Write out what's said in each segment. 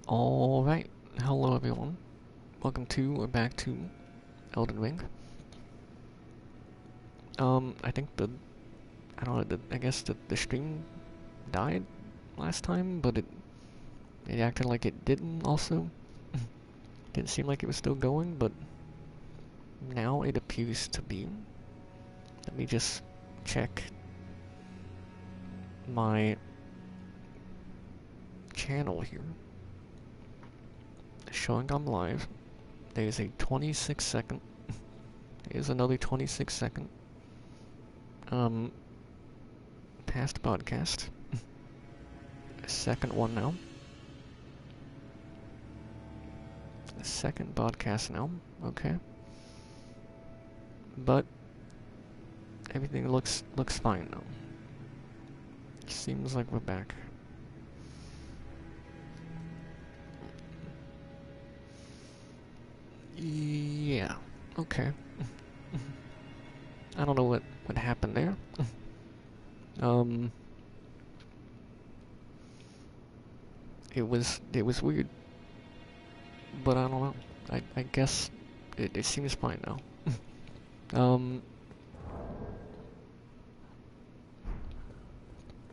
Alright, hello everyone. Welcome to, or back to, Elden Ring. I think I don't know, I guess the stream died last time, but it acted like it didn't also. Didn't seem like it was still going, but now it appears to be. Let me just check my channel here. Showing I'm live. There's a 26-second. There's another 26-second. Past podcast. A second one now. A second podcast now. Okay. But everything looks fine now. Seems like we're back. Yeah. Okay. I don't know what happened there. It was weird, but I don't know. I guess it seems fine now.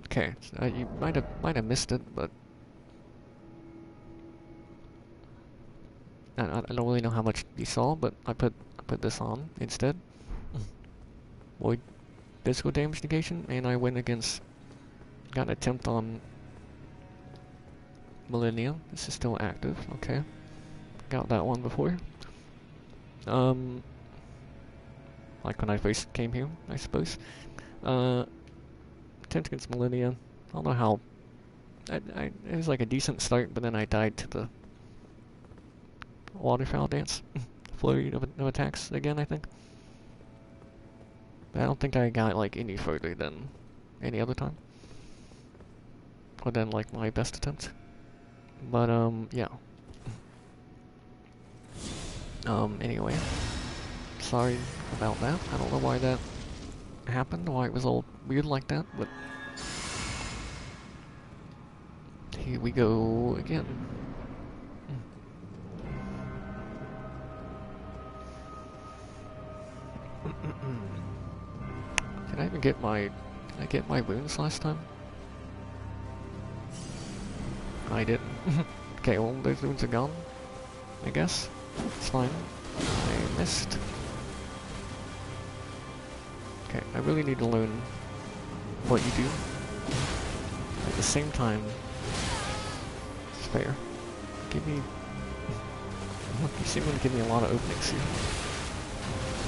Okay. So, you might have missed it, but I don't really know how much you saw, but I put this on instead. Void physical damage negation, and I went against. Got an attempt on Malenia. This is still active. Okay. Got that one before. Like when I first came here, I suppose. Attempt against Malenia. I don't know how. It was like a decent start, but then I died to the waterfowl dance. Flurry of attacks again, I think. But I don't think I got like any further than any other time. Or than like my best attempt. But yeah. Anyway. Sorry about that. I don't know why that happened, why it was all weird like that, but here we go again. Did I even get my wounds last time? I didn't. Okay, well those wounds are gone, I guess. It's fine. I missed. Okay, I really need to learn what you do. At the same time, it's fair. Give me... You seem to give me a lot of openings here.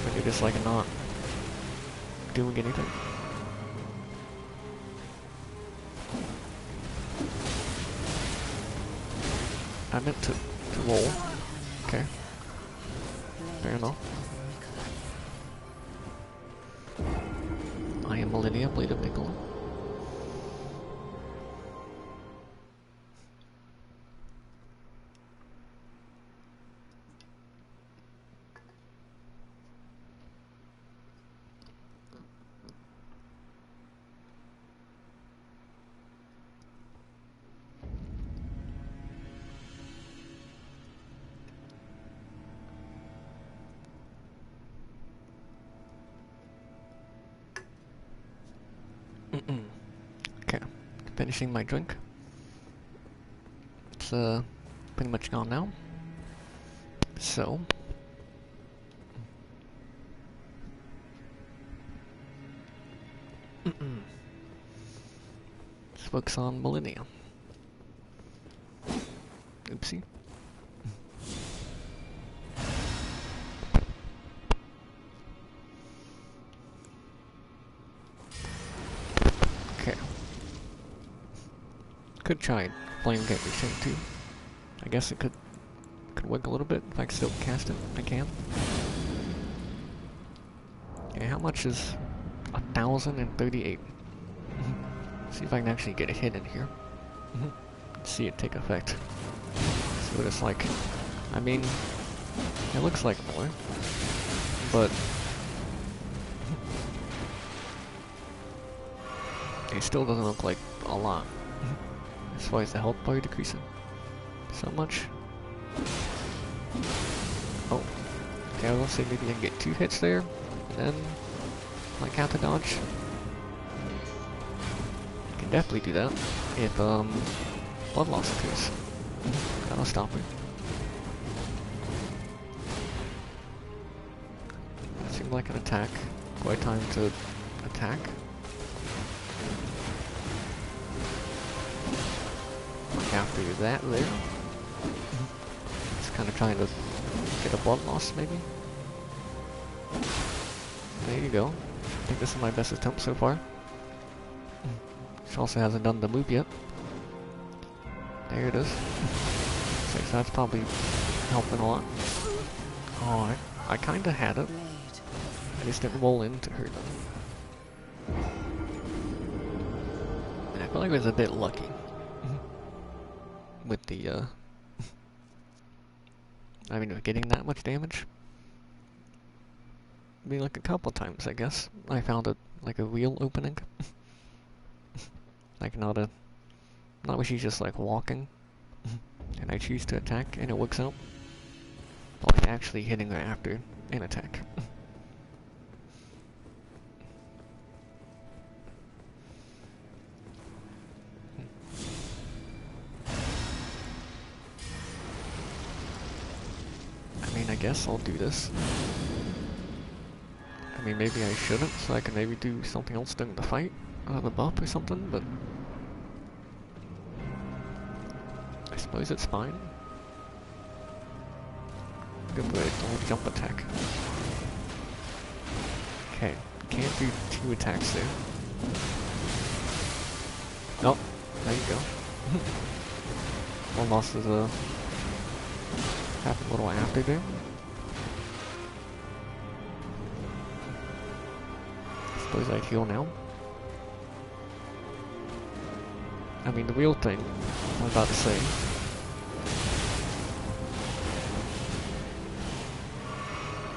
But you're just like not doing anything. I meant to roll. Okay. Fair enough. I am Malenia, Blade of Nickel. Okay, finishing my drink. It's pretty much gone now. So let's focus on Malenia. Oopsie. Okay. Could try Flame Gateway Chain too. I guess it could work a little bit if I can still cast it. I can. Okay, how much is 1,038? See if I can actually get a hit in here. See it take effect. See what it's like. I mean, it looks like more, but it still doesn't look like a lot as far as the health bar decreasing. so much. Oh, okay, I was gonna say maybe I can get 2 hits there, and then like counter dodge. Can definitely do that if blood loss occurs. That'll stop her. That seemed like an attack. Quite time to attack. Like after that there. Just kind of trying to get a blood loss maybe. There you go. I think this is my best attempt so far. She also hasn't done the move yet. There it is. So that's probably helping a lot. Oh, I kinda had it. I just didn't roll into her though. And I feel like I was a bit lucky. With the, I mean, getting that much damage. I mean, like a couple times, I guess. I found it like a real opening. Like not where she's just like walking. And I choose to attack and it works out. But like actually hitting her after an attack. I mean, I guess I'll do this. I mean, maybe I shouldn't, so I can maybe do something else during the fight. The buff or something, but I suppose it's fine. Good way, don't jump attack. Okay, can't do 2 attacks there. Nope, there you go. One loss is happened a little after there. Suppose I heal now. I mean, the real thing I'm about to say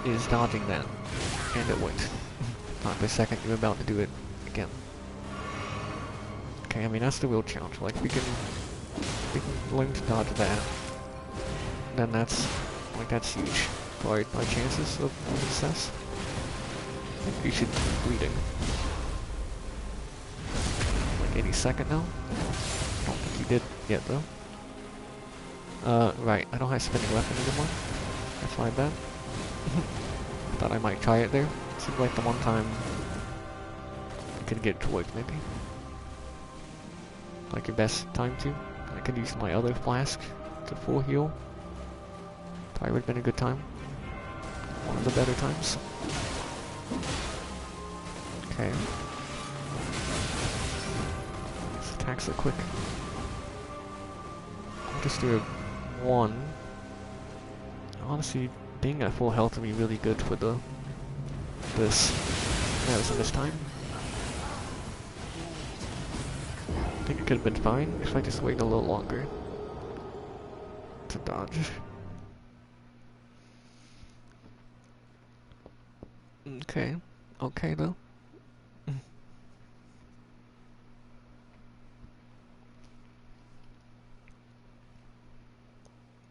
is dodging that, and it worked. Not the second you're about to do it again. Okay, I mean that's the real challenge. Like we can learn to dodge that, then that's huge for our chances of success. I think we should be bleeding. Like any second now. I don't think you did yet though. Right, I don't have spinning weapon anymore. That's my bad. Thought I might try it there. Seemed like the one time I could get towards maybe. Like your best time to. I could use my other flask to full heal. Probably would have been a good time. One of the better times. Okay. These attacks are quick. I'll just do 1. Honestly, being at full health would be really good for this medicine this time. I think it could have been fine if I just waited a little longer to dodge. Okay. Okay though.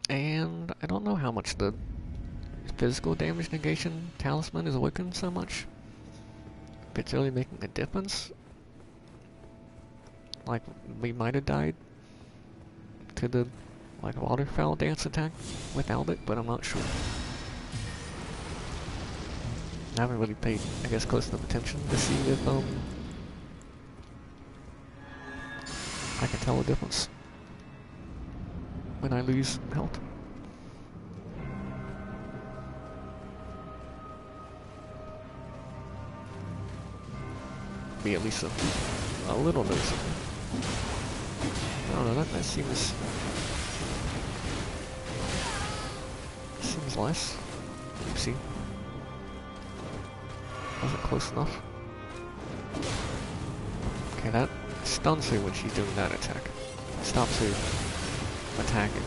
And I don't know how much the physical damage negation talisman is working so much. If it's really making a difference. Like, we might have died to the, like, waterfowl dance attack without it, but I'm not sure. I haven't really paid, I guess, close enough attention to see if, I can tell a difference when I lose health. Be at least a little noticeable. I don't know, that seems less. Oopsie. Wasn't close enough. Okay, that stuns her when she's doing that attack. Stops her attacking.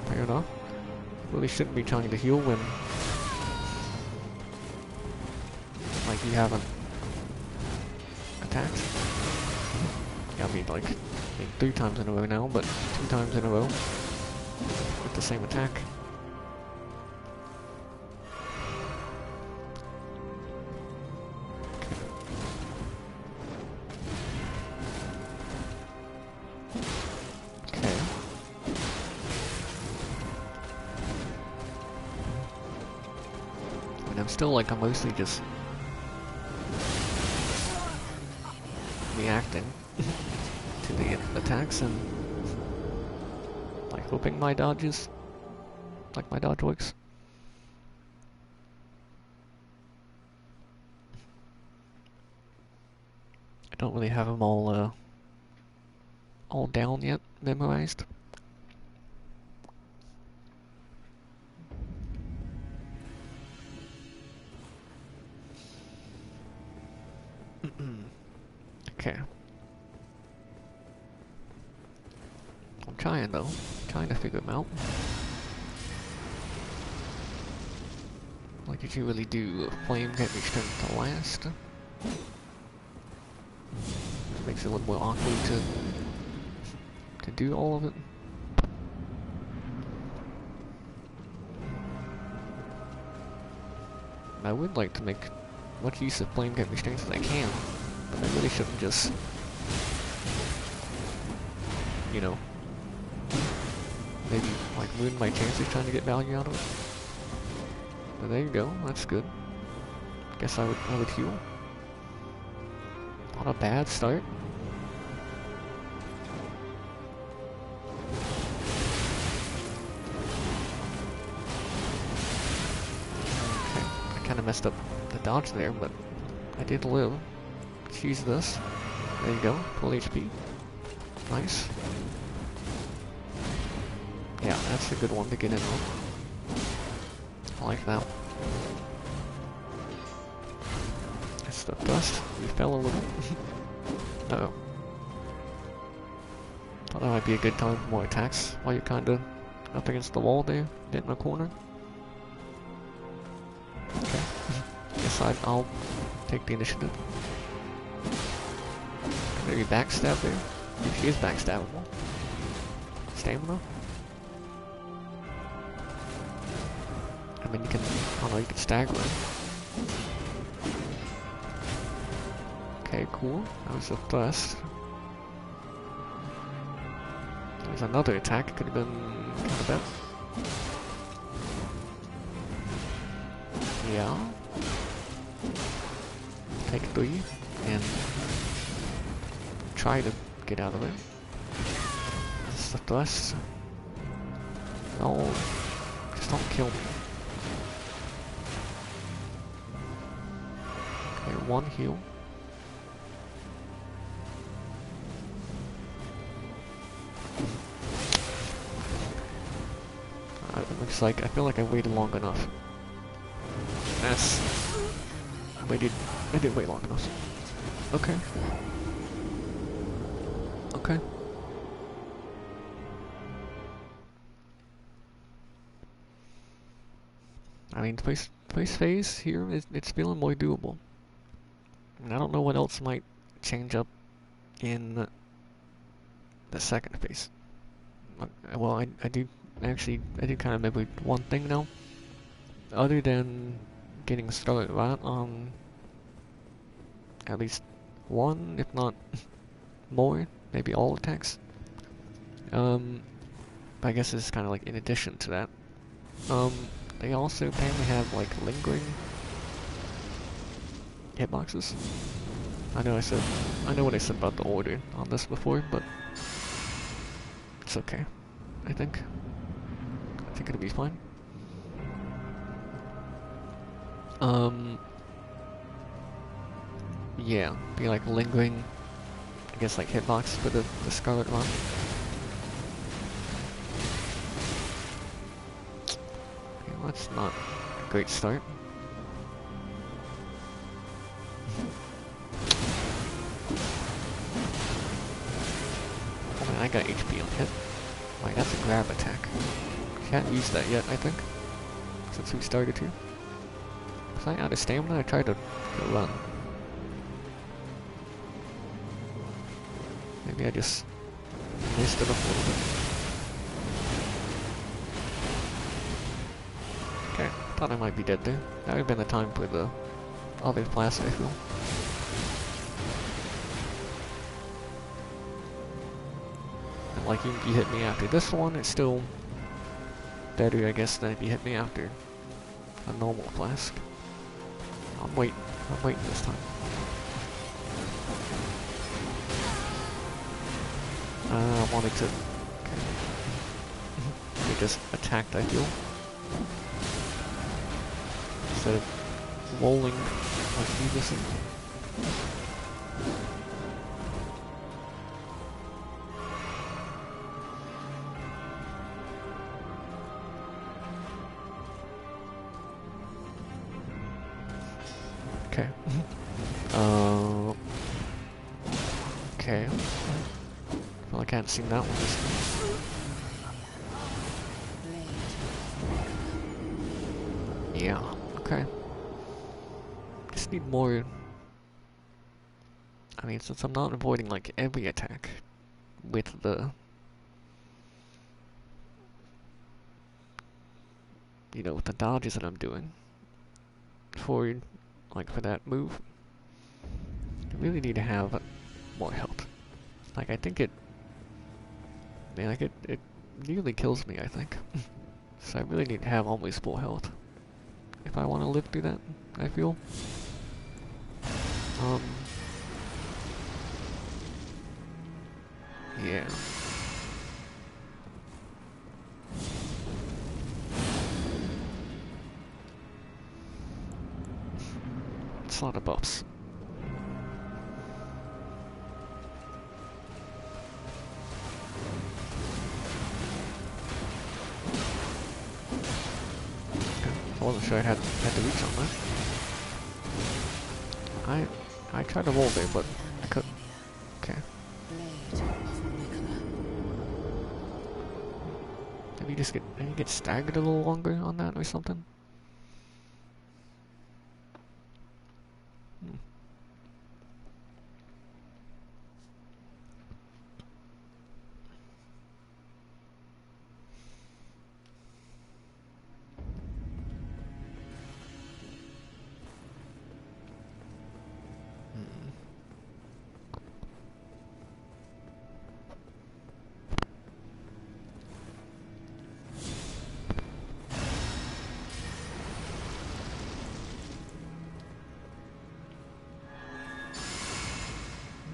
Fair enough. Really shouldn't be trying to heal when like you haven't attacked. I mean, like, 3 times in a row now, but 2 times in a row with the same attack. Okay. I mean, I'm still like, I'm mostly just reacting to the attacks and like hoping my dodges, like my dodge works. I don't really have them all down yet, memorized. Okay. I'm trying though. Trying to figure them out. Like, did you really do flame get me strength to last? Makes it a little more awkward to do all of it. I would like to make much use of flame get me strength as I can, but I really shouldn't just, you know, maybe like ruin my chances trying to get value out of it. But there you go, that's good. Guess I would heal. Not a bad start. Okay, I kinda messed up the dodge there, but I did live. Let's use this. There you go, full HP. Nice. Yeah, that's a good one to get in on. I like that. That's the dust. We fell a little. Uh-oh. Thought that might be a good time for more attacks while you're kinda up against the wall there, get in the corner. Okay. Guess I'll take the initiative. Maybe backstab there. She is backstabbable. Stamina. I mean, you can, I don't know, you can stagger it. Okay, cool. That was the first. There's another attack. Could have been kind of bad. Yeah. Take 3 and try to get out of it. That's the thrust. No, just don't kill me. Okay, 1 heal. It looks like, I feel like I waited long enough. That's... I did wait long enough. Okay. Okay. I mean, first phase here, it's feeling more doable. And I don't know what else might change up in the second phase. Well, I do kind of remember one thing now. Other than getting started right on at least one, if not more, maybe all attacks. I guess it's kind of like in addition to that. They also apparently have like lingering hitboxes. I know what I said about the order on this before, but it's okay. I think it'll be fine. Yeah, be like lingering, I guess like hitbox for the Scarlet Run. Okay, well, that's not a great start. Oh man, I got HP on hit. Wait, that's a grab attack. Can't use that yet, I think, since we started here. Was I out of stamina? I tried to run. Maybe I just missed it up a little bit. Okay, thought I might be dead there. That would have been the time for the other flask, I feel. And like, if you hit me after this one, it's still better, I guess, than if you hit me after a normal flask. I'm waiting this time. I wanted to... Okay. They just attacked, I feel. Instead of rolling like needlessly. Okay. Okay. Well, I can't see that one this time. Yeah, okay. Just need more... I mean, since I'm not avoiding, like, every attack with the... You know, with the dodges that I'm doing for, like, for that move, I really need to have more health. Like, I think it... Man, like, it nearly kills me, I think. So I really need to have almost full health if I want to live through that, I feel. Yeah. It's a lot of buffs. I wasn't sure I had to reach on that. I tried to roll there, but I couldn't. Okay. Maybe get staggered a little longer on that or something.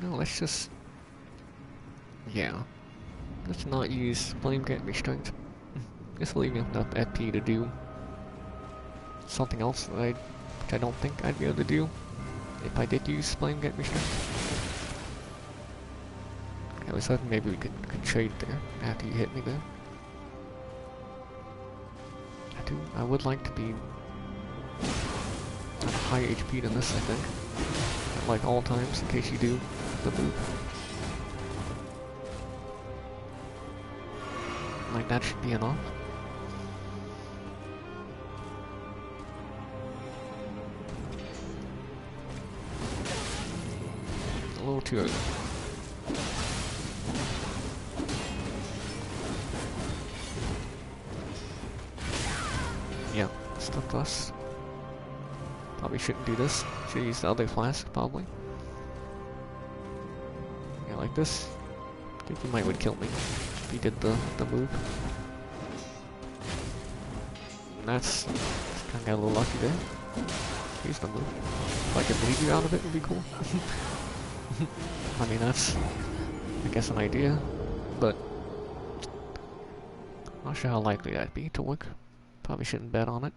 No, let's just... Yeah. Let's not use Flame Get Restraint. Just leave me enough FP to do something else that which I don't think I'd be able to do if I did use Flame Get Restraint. I was hoping maybe we could trade there after you hit me there. I would like to be at a higher HP than this, I think. At like all times, in case you do the move. Like that should be enough. A little too early. Yeah, stuck us. Probably shouldn't do this. Should use the other flask, probably. Yeah, like this. I think he would kill me if he did the move. And that's kinda got a little lucky there. Here's the move. If I could leave you out of it, would be cool. I mean, that's, I guess, an idea, but not sure how likely that'd be to work. Probably shouldn't bet on it.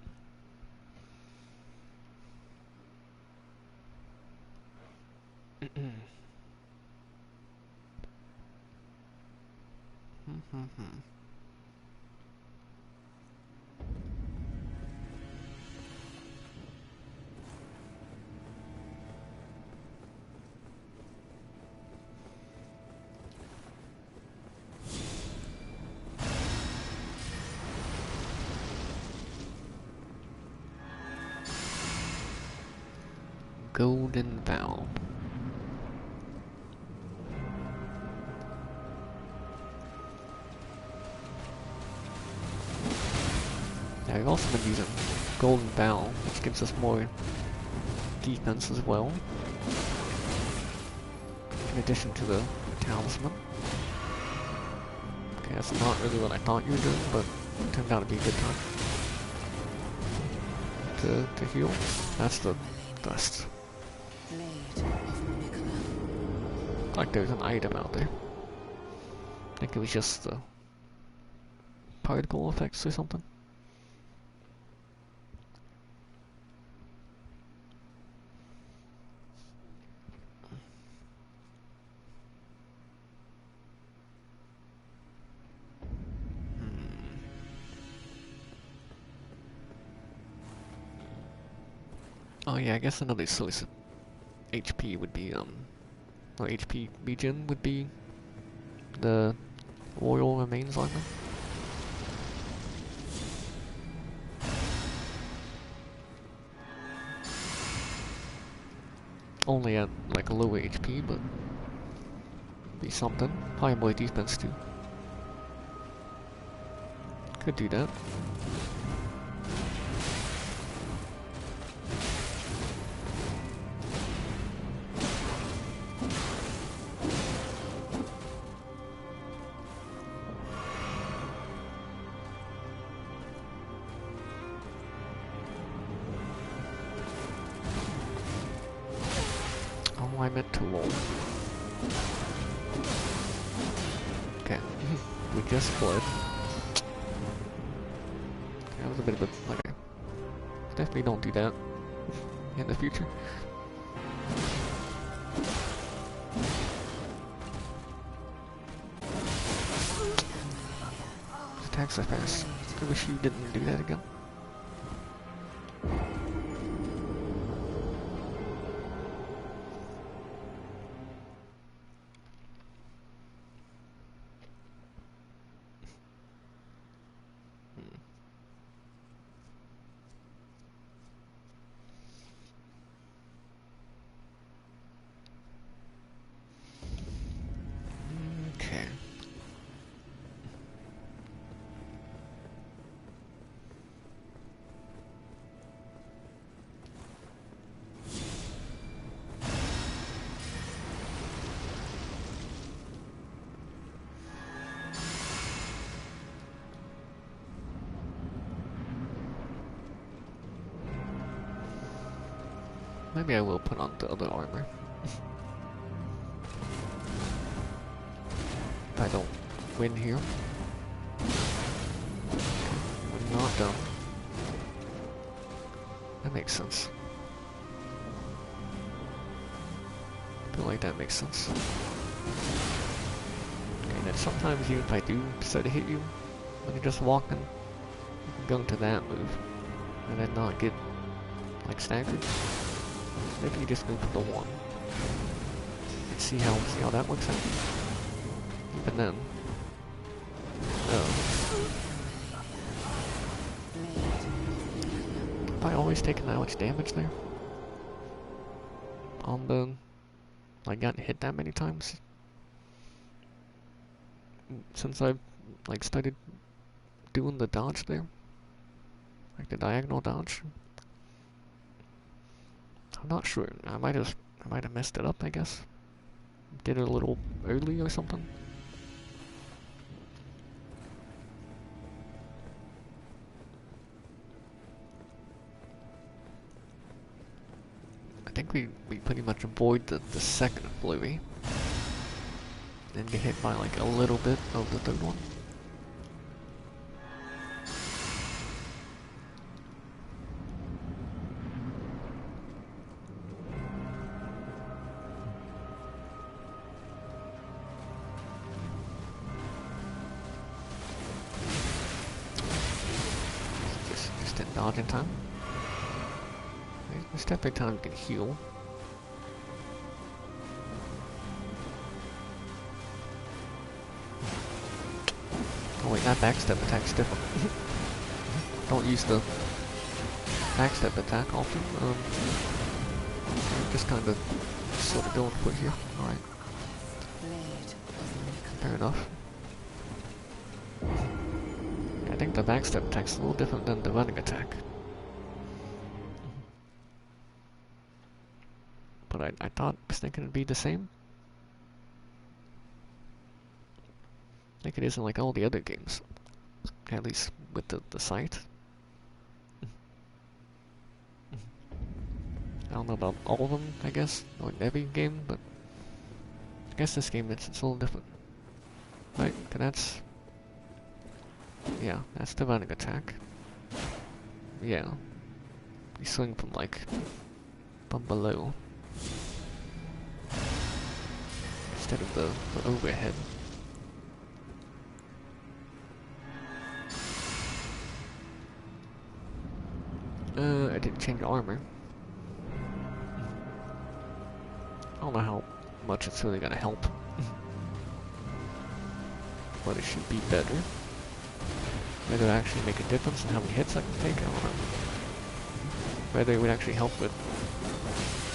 Golden Vow. I've also been using Golden Bow, which gives us more defense as well, in addition to the Talisman. Okay, that's not really what I thought you were doing, but it turned out to be a good time to heal. That's the dust. Like there's an item out there. I think it was just the particle effects or something. Oh yeah, I guess another source of HP would be, or HP regen would be the Royal Remains armor. Only at like a lower HP, but be something. Probably more defense too. Could do that. Oh, I meant to roll. Okay, we just fled. That was a bit of a... okay. Definitely don't do that in the future. These attacks are fast. I wish you didn't do that again. Okay. Maybe I will put on the other armor. If I don't win here. We're not done. That makes sense. I feel like that makes sense. Okay, then sometimes even if I do start to hit you when you're just walking, you can go into that move and then not get like staggered. Maybe you just move to the one. And see how that works out. Even then. Have I always taken that much damage there? On the... like gotten hit that many times? Since I've like started doing the dodge there? Like the diagonal dodge? I'm not sure. I might have messed it up, I guess. Did it a little early or something. I think we pretty much avoid the second flurry. And get hit by like a little bit of the third one. Just didn't dodge in time. Just every time you can heal. Oh wait, that backstep attack's different. Don't use the backstep attack often. Just kind of sort of going for it here. Alright. Fair enough. I think the backstep attack's a little different than the running attack. But I was thinking it'd be the same. I think it is in like all the other games. At least with the sight. I don't know about all of them, I guess, or in every game, but I guess this game it's a little different. Right, 'cause that's... yeah, that's the running attack. Yeah. You swing from like... from below. Instead of the overhead. I didn't change armor. I don't know how much it's really gonna help. But it should be better. Whether it actually make a difference in how many hits I can take, I don't know. Whether it would actually help with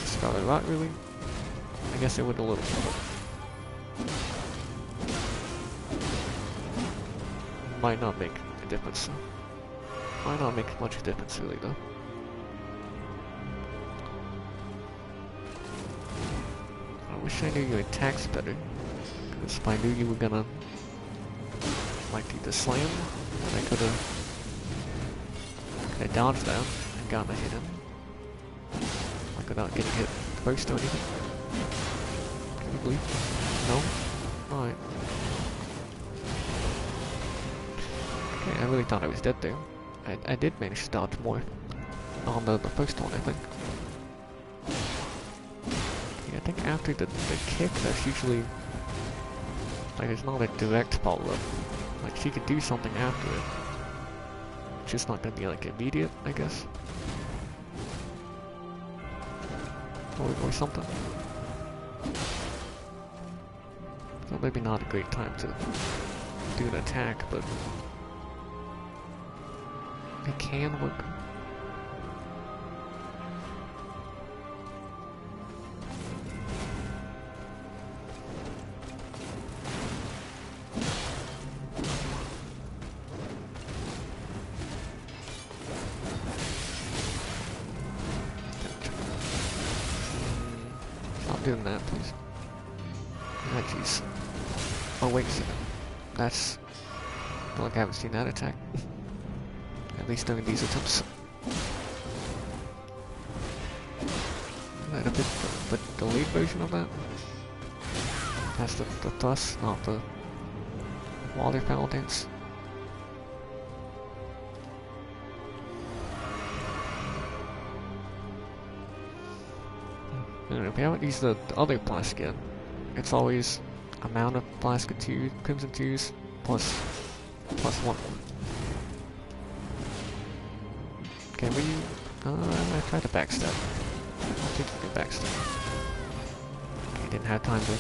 Scarlet Rot, really? I guess it would a little. Might not make a difference. Might not make much difference, really, though. I wish I knew your attacks better. Because if I knew you were gonna like to either slam, then I could've dodged that and gotten a hit in. Like without getting hit first or anything. Can you believe? No? Alright. Okay, I really thought I was dead there. I did manage to dodge more on the first one, I think. Yeah, I think after the kick, that's usually... like, it's not a direct follow-up. Like, she could do something after it. It's just not gonna be, like, immediate, I guess. Or something. So maybe not a great time to do an attack, but... it can work. Stop doing that, please. Ah, jeez. Oh, wait a second. That's... I feel like I haven't seen that attack. At least during these attempts. Is that a bit the delayed version of that? That's the thrust, not the waterfowl dance. And if you haven't used the other flask yet, it's always amount of flask of crimson tears plus 1. Can we... I tried to backstab. I don't think you can backstab. I didn't have time to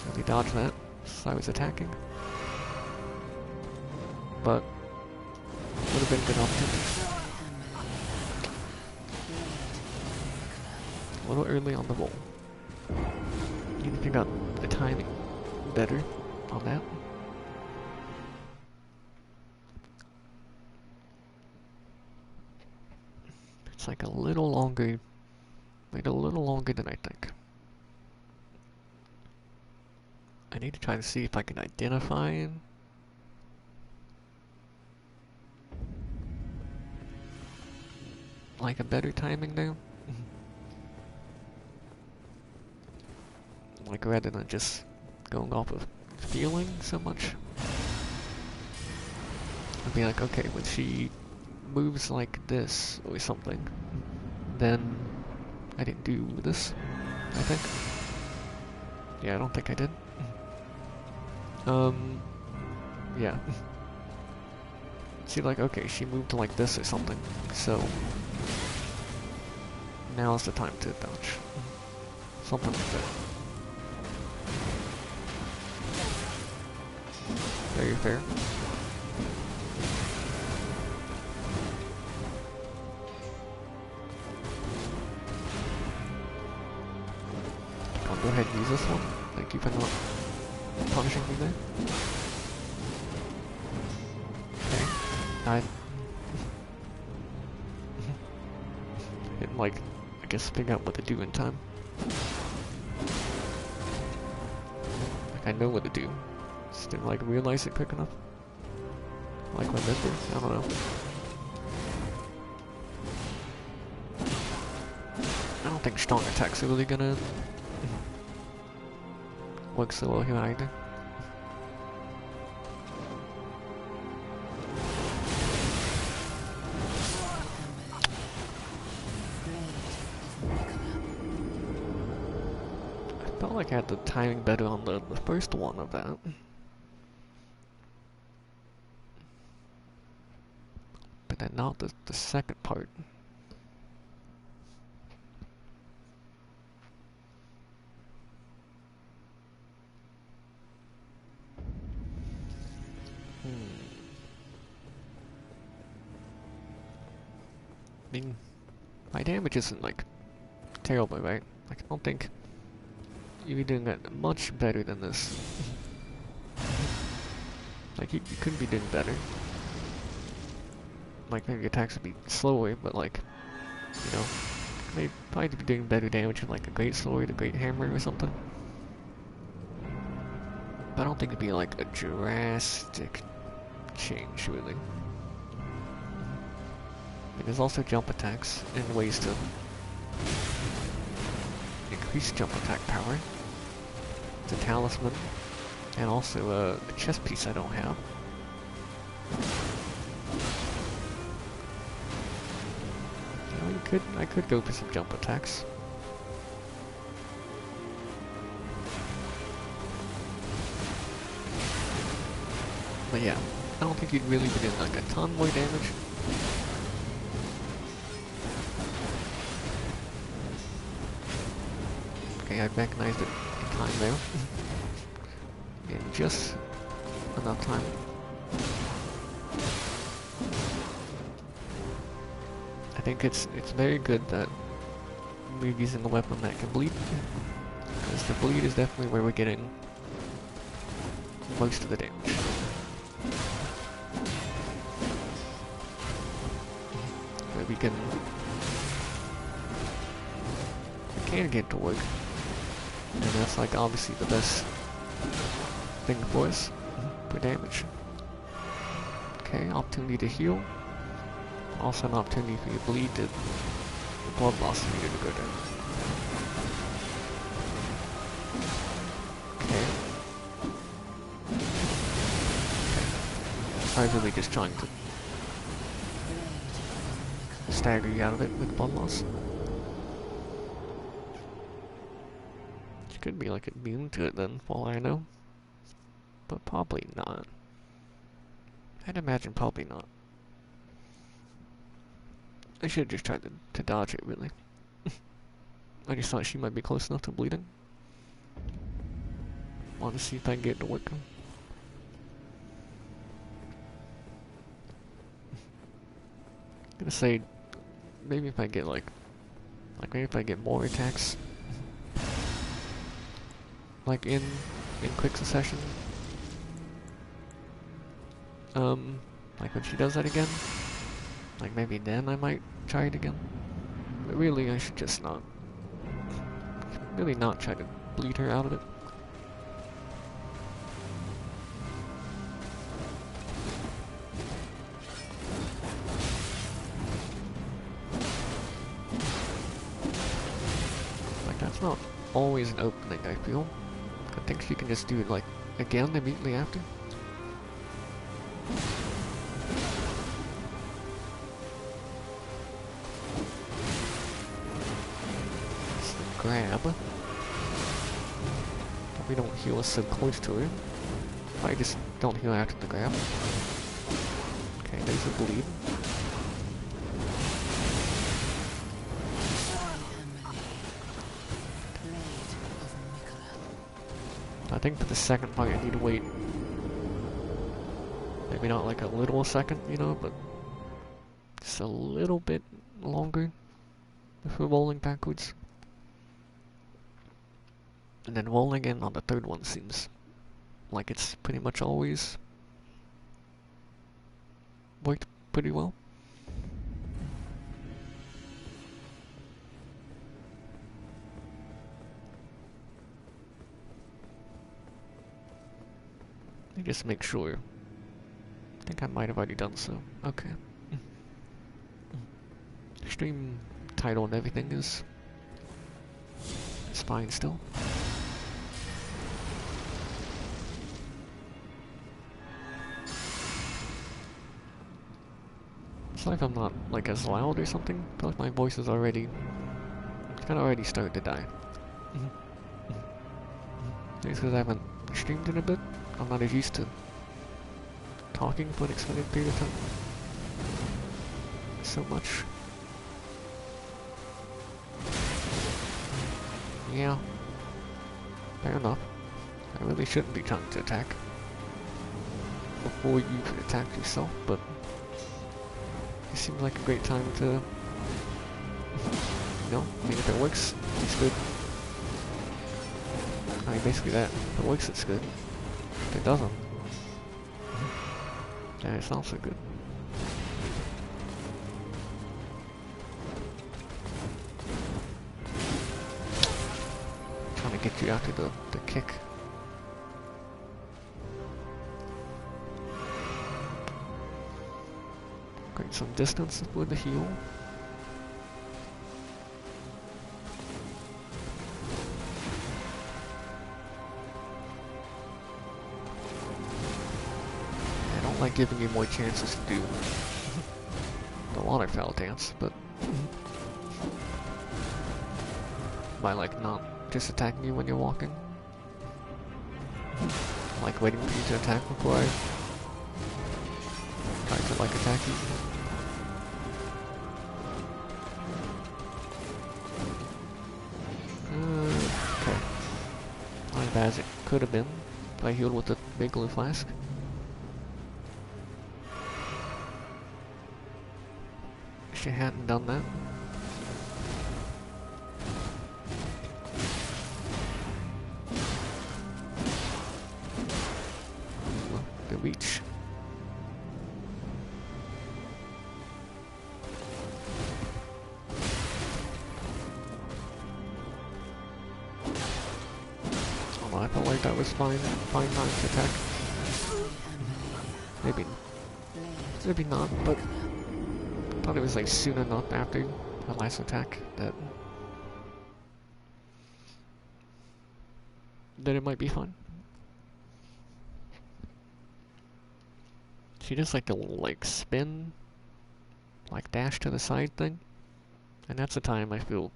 really dodge that, so I was attacking. But... would have been a good opportunity. A little early on the roll. Even if you got the timing better on that. It's like a little longer than I think. I need to try to see if I can identify like a better timing now. Like rather than just going off of feeling so much. I'd be like, okay, when she moves like this or something, then I didn't do this, I think. Yeah, I don't think I did. Yeah. See, like, okay, she moved like this or something, so now's the time to dodge. Something like that. Very fair. I'll go ahead and use this one. Thank you for not punishing me there. Okay. I didn't like, I guess, figure out what to do in time. Like I know what to do, just didn't like realize it quick enough. Like remember? I don't know. I don't think strong attacks are really gonna work so well here either. I felt like I had the timing better on the first one of that. But then not the second part. I mean, my damage isn't like terrible, right? Like I don't think you'd be doing that much better than this. Like you could be doing better. Like maybe attacks would be slower, but like, you know, maybe probably be doing better damage with like a great sword, a great hammer or something. But I don't think it'd be like a drastic change really. And there's also jump attacks and ways to increase jump attack power. It's a talisman, and also a chest piece I don't have. You know, I could go for some jump attacks. But yeah, I don't think you'd really be doing like a ton more damage. Okay, I recognized it in time there. In just enough time. I think it's very good that we're using a weapon that can bleed. Because the bleed is definitely where we're getting most of the damage. Where we can get to work. And that's like obviously the best thing for us for damage. Okay, opportunity to heal. Also an opportunity for your bleed to blood loss needed to go down. Okay. I was really just trying to stagger you out of it with blood loss. Could be like immune to it then, for all I know. But probably not. I'd imagine probably not. I should have just tried to dodge it, really. I just thought she might be close enough to bleeding. Want to see if I can get it to work. I'm gonna say, maybe if I get like maybe if I get more attacks like in quick succession. Like when she does that again, like maybe then I might try it again. But really, I should just not. Really not try to bleed her out of it. Like that's not always an opening, I feel. I think she can just do it like again immediately after. It's the grab. We don't heal us so close to her. I just don't heal after the grab. Okay, there's a bleed. I think for the second part I need to wait. Maybe not like a little second, you know, but just a little bit longer before rolling backwards. And then rolling in on the third one seems like it's pretty much always worked pretty well. Let me just make sure. I think I might have already done so. Okay. Stream title and everything is fine still. It's like I'm not like as loud or something. I feel like my voice is already kind of already started to die. It's because I haven't streamed in a bit. I'm not as used to talking for an extended period of time. So much. Yeah. Fair enough. I really shouldn't be trying to attack before you attack yourself, but it seems like a great time to, you know, I mean, if it works, it's good. I mean, basically that. If it works, it's good. If it doesn't, then it's not so good. Trying to get you after the kick. Create some distance with the heal. I don't like giving you more chances to do the waterfowl dance, but by like not just attacking you when you're walking. Like waiting for you to attack before I try to like attack you. Okay. Not as bad as it could have been if I healed with the big glue flask. Wish I hadn't done that. Well, the reach. I felt like that was fine time to attack. Maybe not, but I thought it was like soon enough after the last attack that it might be fun. She does like a little like spin, like dash to the side thing, and that's the time I feel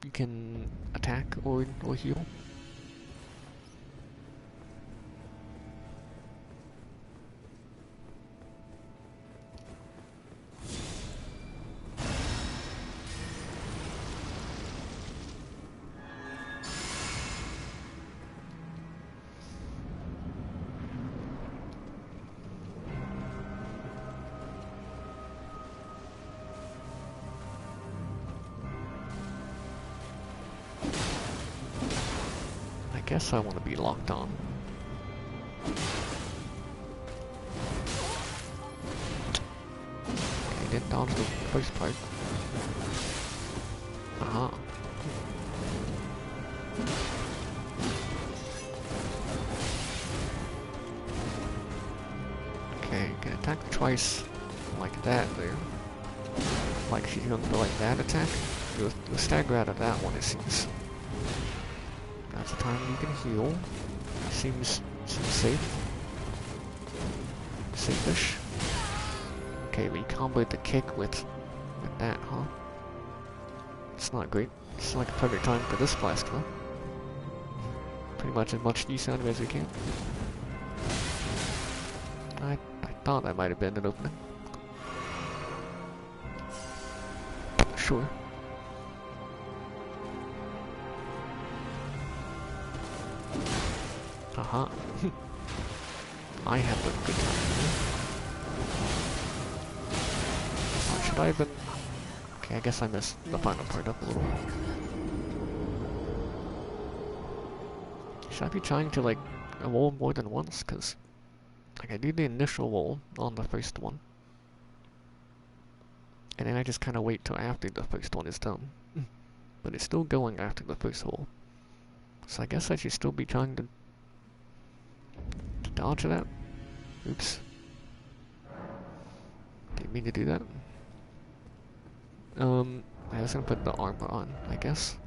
you can attack or heal. I guess I want to be locked on. Okay, didn't dodge the first part. Uh-huh. Okay, can attack twice like that there. Like she's going for like that attack. You'll stagger out of that one, it seems. That's the time you can heal. Seems safe. Safe-ish. Okay, we comboed the kick with that, huh? It's not great. It's like a perfect time for this flask, though. Pretty much as much use out of it as we can. I thought that might have been an opening. Sure. Haha. I have a good time. Or should I have been... Okay, I guess I messed the final part up a little. Should I be trying to, like, roll more than once? Because, like, I do the initial roll on the first one. and then I just kind of wait till after the first one is done. But it's still going after the first hole. So I guess I should still be trying to dodge that. Oops. Didn't mean to do that. I was gonna put the armor on, I guess.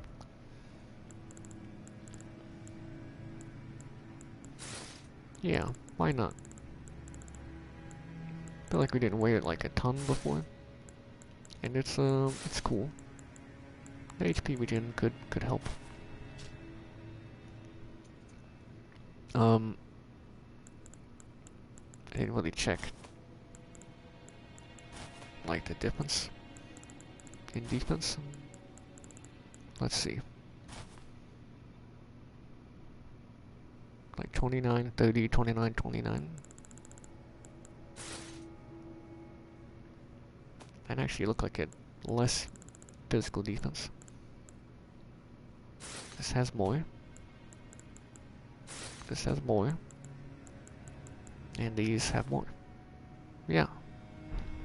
Yeah, why not? Feel like we didn't wear it like a ton before. And it's cool. The HP regen could help. I didn't really check like the difference in defense. Let's see. Like 29, 30, 29, 29. That actually look like it less physical defense. This has more. This has more. And these have more. Yeah.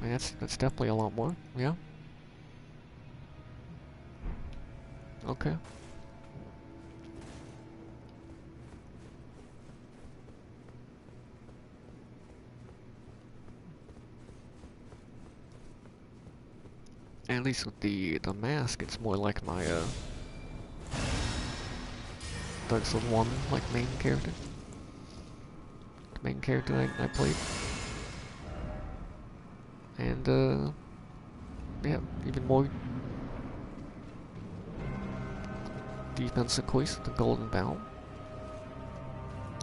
I mean, that's definitely a lot more. Yeah. Okay. At least with the mask, it's more like my Dark Souls 1 like main character. The main character I played. And yeah, even more defense, of course, the golden bow.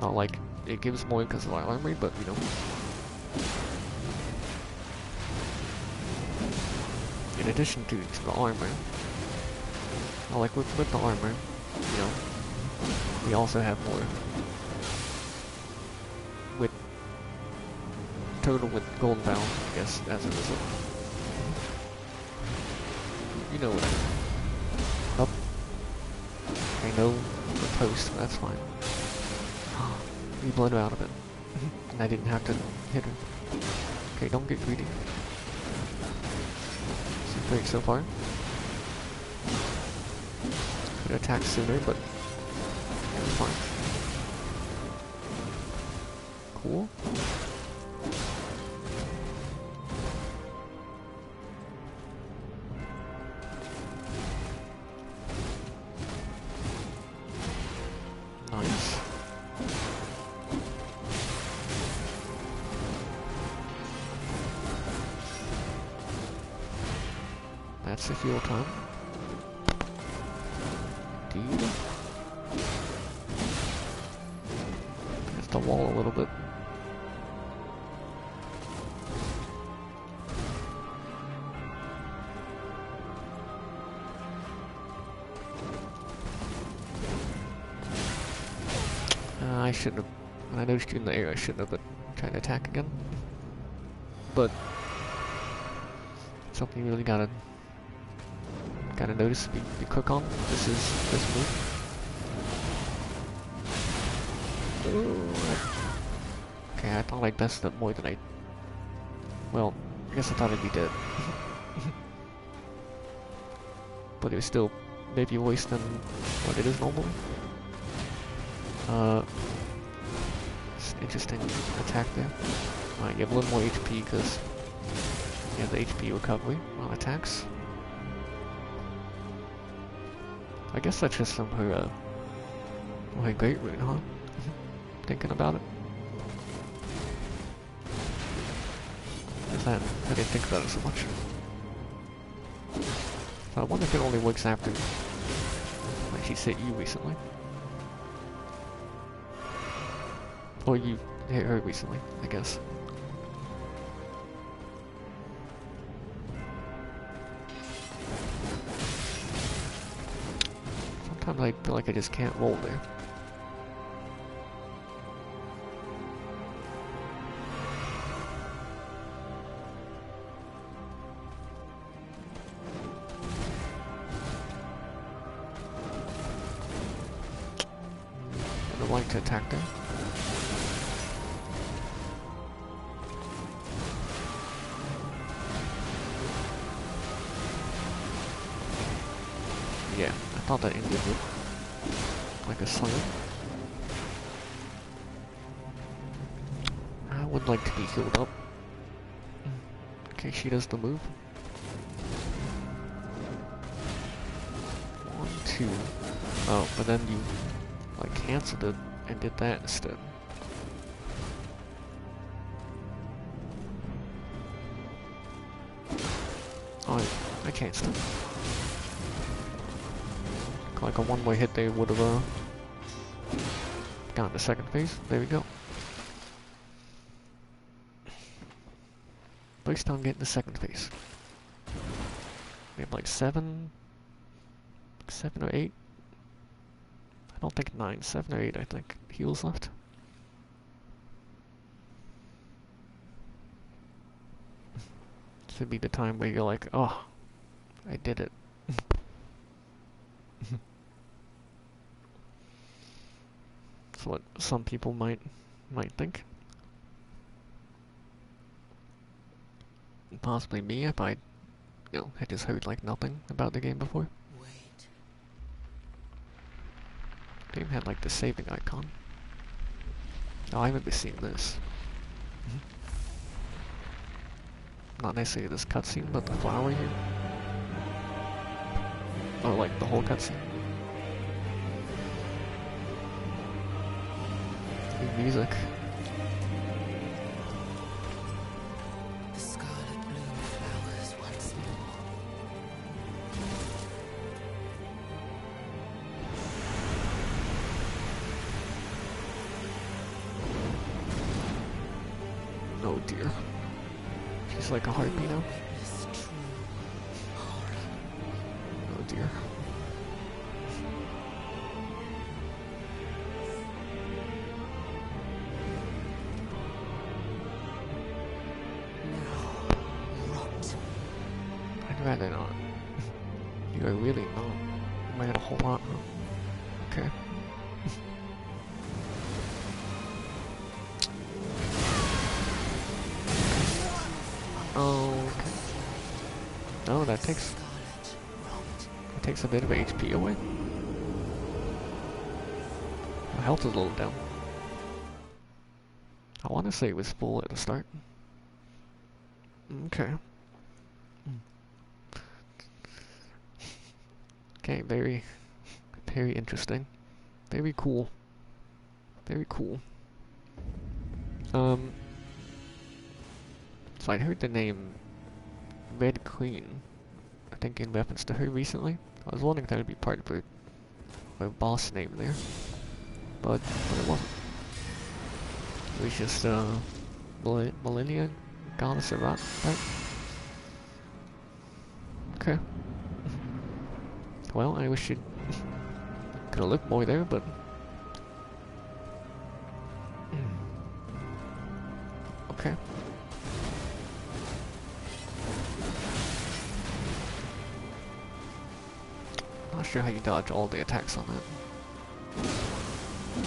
Not like it gives more because of our armor, but you know. In addition to the armor, like with the armor, you know, we also have more with total with golden bow, I guess, as a result. You know what I mean. Up. I know the post, that's fine. We bled out of it. And I didn't have to hit her. Okay, don't get greedy. Seems great so far. Could attack sooner, but it was fine. Cool. Nice. That's the fuel time. Indeed. Hits the wall a little bit. I shouldn't have. When I noticed you in the air, I shouldn't have been trying to attack again. But something you really gotta notice, be quick on. This move. Ooh. Okay, I thought I'd messed up more than I. Well, I guess I thought I'd be dead. But it was still maybe worse than what it is normally. It's an interesting attack there. Alright, you have a little more HP because you have the HP recovery on attacks. I guess that's just from her, her great rune, huh? Thinking about it. I didn't think about it so much. So I wonder if it only works after, like, she's hit you recently. Or you hit her recently, I guess. Sometimes I feel like I just can't roll there. I would like to attack there. thought that ended it. Like a slam. I would like to be healed up. In case she does the move. 1, 2. Oh, but then you like canceled it and did that instead. Oh, I canceled it. Like a one-way hit, they would have gotten to second phase. There we go. At least I'm getting to second phase. We have like 7 or 8. I don't think 9, 7 or 8. I think heals left. This would be the time where you're like, oh, I did it. That's what some people might think. Possibly me if I, had just heard like nothing about the game before. Wait. Game had like the saving icon. Oh, I remember seeing this. Not necessarily this cutscene, but the flower here. Or like the whole cutscene. Good music. The scarlet bloom flowers once more. Oh dear. She's like a heartbeat now. Witness true horror. Oh dear. Now rot. I'd rather not. You are really not. You might have a whole lot, huh? Okay. Oh, okay. No, that takes a bit of HP away. My health is a little down. I want to say it was full at the start. Okay. Okay, very interesting. Very cool. Very cool. So I'd heard the name Red Queen, I think in reference to her recently. I was wondering if that would be part of her boss name there. But it wasn't. It was just, Malenia, goddess of rock, right? Okay. Well, I wish you could have looked more there, but... Okay. Not sure how you dodge all the attacks on that.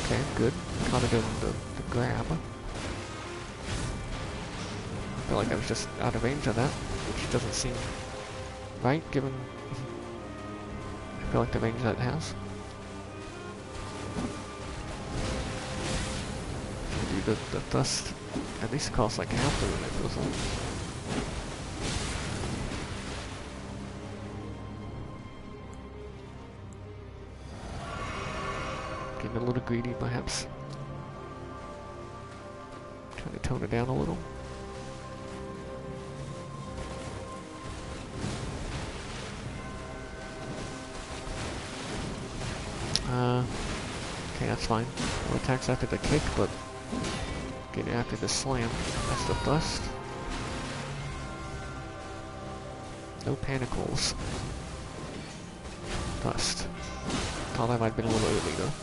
Okay, good. Caught it in the grab. I feel like I was just out of range of that, which doesn't seem right, given I feel like the range that it has. Dude, the dust at least costs like half the rune, it feels like. Getting a little greedy, perhaps. Trying to tone it down a little. Okay, that's fine. No attacks after the kick, but getting after the slam. That's the dust. No panicles. Dust. Thought that might have been a little early though.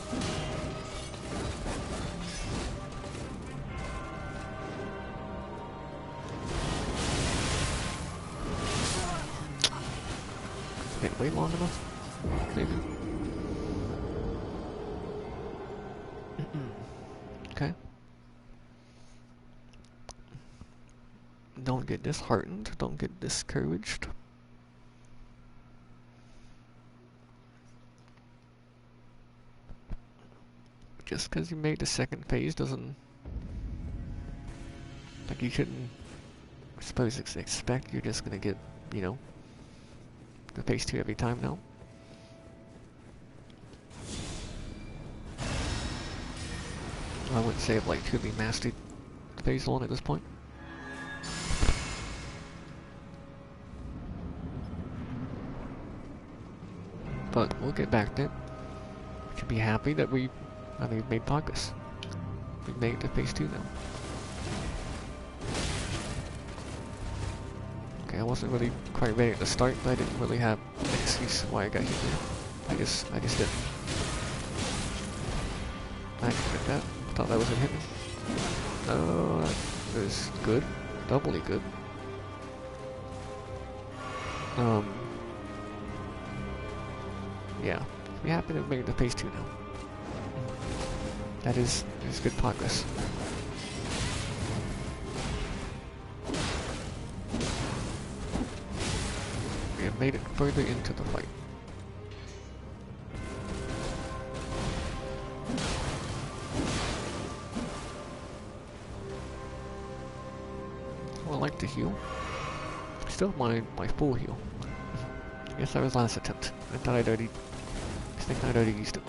Didn't wait long enough? Maybe. Okay. Don't get disheartened. Don't get discouraged. just because you made the second phase doesn't... Like, you shouldn't, I suppose, expect you're just gonna get, you know, the phase 2 every time now. I wouldn't say I've, like, truly mastered phase 1 at this point. But we'll get back there. Should be happy that we've made progress. We've made it to phase 2 now. Okay, I wasn't really quite ready at the start, but I didn't really have an excuse why I got hit there. I just didn't. I expect that. Thought that wasn't hitting. No, that was good. Doubly good. Yeah. We happen to have made it to phase 2 now. That is good progress. We have made it further into the fight. Well, I like to heal. Still have my full heal. I guess that was last attempt. I thought I'd already used it.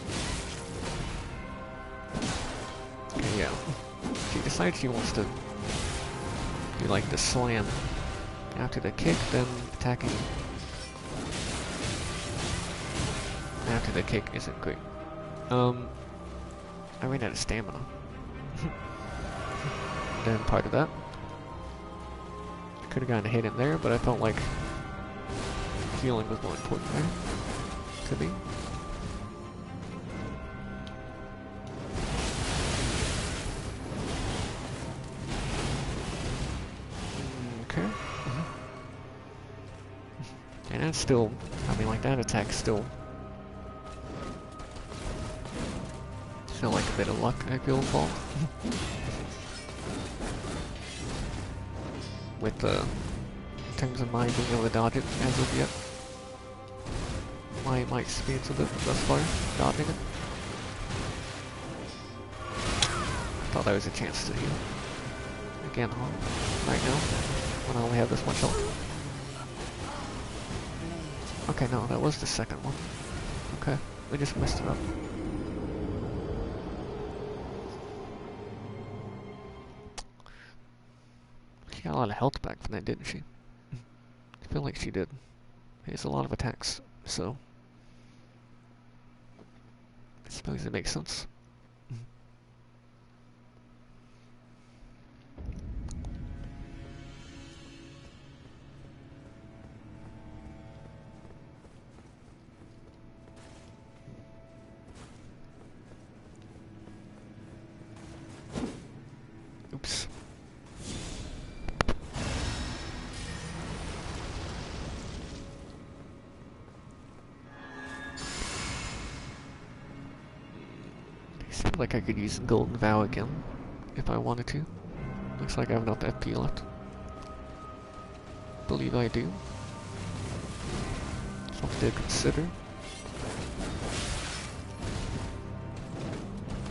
Okay, yeah. She decides she wants to do like the slam after the kick, then attacking after the kick isn't great. I ran out of stamina. Then part of that. Could have gotten a hit in there, but I felt like healing was more important there. Could be. Okay. And that's still, I mean, like that attack still like a bit of luck, I feel, involved. With in terms of my being able to dodge it as of yet. My experience with it thus far, dodging it. Thought there was a chance to heal. Again, right now, when I only have this much health. Okay, no, that was the second one. Okay, we just messed it up. She got a lot of health back from that, didn't she? I feel like she did. It's a lot of attacks, so I suppose it makes sense. Oops. Seems like I could use Golden Vow again, if I wanted to. Looks like I have enough FP left. Believe I do. Something to consider.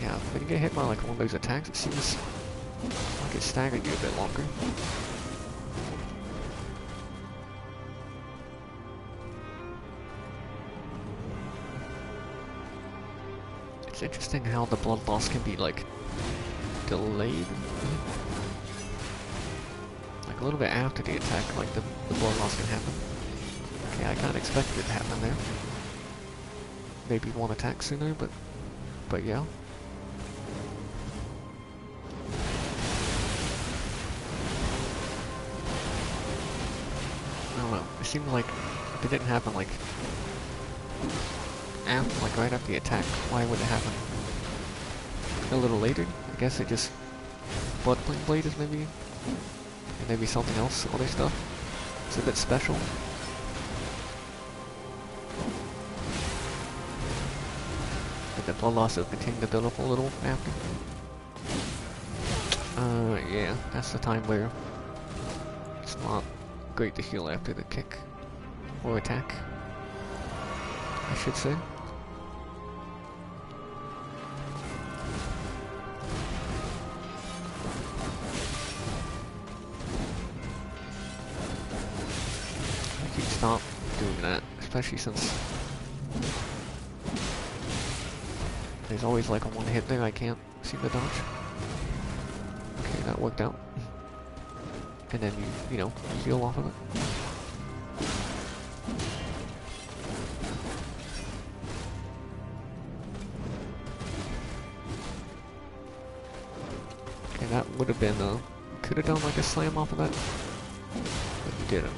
Yeah, when you get hit by like one of those attacks, it seems like it staggered you a bit longer. It's interesting how the blood loss can be like delayed. Like a little bit after the attack, like the blood loss can happen. Okay, I kinda expected it to happen there. Maybe one attack sooner, but yeah. I don't know, it seemed like if it didn't happen like after, like right after the attack, why would it happen a little later? I guess it just Bloodplane Blade is maybe, and maybe something else, other stuff. It's a bit special. But the blood loss will continue to build up a little after. Yeah, that's the time where it's not great to heal after the kick or attack, I should say. stop doing that, especially since there's always like a one hit there I can't seem to dodge. Okay, that worked out. And then you know, you heal off of it. Okay, that would have been, could have done like a slam off of that, but you didn't.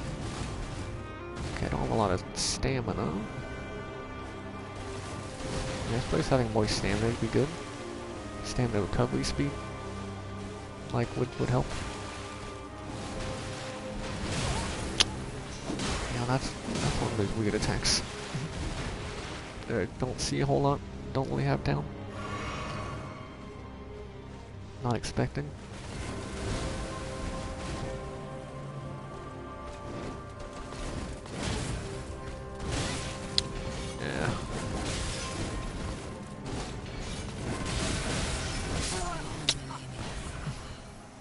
Okay, I don't have a lot of stamina. Yeah, I suppose having more stamina would be good. Stamina recovery speed, like, would help. Yeah, that's one of those weird attacks. Don't see a whole lot, don't really have down. Not expecting. Yeah.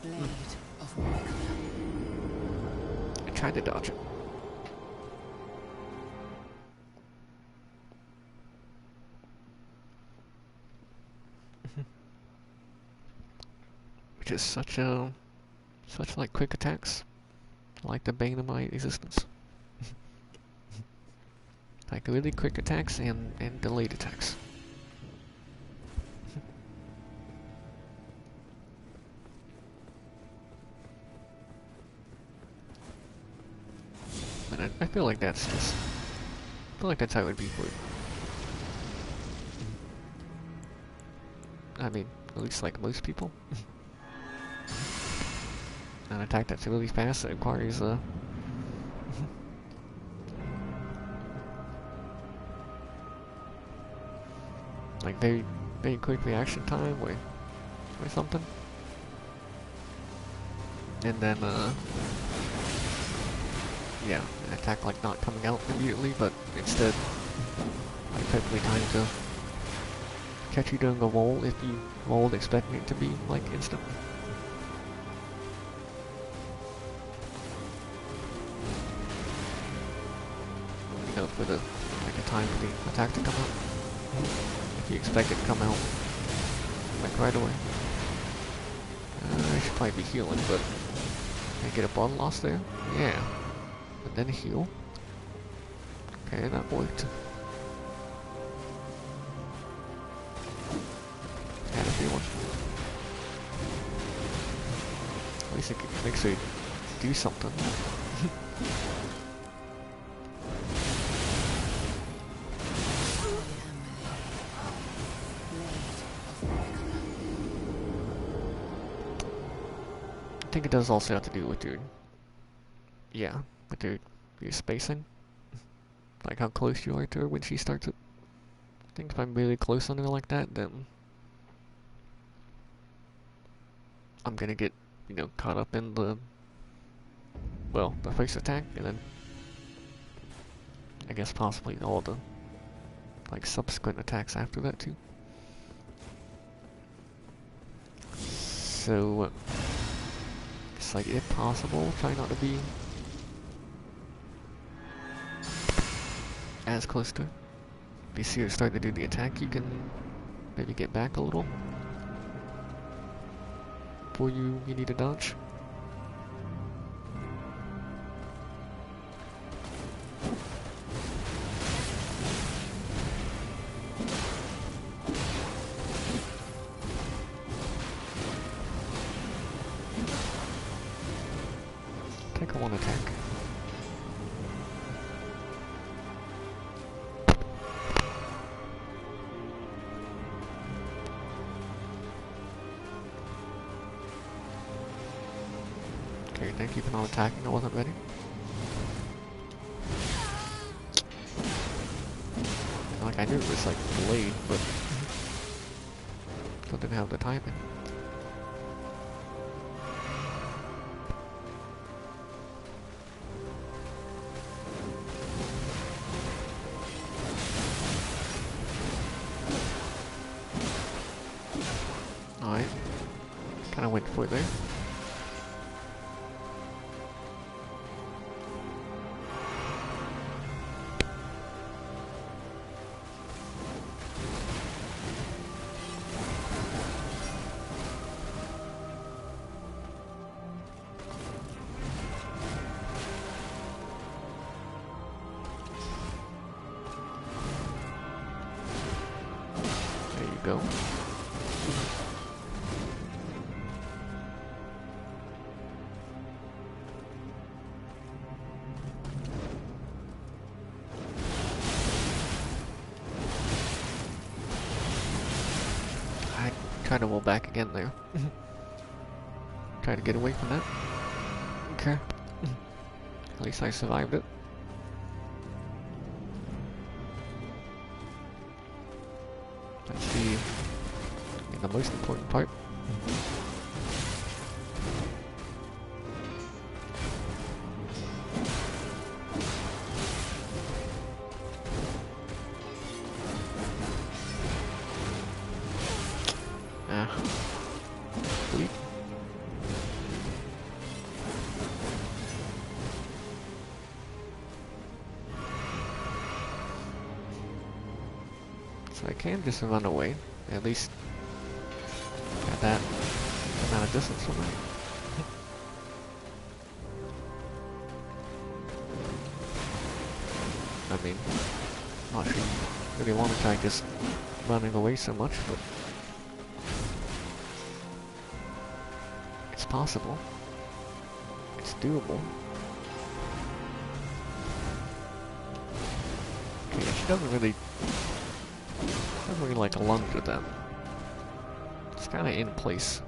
Blade of Malenia. I tried to dodge it. Which is such like quick attacks. Like the bane of my existence. Like really quick attacks and delayed attacks. But I feel like that's just, I feel like that's how it would be for it. I mean, at least like most people. An attack that's really fast that requires like very quick reaction time or something. And then yeah, an attack like not coming out immediately, but instead like perfectly timed to catch you doing a roll if you rolled expecting it to be like instant. You know, for the like a time for the attack to come out. If you expect it to come out like right away. I should probably be healing, but can I get a blood loss there? Yeah. And then heal. Okay, that worked. Had a feeling. At least it makes you do something. I think it does also have to do with your, yeah, with your spacing. Like how close you are to her when she starts it. I think if I'm really close on her like that, then I'm gonna get, you know, caught up in the, well, the first attack, and then I guess possibly all the, like, subsequent attacks after that too. So, it's like, if possible, try not to be as close to her. If you see her start to do the attack, you can maybe get back a little before you need to dodge. Take a one attack. Okay, thank you for not attacking, I wasn't ready. Like, I knew it was like delayed, but still didn't have the timing. Alright. Kinda went for it there. go. I tried to roll back again there. Try to get away from that. Okay. At least I survived it. That's the most important part. Bleep. So I can just run away, at least at that amount of distance from it. I mean, not sure you really want to try just running away so much, but it's possible. It's doable. Okay, she doesn't really like a lunge with that. It's kind of in place.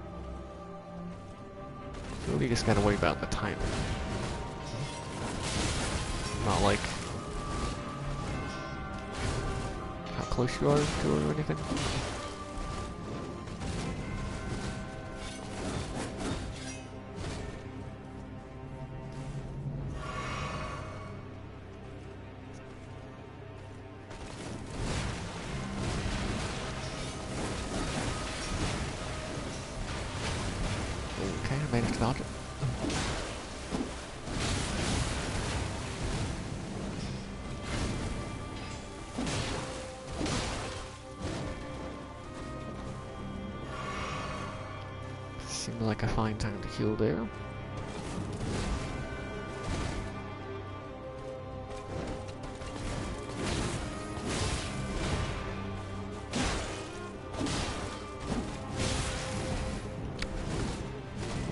Really just gotta worry about the timing. Not like how close you are to her or anything. Okay, I managed to dodge it. Seemed like a fine time to heal there.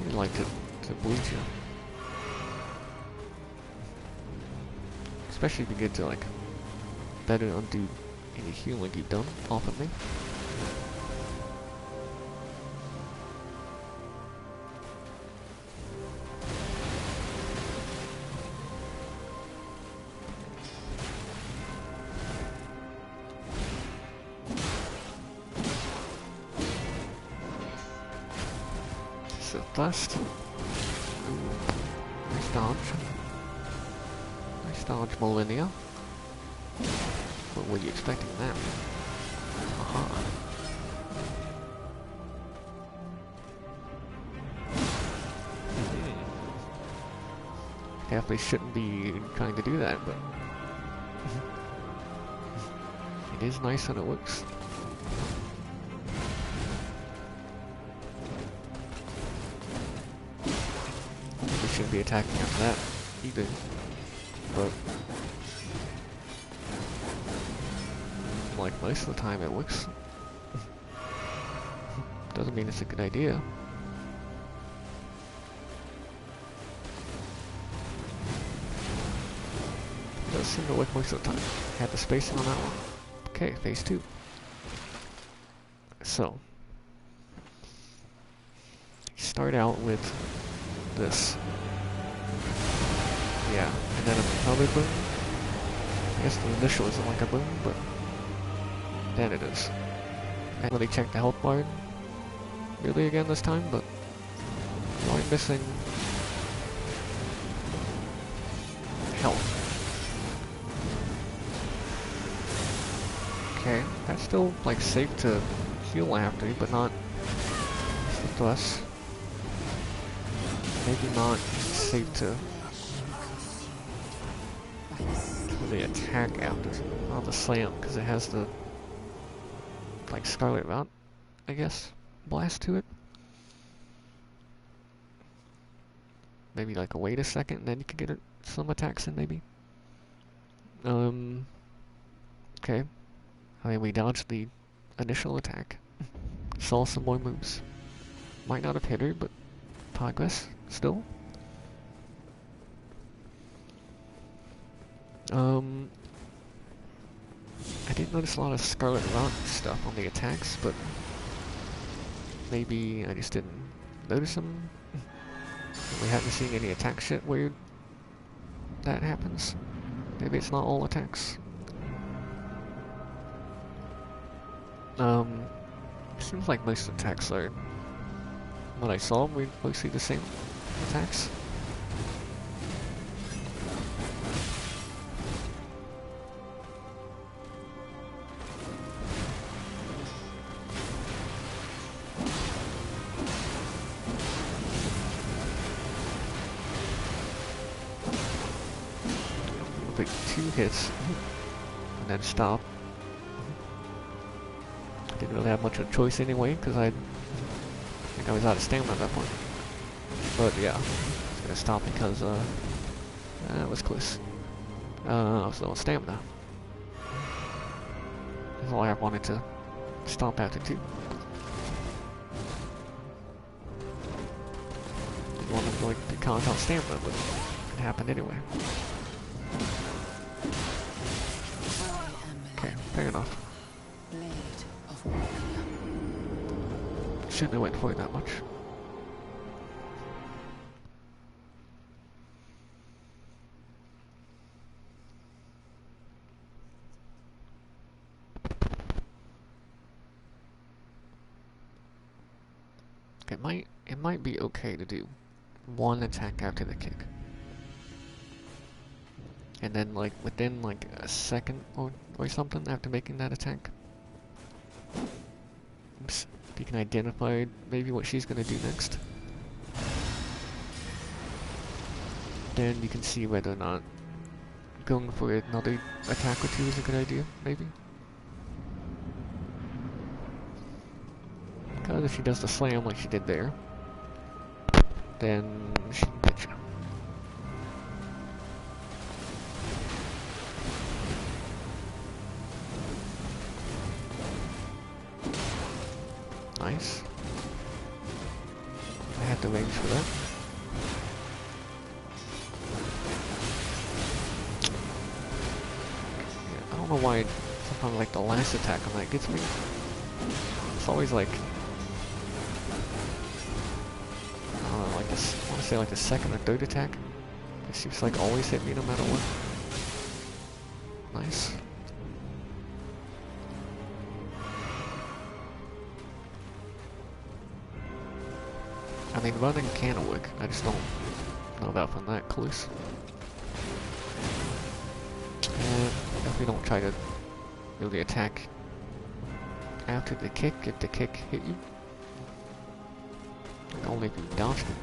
I'd like to bleed you. Especially if you get to like better undo any healing you've done off of me. So dust. Nice dodge. Nice dodge, Malenia. What were you expecting that? Aha. Definitely shouldn't be trying to do that, but it is nice when it works. We shouldn't be attacking after that either, but like most of the time it works. Doesn't mean it's a good idea. Does seem to work most of the time. Had the spacing on that one. Okay, phase 2. So, start out with this. Yeah, and then another boom. I guess the initial isn't like a boom, but then it is. I didn't really check the health bar really again this time, but you're only missing health. Okay, that's still like safe to heal after, but not with us. Maybe not safe to really attack after on the slam because it has the like Scarlet Route, I guess, blast to it. Maybe like wait a second and then you can get some attacks in maybe. Okay. I mean we dodged the initial attack. Saw some more moves. Might not have hit her, but progress still. I did notice a lot of Scarlet Rot stuff on the attacks, but maybe I just didn't notice them. We haven't seen any attack shit where that happens. Maybe it's not all attacks. Seems like most attacks are, what I saw, were mostly the same attacks. Like 2 hits and then stop. Didn't really have much of a choice anyway, because I think I was out of stamina at that point. But yeah, I was gonna stop because that was close. I was low on stamina. That's why I wanted to stop after 2. Didn't want to like be caught out stamina, but it happened anyway. Okay, fair enough. Shouldn't have went for it that much. It might be okay to do 1 attack after the kick. And then like within like a second or something after making that attack. Oops. You can identify maybe what she's gonna do next. Then you can see whether or not going for another attack or 2 is a good idea, maybe. Because if she does the slam like she did there, then she can get you. Nice. I had the range for that. Yeah, I don't know why sometimes like the last attack on that gets me. It's always like, I don't know, like this, I want to say like the second or third attack. It seems like always hit me no matter what. Nice. I mean, running can work, I just don't know about from that close. And if we don't try to really attack after the kick, if the kick hit you, only if you dodged it.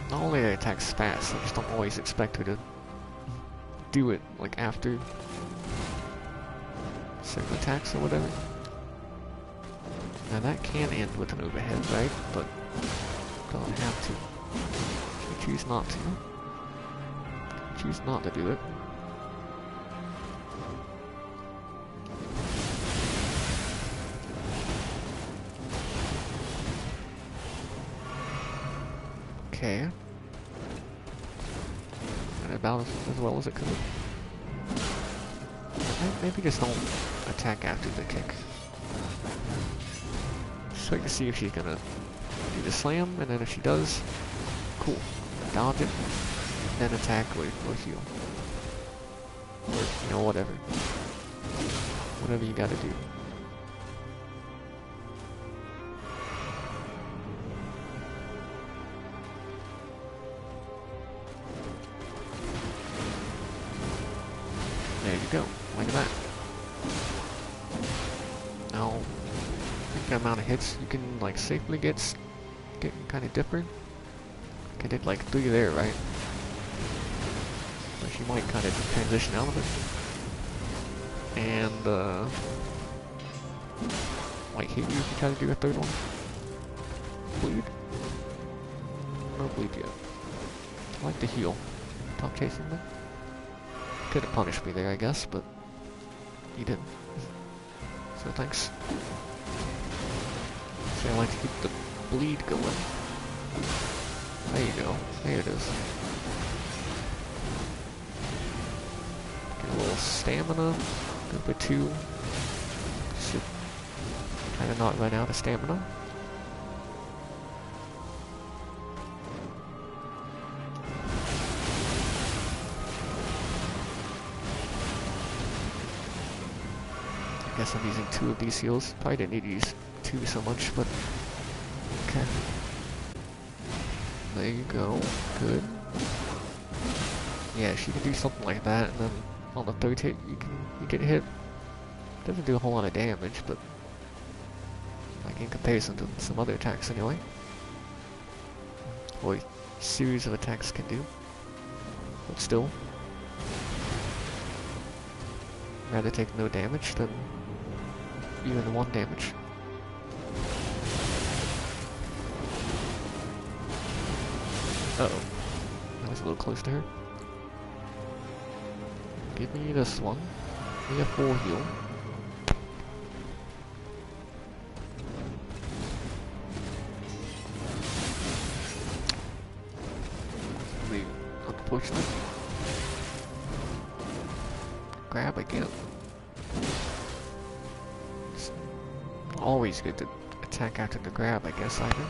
Not only it attacks fast, I just don't always expect her to do it like after certain attacks or whatever. Now that can end with an overhead, right? But doesn't have to. She choose not to. Choose not to do it. Okay. And about as well as it could. Maybe just don't attack after the kick. Just wait to see if she's gonna do the slam, and then if she does, cool. Dodge it, then attack or heal. Or, you know, whatever. Whatever you gotta do. There you go. Like that. Now, I think the amount of hits you can like safely get getting kind of different. I did like 3 there, right? But she might kind of transition out of it. And might hit you if you try to do a 3rd one. Bleed? No bleed yet. I like to heal. Top chasing them. Could have punished me there, I guess, but you didn't. So thanks. See, I like to keep the bleed going. There you go. There it is. Get a little stamina. Go for 2. Should kind of not run out of stamina. I guess I'm using 2 of these heals. Probably didn't need to use 2 so much, but okay. There you go. Good. Yeah, she can do something like that, and then on the 3rd hit you get hit. Doesn't do a whole lot of damage, but like in comparison to some other attacks anyway. Or a series of attacks can do. But still. Rather take no damage than even 1 damage. Uh-oh. That was a little close to her. Give me this one. Give me a full heal. Really unfortunate. Grab again. It's always good to attack after the grab, I guess, either.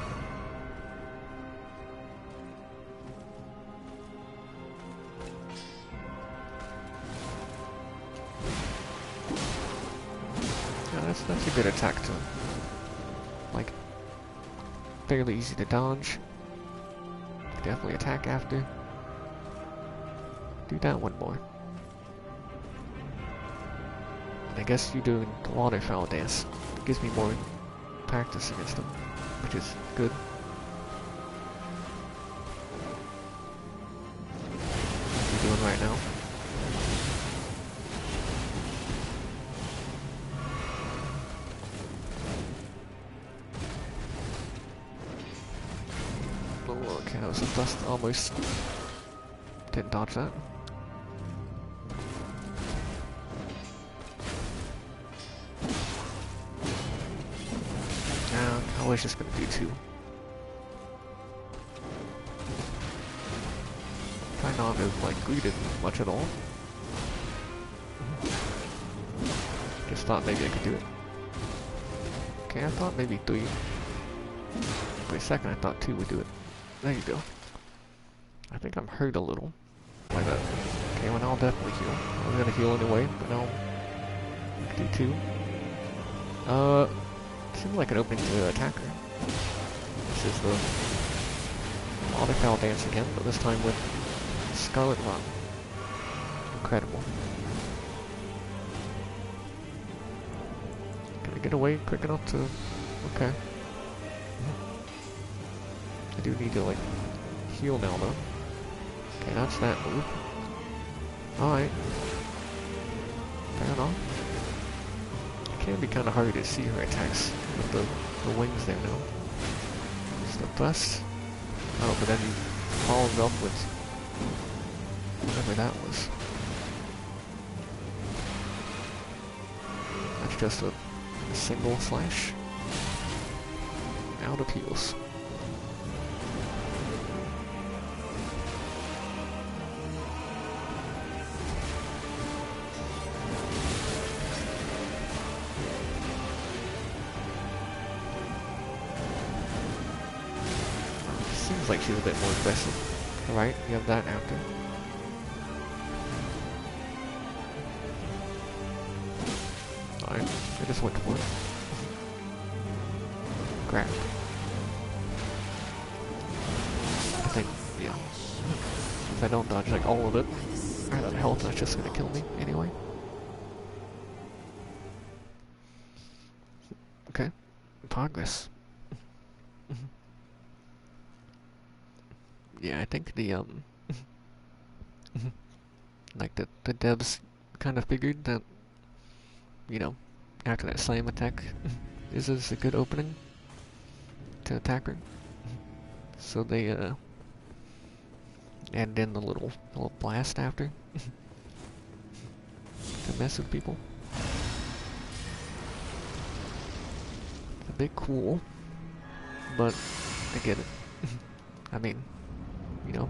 That's a good attack to, like, fairly easy to dodge. Definitely attack after. Do that one more. And I guess you doing the waterfowl dance gives me more practice against them, which is good. What are you doing right now? Okay, that was a bust. Almost didn't dodge that. I was just gonna do 2. Try not to like greeted much at all. Just thought maybe I could do it. Okay, I thought maybe 3. For a second I thought 2 would do it. There you go. I think I'm hurt a little by that. Okay, well now I'll definitely heal. I was gonna heal anyway, but now I'll do 2. Seems like an opening to attacker. This is the waterfowl dance again, but this time with Scarlet Run. Incredible. Can I get away quick enough to... Okay. I do need to, like, heal now, though. Okay, that's that move. Alright. Fair enough. It can be kind of hard to see her attacks with the wings there now. Just the thrust. Oh, but then he follows up with whatever that was. That's just a single slash. Out of heals. Seems like she's a bit more aggressive. Alright, you have that after. Alright, I just went for it. Grab. I think, yeah. If I don't dodge like all of it, I have health, that's just gonna kill me anyway. Okay, progress. Yeah, I think the like the devs kind of figured that, you know, after that slam attack, this is a good opening to attack her. So they added in the little blast after. to mess with people. It's a bit cool, but I get it. I mean, you know.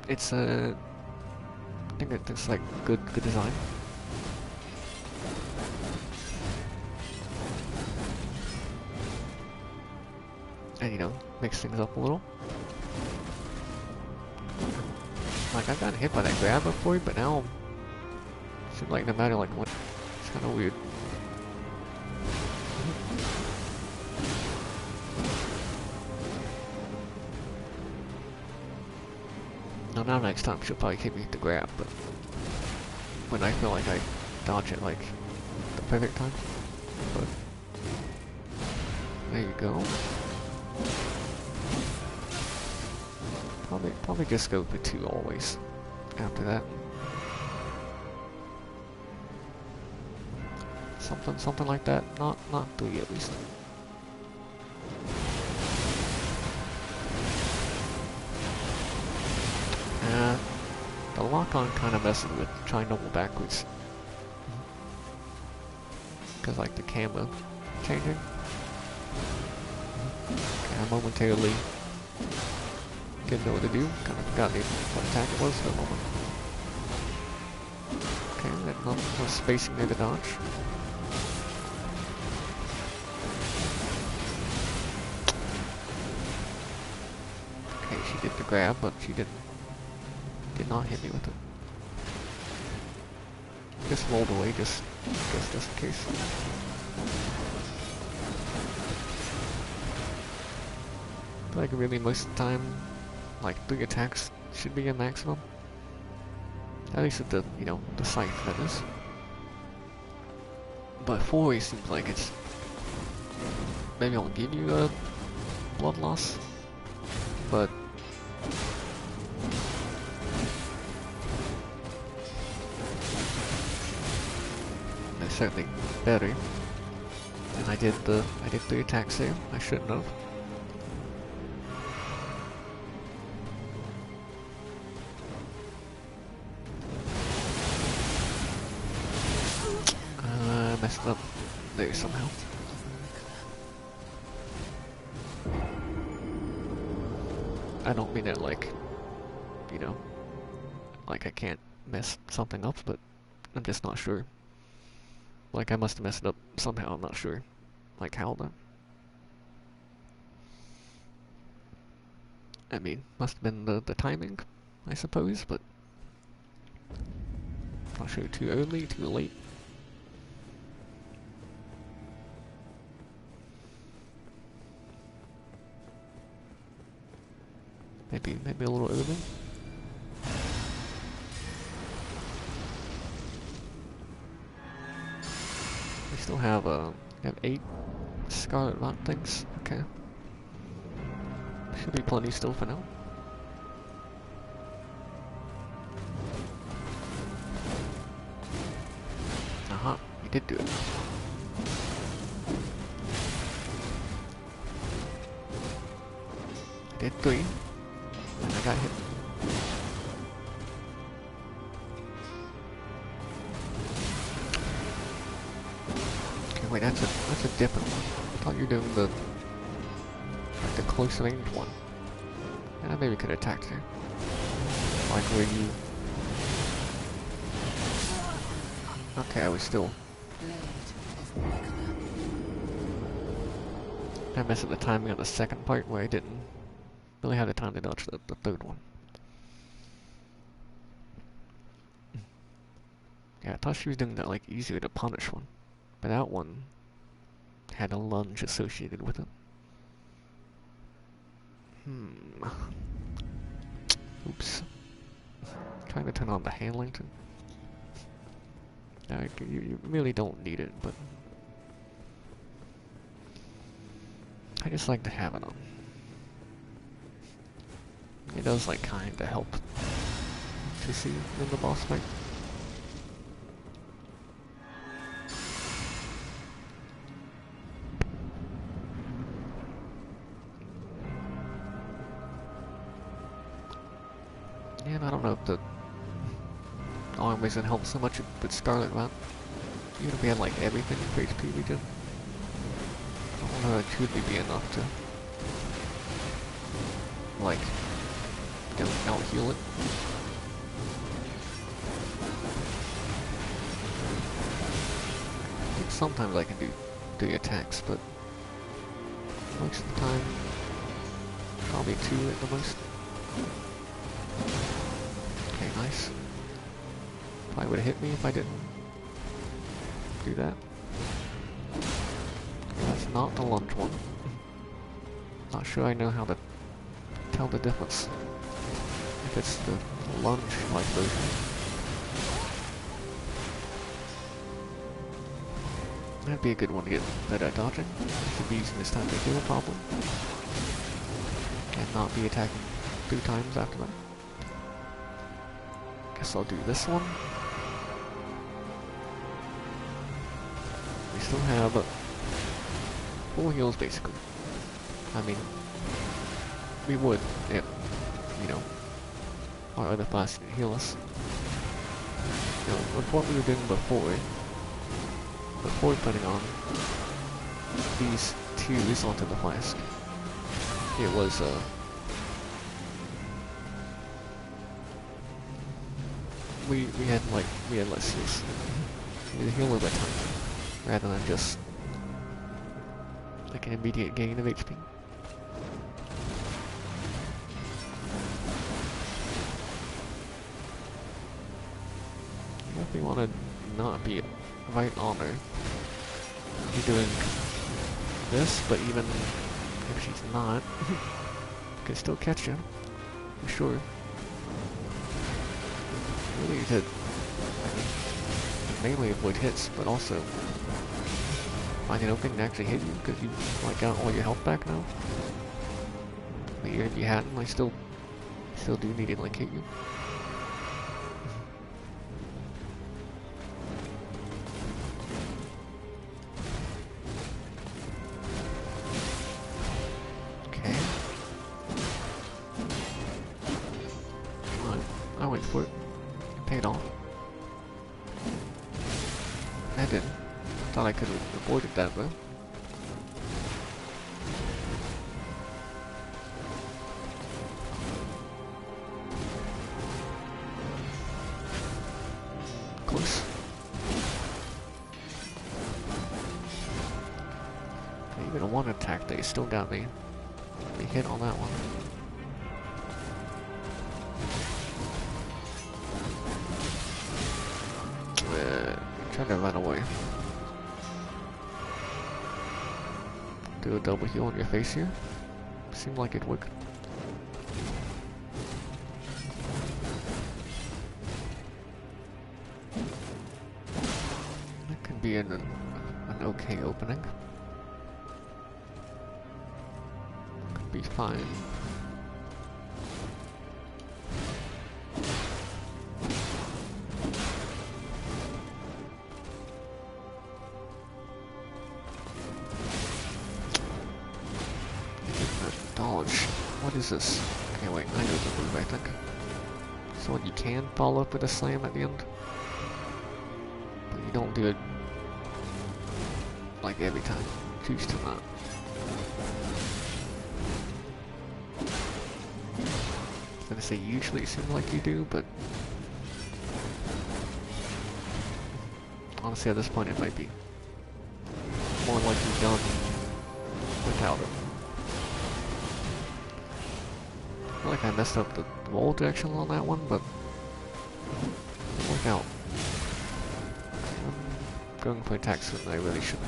It's I think it's like good design. And you know, mix things up a little. Like I've gotten hit by that grab before, but now it seems like no matter like what, it's kind of weird. Now next time she'll probably hit me with the grab, but when I feel like I dodge it like the perfect time. But there you go. Probably just go for 2 always after that. Something like that. Not 3 at least. The lock-on kind of messes with trying double backwards. Because like the camera changing. Okay, I momentarily didn't know what to do. Kind of forgot what attack it was for a moment. Okay, that no spacing there to dodge. Okay, she did the grab, but she did not hit me with it. Just rolled away, just in case. Like really most of the time, like 3 attacks should be a maximum. At least with the, you know, the scythe that is. But 4 it seems like it's... Maybe I'll give you a blood loss, but... They're certainly better. And I did 3 attacks there. I shouldn't have. Messed up there somehow. I don't mean it like, you know, like I can't mess something up, but I'm just not sure. Like I must have messed it up somehow, I'm not sure. Like how though? I mean, must have been the timing, I suppose, but not sure, too early, too late. Maybe a little early. We still have 8 Scarlet Rot things. Okay. Should be plenty still for now. Aha, we did do it. I did 3. And I got hit. Okay, wait, that's a different one. I thought you were doing the like the close range one. Yeah, maybe could attack there. Like where you. Okay, I was still. I messed up the timing on the second part where I didn't really have the time to dodge the 3rd one. Yeah, I thought she was doing that like easier to punish one, but that one had a lunge associated with it. Oops. Trying to turn on the handling too. You really don't need it, but I just like to have it on. It does like kinda help to see in the boss fight. And I don't know if the arm isn't help so much with Scarlet Rat. Even if we had like everything for HP we did, I don't know if it should be enough to like out heal it. I think sometimes I can do the attacks, but most of the time probably 2 at the most. Okay, nice. Probably would have hit me if I didn't do that. That's not the lunge one. Not sure I know how to tell the difference. If it's the lunge-like version. That'd be a good one to get better at dodging. I should be using this time to heal a problem. And not be attacking 2 times after that. Guess I'll do this one. We still have 4 heals basically. I mean, we would if, you know, our other class didn't heal us. You know, with what we were doing before putting on these 2s onto the flask, it was, we had less heals. We had a heal at a time, rather than just like an immediate gain of HP. If we want to not be right on her, she's doing this, but even if she's not, we can still catch her, for sure. Really to mainly avoid hits, but also find an opening to actually hit you, because you like got all your health back now. But even if you hadn't, I still do need to like hit you. Okay. I went for it. It paid off. I didn't. Thought I could have avoided that though. Close. Even a 1 attack, they still got me. They hit on that one. Trying to run away. Do a double heal on your face here. Seemed like it would. That could be an okay opening. Could be fine. Dodge. What is this? Okay, wait, I know the move, I think. So you can follow up with a slam at the end, but you don't do it like every time. Choose to not. I was gonna say usually it seems like you do, but honestly at this point it might be more like you've done without it. I feel like I messed up the roll direction on that one, but it'll work out. I'm going for attacks when I really shouldn't.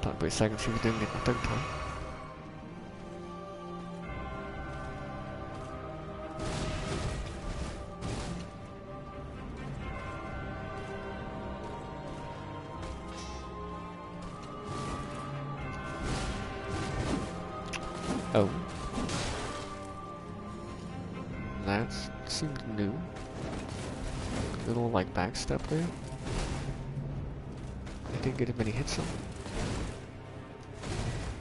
Thought for a second she was doing it the 3rd time. Oh. That seemed new. Little, like, backstep there. didn't get as many hits on.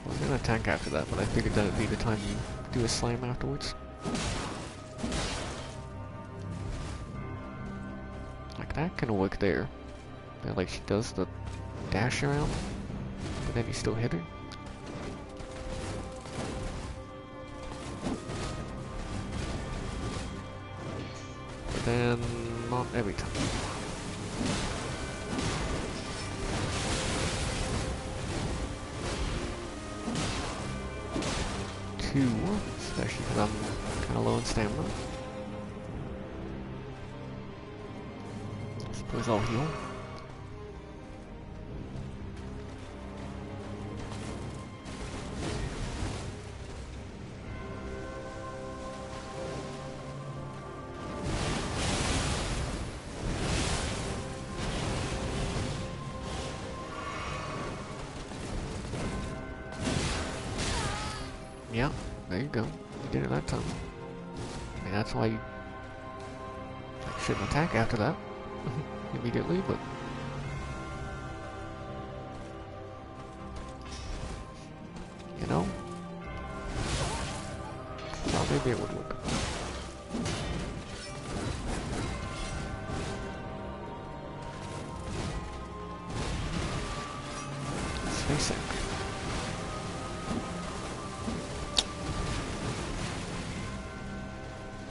I was gonna attack after that, but I figured that would be the time you do a slam afterwards. Like that can work there. And like she does the dash around, but then you still hit her. But then not every time. Two, especially because I'm kind of low in stamina. I suppose I'll heal. Yeah, there you go. You did it that time. I mean, that's why you shouldn't attack after that immediately, but you know, thought maybe it would work. Let's face it.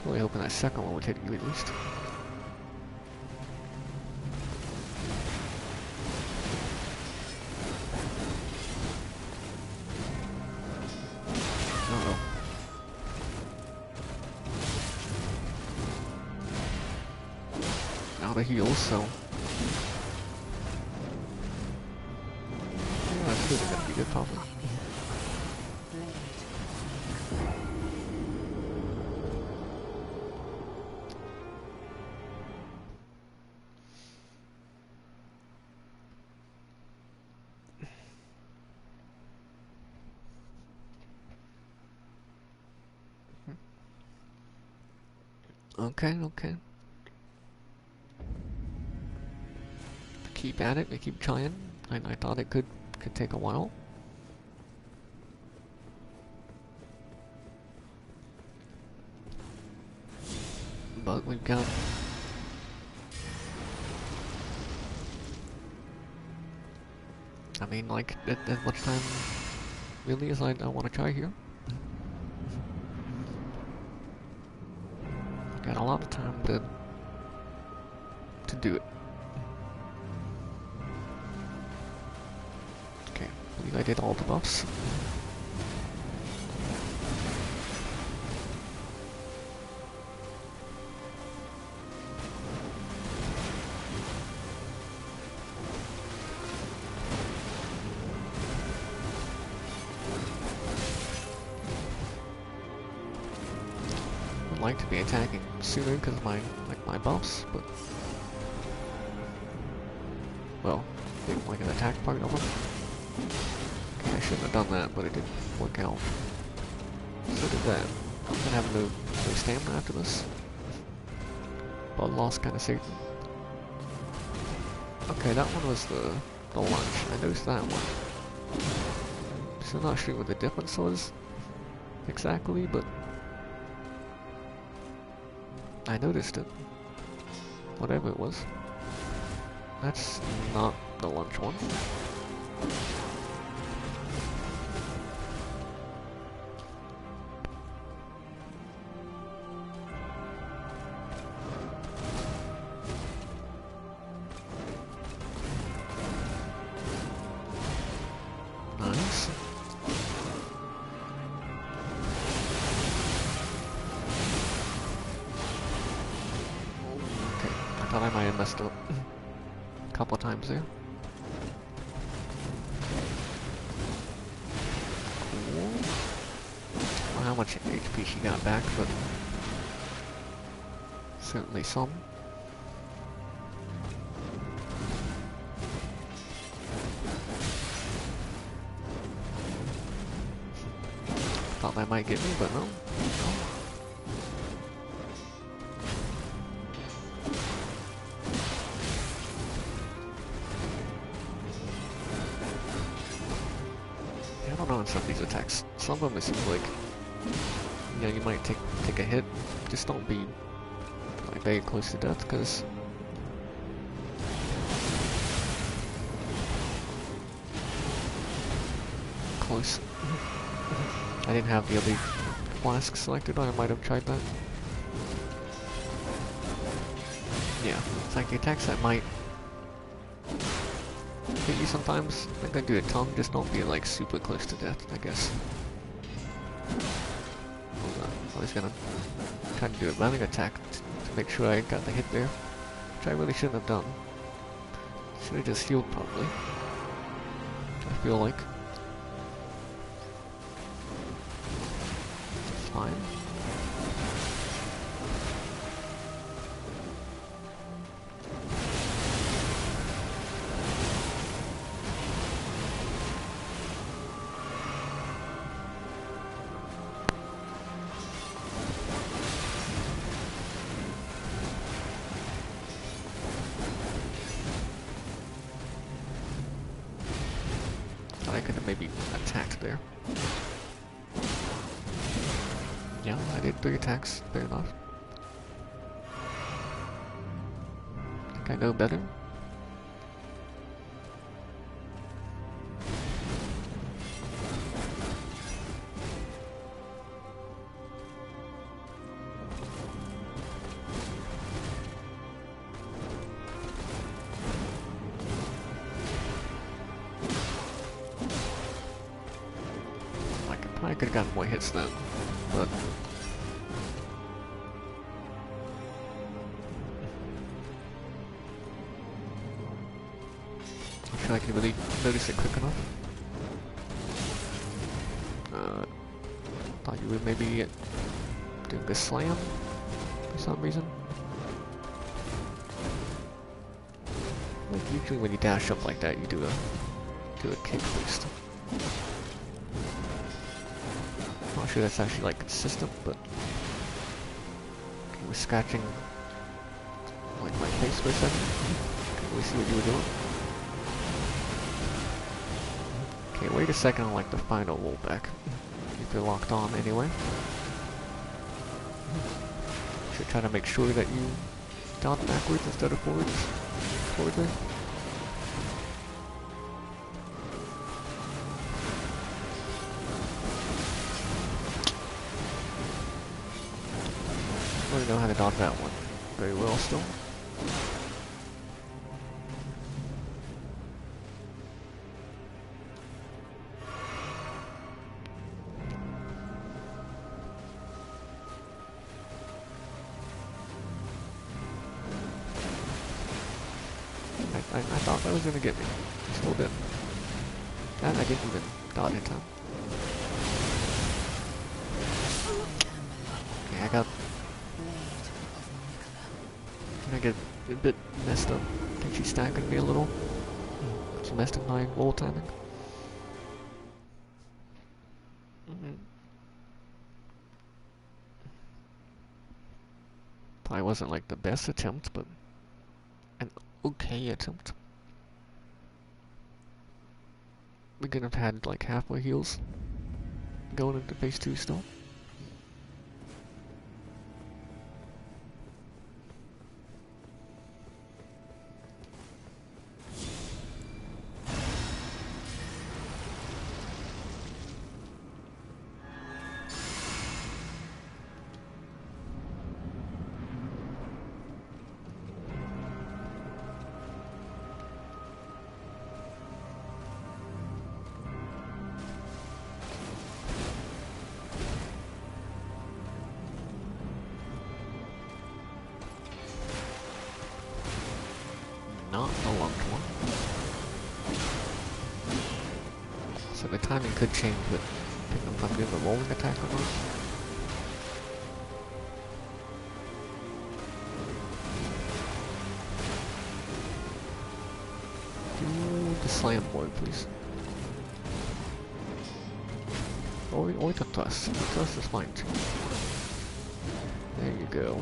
Really hoping that second one would hit you at least. Uh-oh. Now the heals, so yeah, that's really gonna be good probably. Okay, okay. Keep at it, we keep trying. I thought it could take a while. But we've got I mean, like, as much time really as I want to try here. Got a lot of time to do it. Okay, I believe I did all the buffs. Like to be attacking sooner because of my buffs, but well, didn't like an attack part of them. Okay, I shouldn't have done that, but it didn't work out. So did that. I'm gonna have no stamina after this. Blood loss kind of saved me. Okay, that one was the lunch. I noticed that one. Still not sure what the difference was exactly, but I noticed it. Whatever it was. That's not the lunch one. Nice. Thought I might have messed up a couple times there. Cool. I don't know how much HP she got back, but certainly some. Thought that might get me, but no. some of them it seems like, you know, you might take a hit. Just don't be like very close to death, because close. I didn't have the other flask selected, or I might have tried that. Yeah, it's like the attacks that might hit you sometimes. I think I do a ton, just don't be like super close to death, I guess. Hold on, I was gonna try to do a running attack to make sure I got the hit there, which I really shouldn't have done. Should have just healed probably. I feel like. It's fine. I could have maybe attacked there. Yeah, I did 3 attacks, fair enough. Think I know better? I could have gotten more hits then, but I'm sure I can really notice it quick enough. Thought you would maybe do the slam for some reason. Like usually when you dash up like that, you do a kick boost. Not sure that's actually like consistent, but he was scratching like my face for a second. Can we see what you were doing? Okay, wait a second on like the final rollback. If you're locked on anyway. Should try to make sure that you dodge backwards instead of forwards. Forwardly. I really know how to dodge that one very well still. I thought that was gonna get me. It still did. And I didn't even dodge in time. Okay, I got I get a bit messed up. I think she's stacking me a little. She messed up my roll timing. Probably wasn't like the best attempt, but an okay attempt. We could have had like halfway heals going into phase 2 still. Not the lumped one. So the timing could change with depending on if I'm doing the rolling attack or not. Do the slam board, please. Or the thrust. The thrust is fine too. There you go.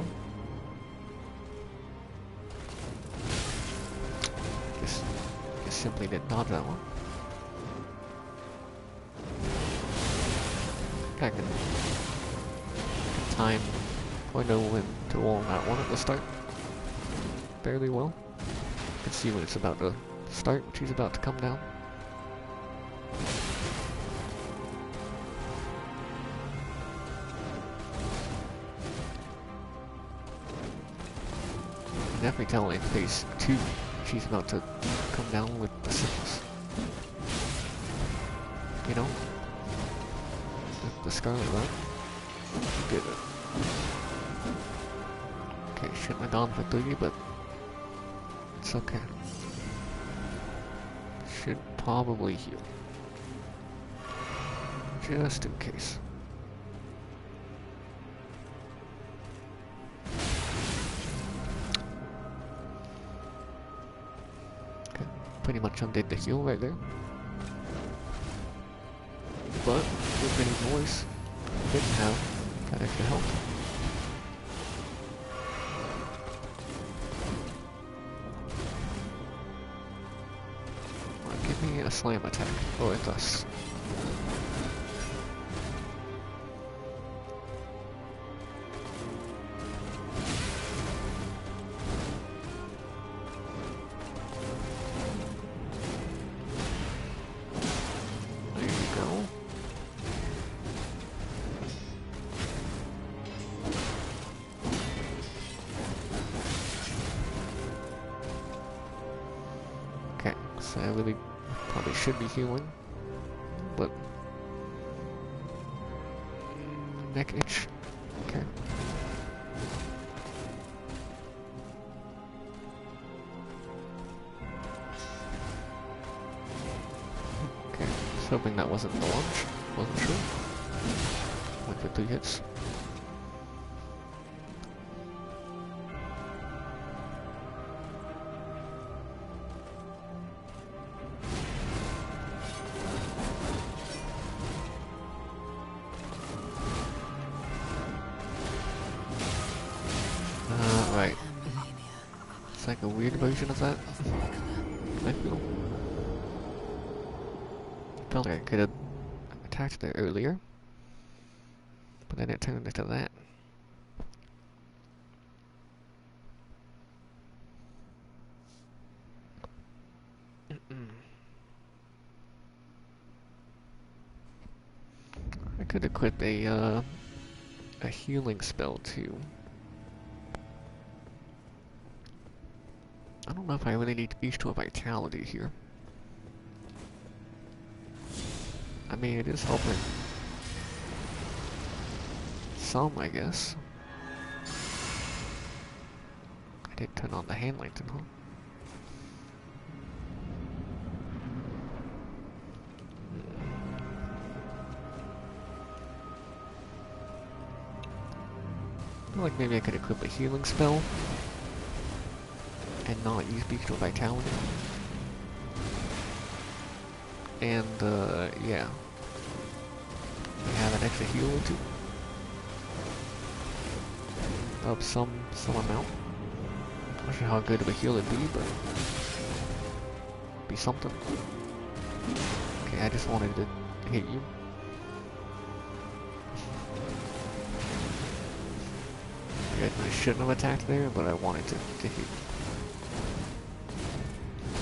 Simply did not that one. I can time, I know when to roll that one at the start fairly well. I can see when it's about to start, when she's about to come down. You can definitely tell in phase 2 she's about to come down with the sickness. You know? The Scarlet Run. Good. Okay, shouldn't have gone for 3, but it's okay. Should probably heal. Just in case. Okay, pretty much undid the heal right there. But with any noise, didn't have that extra help. Give me a slam attack. Oh, it does. There you go. Okay, so I really probably should be healing, but neck itch. Okay. Okay, just hoping that wasn't the launch. Wasn't sure. Went for 3 hits. Right. Malenia, It's like a weird version of that, of Malenia. I feel. Felt like I could have attacked there earlier, but then it turned into that. I could equip a healing spell too. I don't know if I really need Beast to a Vitality here. I mean, it is helping some, I guess. I did turn on the hand lantern, huh? I feel like maybe I could equip a healing spell and not use Beast to a Vitality. And, yeah. We have an extra heal or two. Of some amount. Not sure how good of a heal it'd be, but be something. Okay, I just wanted to hit you. I shouldn't have attacked there, but I wanted to hit you.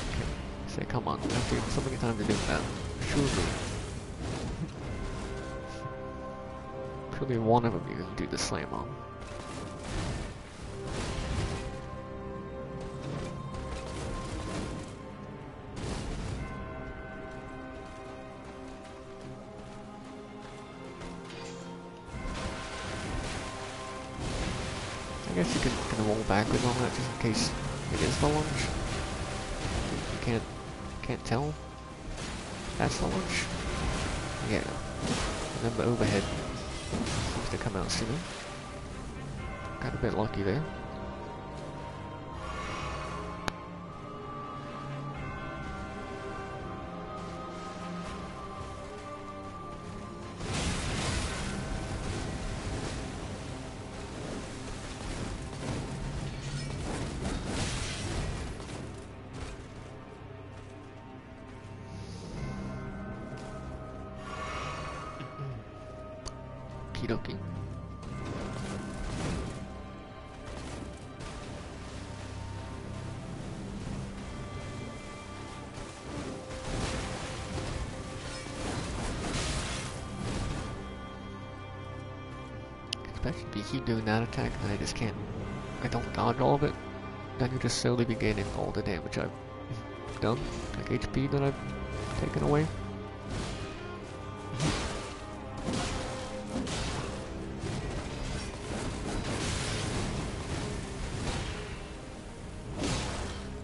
Okay, say, come on, after so many times of doing that, surely one of them you can do the slam on. I guess you can roll backwards on that just in case it is the lunge. You can't tell that's the lunge. Yeah. And then the overhead seems to come out sooner. Got a bit lucky there. Okie dokie. Especially if you keep doing that attack, then I just can't. I don't dodge all of it. Then you just slowly be gaining all the damage I've done, like HP that I've taken away.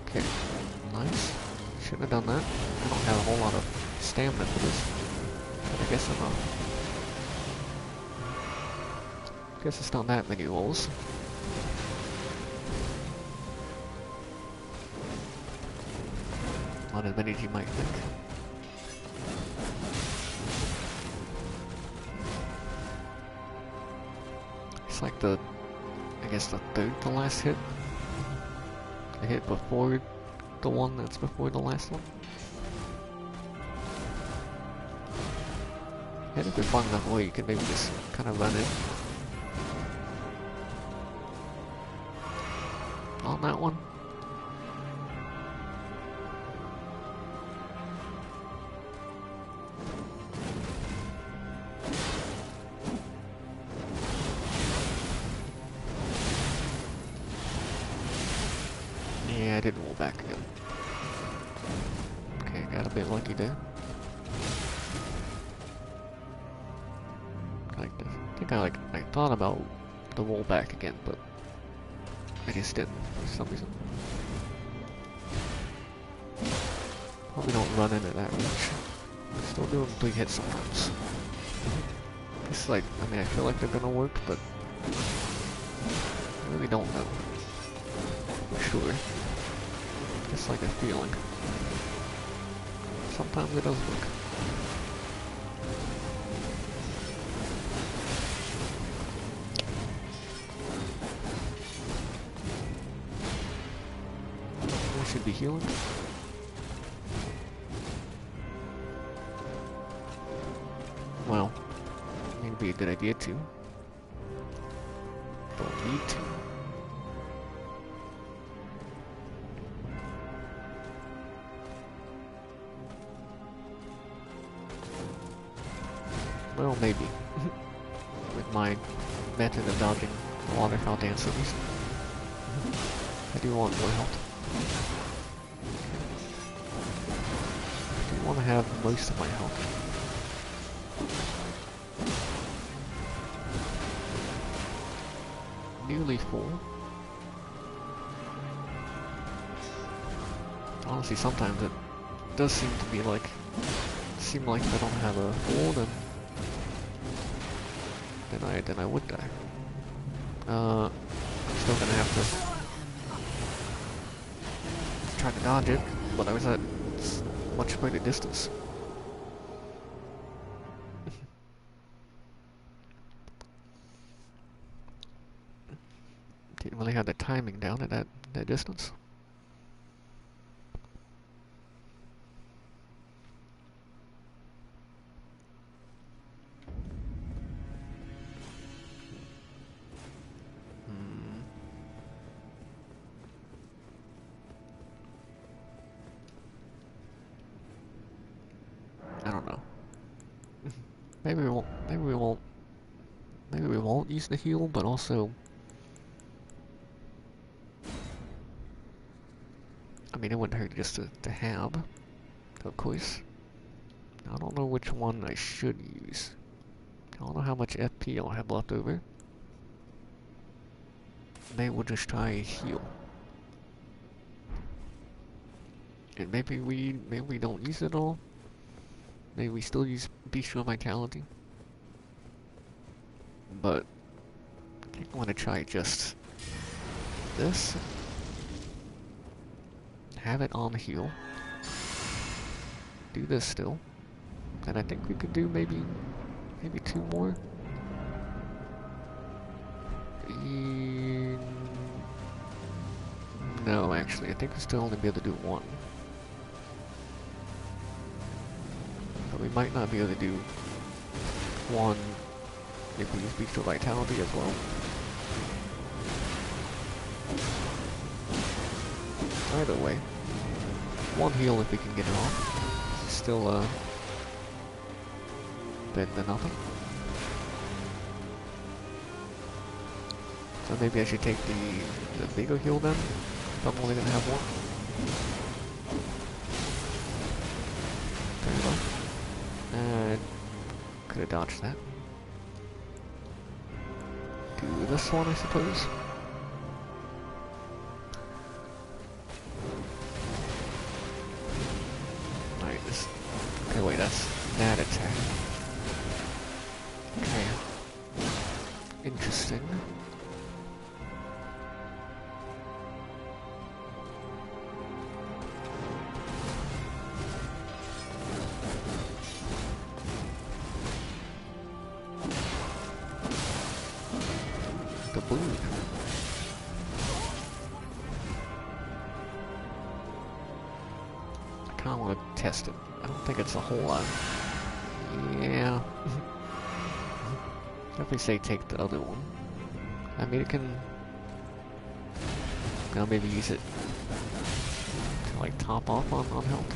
Okay, nice. Shouldn't have done that. I don't have a whole lot of stamina for this, but I guess I'm guess it's not that many rolls. Not as many as you might think. It's like I guess the third to last hit. I hit before the one that's before the last one. And if you're far enough away, you can maybe just kind of run in on that one. Yeah, I did roll back again. Okay, got a bit lucky there. I think I thought about the roll back again, but I just didn't for some reason. Probably don't run into that range. Still doing 3 hits sometimes. It's like, I mean, I feel like they're gonna work, but I really don't know for sure. Just like a feeling. Sometimes it does work. I should be healing. Well, maybe a good idea to. Don't need to. Well, maybe. With my method of dodging the waterfowl dance at least. I do want more health. I do want to have most of my health. Nearly full. Honestly, sometimes it does seem to be like, if I don't have a full, then I would die. I'm still gonna have to try to dodge it, but I was at much greater distance. Didn't really have the timing down at that distance. I don't know. Maybe we won't. Maybe we won't use the heal, but also, I mean, it wouldn't hurt just to have, of course. I don't know which one I should use. I don't know how much FP I'll have left over. Maybe we'll just try a heal. And maybe we don't use it all. Maybe we still use Bistro Vitality. But I think I want to try just this. Have it on heal. Do this still. And I think we could do maybe 2 more. No, actually, I think we'll still only be able to do 1. But we might not be able to do 1 If we use Bestial Vitality as well. Either way. One heal if we can get it off. Still, better than nothing. So maybe I should take the bigger heal then, if I'm only gonna have one. Turn it off. Could have dodged that. Do this one, I suppose. Alright, this... Okay, wait, that's that attack. Okay. Interesting. The blue. I kinda wanna test it. I don't think it's a whole lot. Yeah. Definitely say take the other one. I mean, it can... Now maybe use it to like top off on health.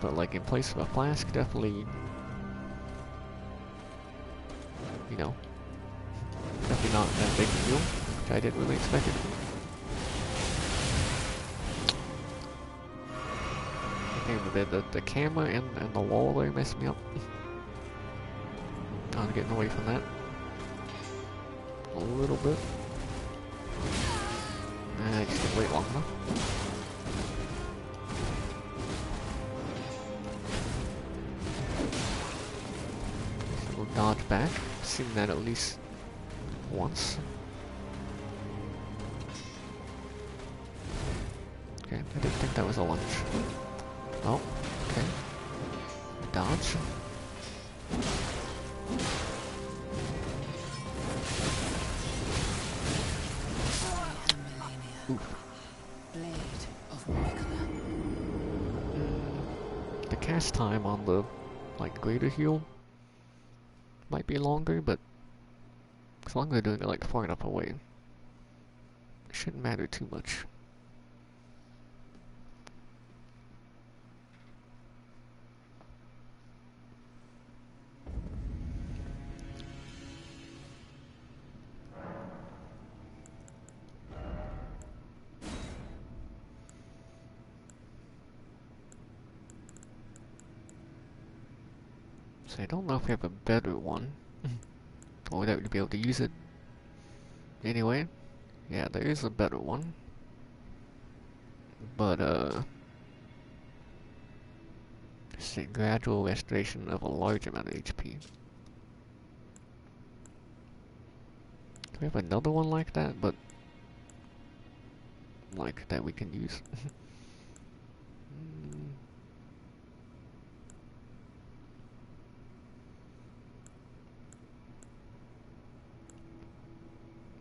But like in place of a flask, definitely, you know, definitely not that big a deal, which I didn't really expect it to be. I think the camera and the wall there messed me up. I'm getting away from that a little bit. I just didn't wait long enough. Dodge back. Seen that at least once. Okay, I didn't think that was a lunge. Oh, okay. Dodge. Malenia. Blade of Malenia. The cast time on the like greater heal might be longer, but as long as they're doing it like far enough away, it shouldn't matter too much. So I don't know if we have a better one, or that we'd be able to use it anyway. Yeah, there is a better one, but it's a gradual restoration of a large amount of HP. Do we have another one like that, but like that we can use?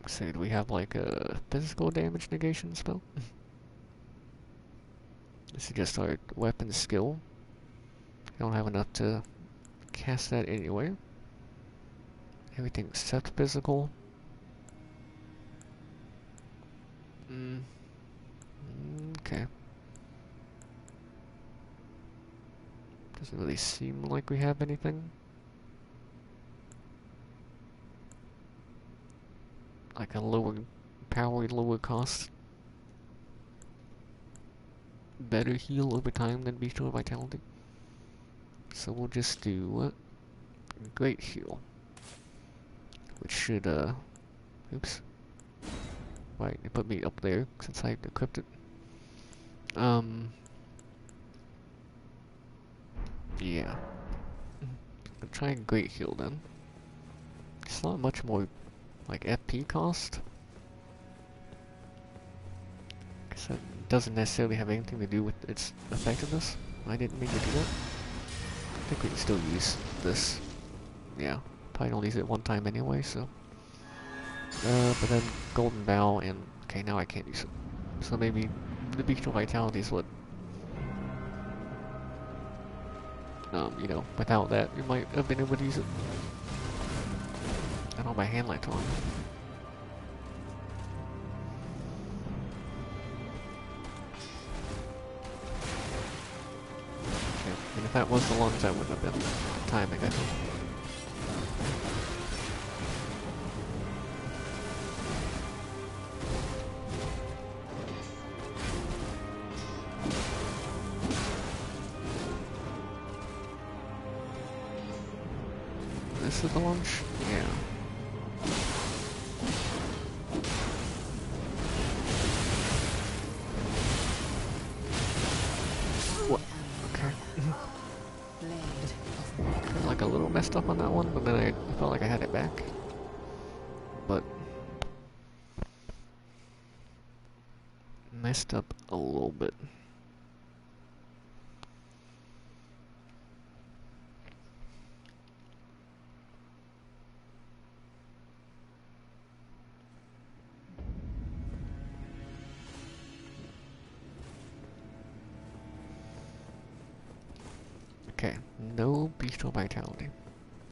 So do we have like a physical damage negation spell? This is just our weapon skill. I don't have enough to cast that anyway. Everything except physical. Okay. Doesn't really seem like we have anything. Like a lower power, lower cost. Better heal over time than Bestial Vitality. So we'll just do Great Heal. Which should, oops. Right, it put me up there since I equipped it. Yeah. I'll try Great Heal then. It's not much more like FP cost. Because that doesn't necessarily have anything to do with its effectiveness. I didn't mean to do that. I think we can still use this. Yeah, probably only use it one time anyway, so. But then Golden Bow and... Okay, now I can't use it. So maybe the Bestial Vitality is what You know, without that, we might have been able to use it. I know my hand light's on. Okay. And if that was the lunge, that wouldn't have been timing, I think. This is the launch? Yeah. What? Okay. Got like a little messed up on that one, but then I felt like I had it back. But messed up a little bit. Okay, no bestial vitality.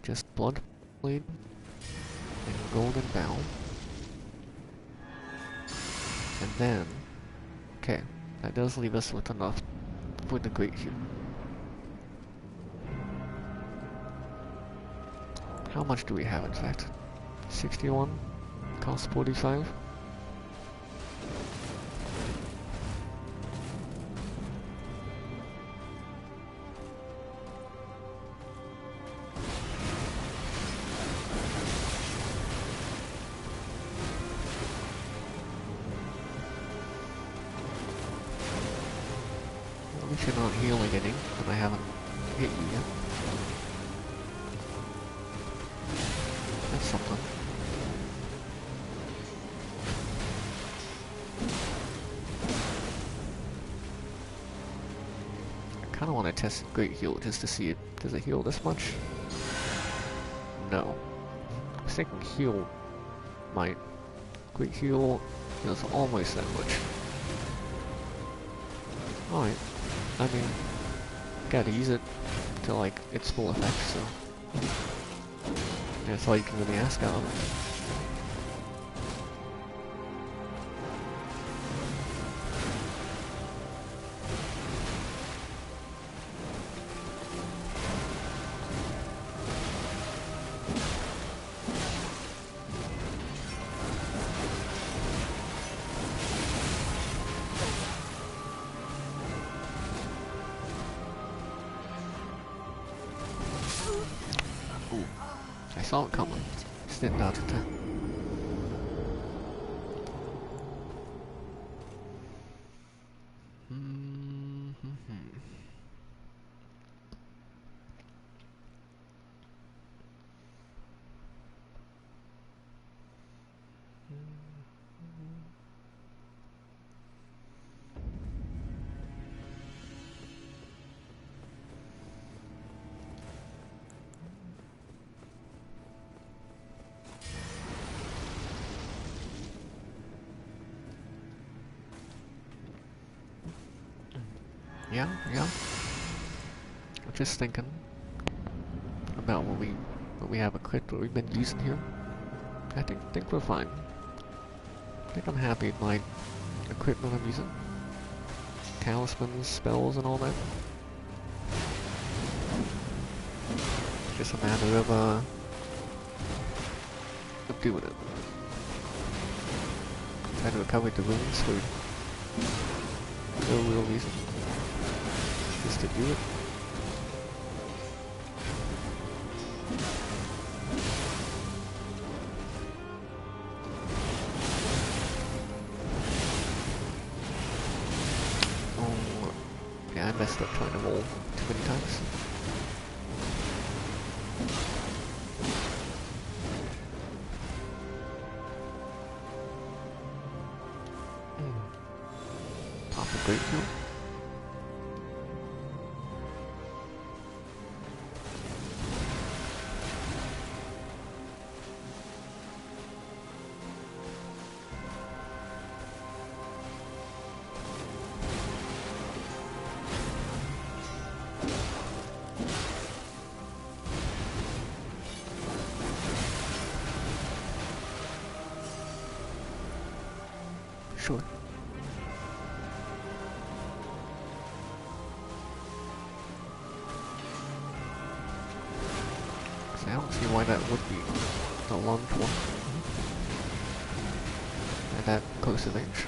Just blood blade and golden bow. And then, okay, that does leave us with enough for the great heal. How much do we have in fact? 61? Cost 45? At least you're not healing anything, and I haven't hit you yet. That's something. I kinda wanna test Great Heal just to see it. Does it heal this much? No. I was thinking heal might. Great Heal heals almost that much. Alright. I mean, gotta use it to like its full effect, so that's all you can really ask out of it. Ooh, I saw it coming. Just didn't dodge it. Yeah. I'm just thinking about what we have equipped, what we've been using here. I think we're fine. I think I'm happy with my equipment I'm using. Talismans, spells, and all that. Just a matter of doing it. Try to recover the runes for no real reason. Just to do it. Oh, yeah, I messed up trying to roll too many times. Pop a great heal. sure. So I don't see why that would be a lunged one. At that close to range.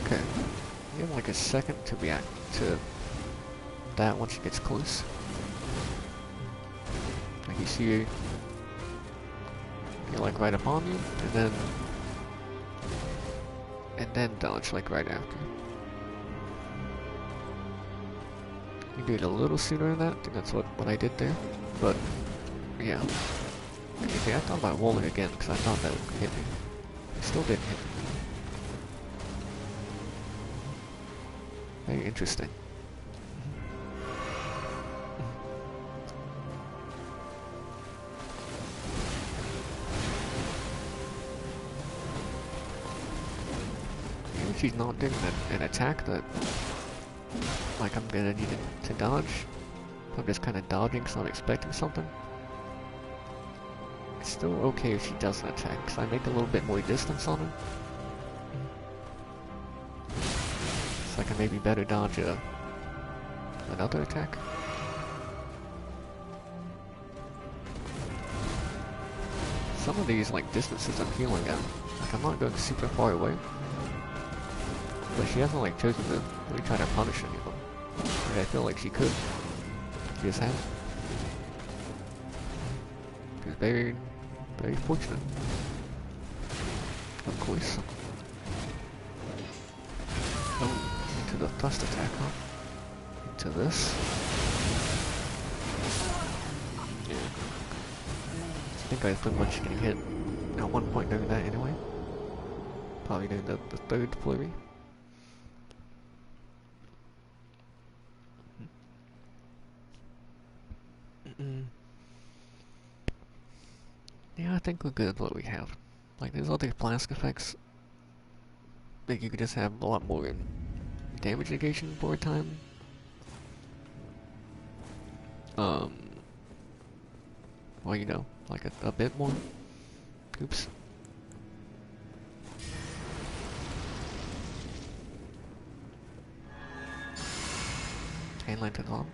Okay. You have like a second to react to that once it gets close. Like you see you're like right upon you, and then dodge like right after. You do it a little sooner than that, I think that's what I did there, but yeah. Okay, I thought about rolling again because I thought that would hit me. It still didn't hit me. Very interesting. Even if she's not doing an attack that like I'm gonna need it to dodge, I'm just kind of dodging because I'm expecting something. It's still okay if she doesn't attack because I make a little bit more distance on her. So I can maybe better dodge another attack. Some of these like distances I'm healing at, like I'm not going super far away, but she hasn't like chosen to really try to punish any of them. Like, I feel like she could. She just hasn't. She's very, very fortunate. Of course. Oh, into the thrust attack, huh? Into this. Yeah. I think I was pretty much getting hit at one point during that anyway. Probably during the third flurry. Yeah, I think we're good with what we have. Like, there's other flask effects. Like, you could just have a lot more damage negation for a time. Well, you know, like a bit more. Oops. Hand lantern on.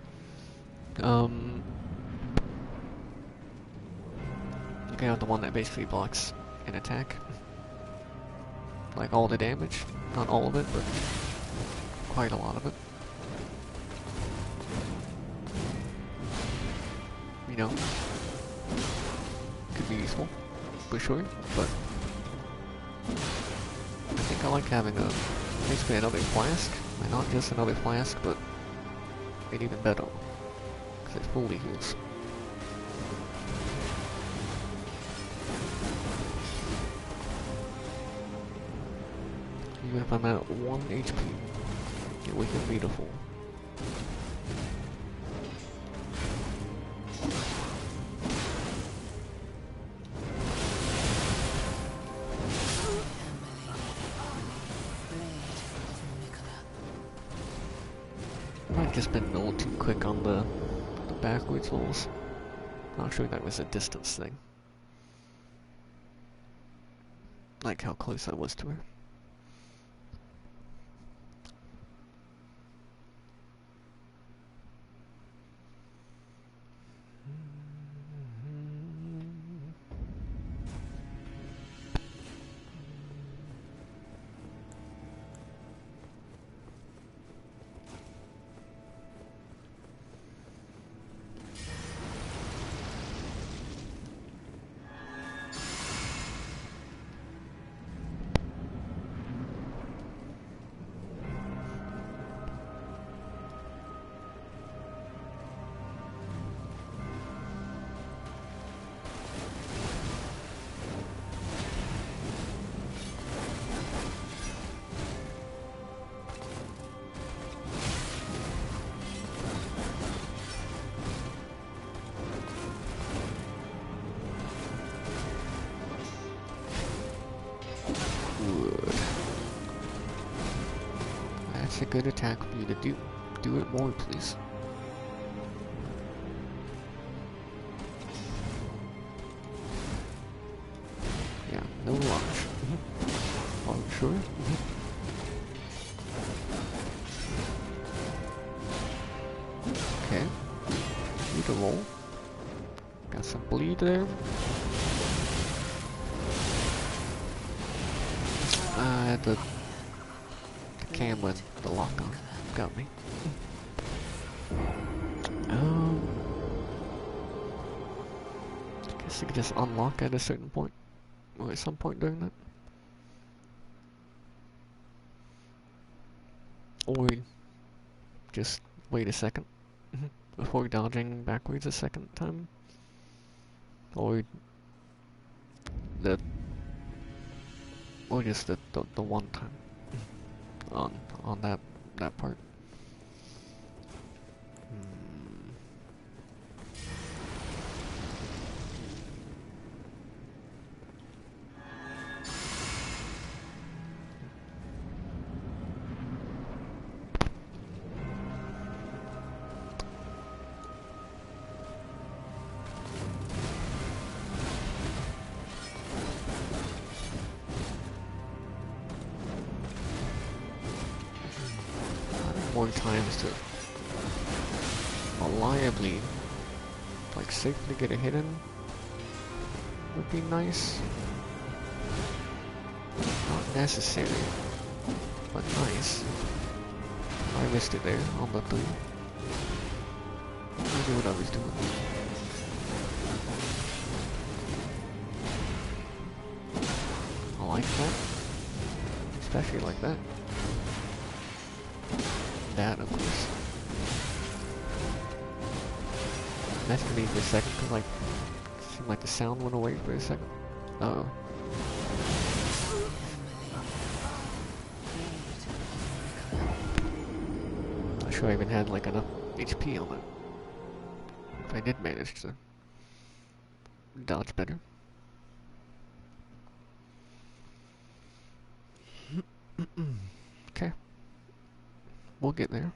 You can have the one that basically blocks an attack. Like all the damage. Not all of it, but quite a lot of it. You know, could be useful, for sure, but I think I like having basically another flask. And not just another flask, but an even better one, because it fully heals. Even if I'm at 1 HP, it will heal me to full. I might just been a little too quick on the backwards rolls. Not sure that was a distance thing. Like how close I was to her. That's a good attack for you to do. Do it more, please. Yeah, no lunge. Are you sure? Okay. Need to roll. Got some bleed there. The camera, the lock on, got me. I guess you could just unlock at a certain point, or at some point during that. Or just wait a second before dodging backwards a second time. Or the or just the one time on that part. More times to reliably, like, safely get a hit in would be nice. Not necessary, but nice. I missed it there on the 3. I knew what I was doing. I like that. Especially like that. That, of course. Messed with me for a second, because, like, it seemed like the sound went away for a second. Uh-oh. Not sure I even had, like, enough HP on it. If I did manage to dodge better. Okay. We'll get there.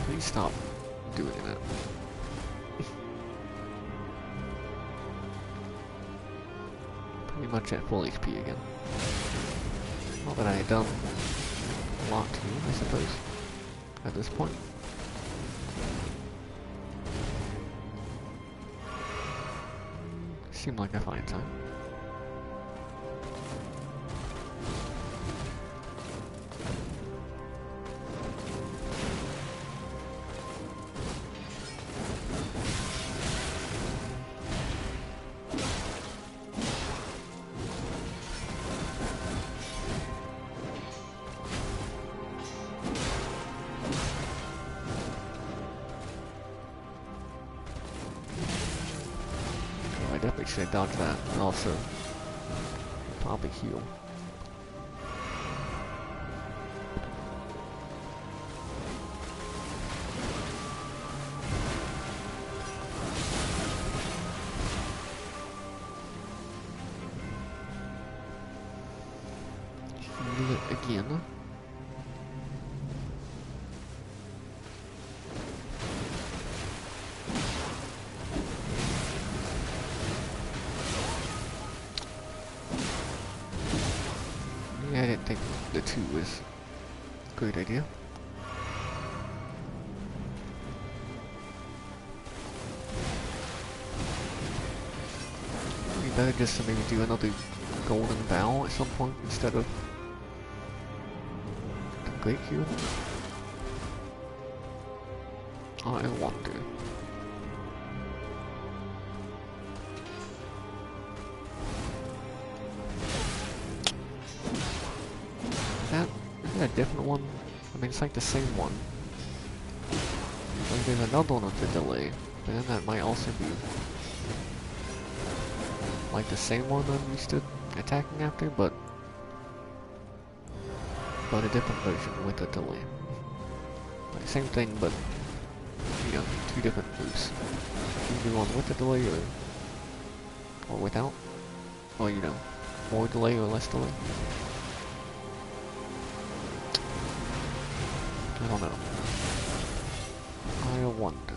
Please stop doing that. Pretty much at full HP again. Not that I had done a lot to you, I suppose, at this point. Seemed like a fine time. I definitely should dodge that, and also probably heal. Heal it again. Yeah, I didn't think the 2 was a great idea. Maybe better just to maybe do another golden bow at some point instead of the great heal? I wonder. Is that a different one? I mean, it's like the same one. Like there's another one with the delay, but then that might also be like the same one I'm used to attacking after, but a different version with a delay. Like same thing, but you know, two different moves. You do one with the delay or without, or you know, more delay or less delay. I don't know. I wonder.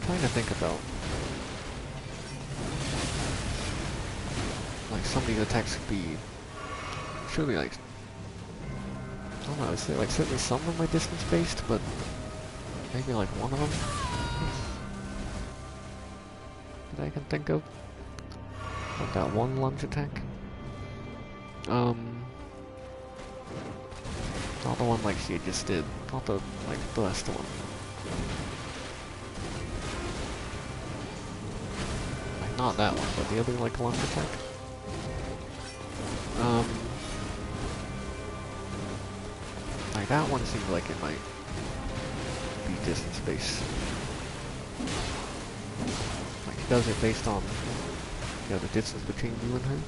Trying to think about like some of these attacks could be surely like I don't know, is there like certainly some of them are distance based, but maybe like one of them that I can think of. Like that one lunge attack. Not the one like she just did. Not the like the last one. Like not that one, but the other like lunge attack. Like that one seems like it might be distance based. Like she does it based on, you know, the distance between you and her.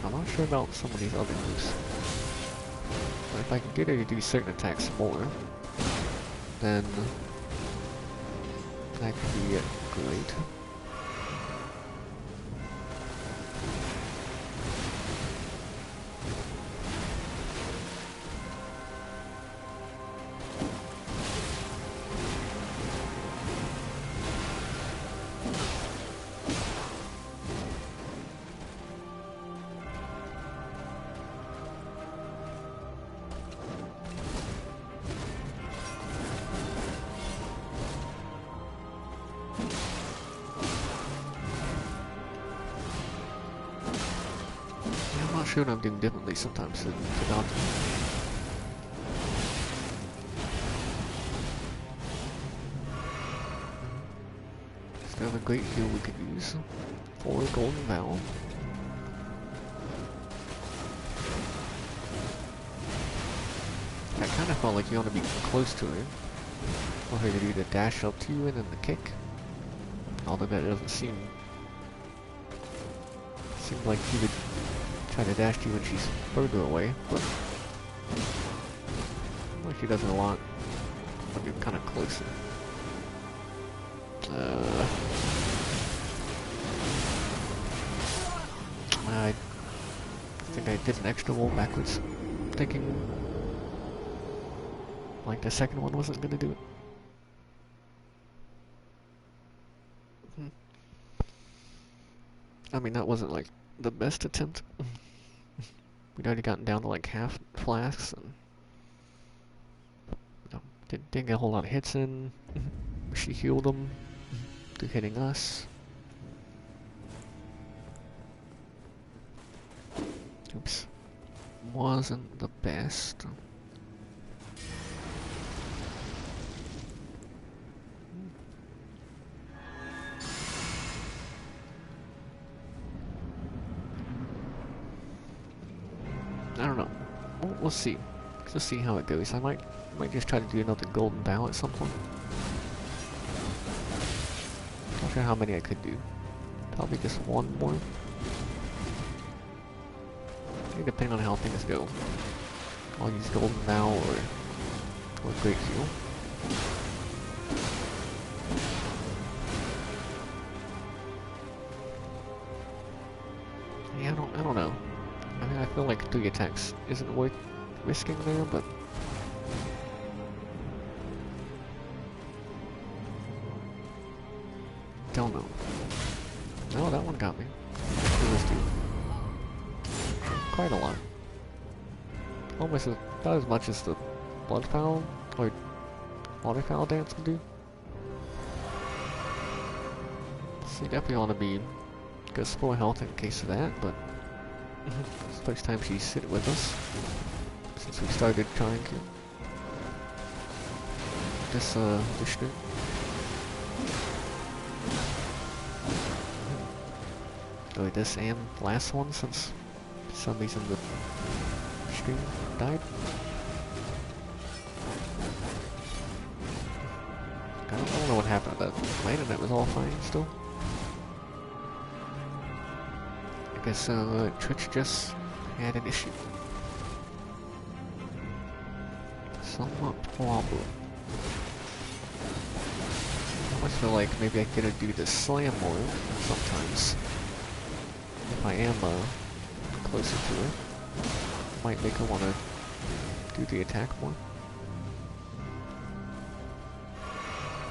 I'm not sure about some of these other moves. But if I can get her to do certain attacks more, then that could be great. I'm not sure what I'm doing differently sometimes to dodge. Still have a great heal we could use for Golden Vow. I kind of felt like you want to be close to her. Want her to do the dash up to you and then the kick. Although that doesn't seem like she would try to dash to you when she's further away, but like she does it a lot when you're kind of closer. I think I did an extra roll backwards, thinking like the second one wasn't gonna do it. I mean, that wasn't like the best attempt. We'd already gotten down to like half flasks and you know, didn't get a whole lot of hits in. She healed them through hitting us. Oops. Wasn't the best. I don't know. We'll see. Let's see how it goes. I might just try to do another golden bow at some point. Not sure how many I could do. Probably just one more. Maybe depending on how things go. I'll use golden bow or great heal. Yeah, I don't know. I mean, I feel like 3 attacks isn't worth risking there, but don't know. No, that one got me. It was dude. Quite a lot. Almost about as much as the bloodfowl or waterfowl dance will do. So you definitely want to be good for health in case of that, but it's the first time she's sitting with us since we started trying this stream. Oh, this and last one since for some reason the stream died. I don't know what happened to that. My internet was all fine still. I guess Twitch just had an issue. Somewhat problem. I almost feel like maybe I could do the slam more sometimes. If I am closer to her. Might make her want to do the attack more.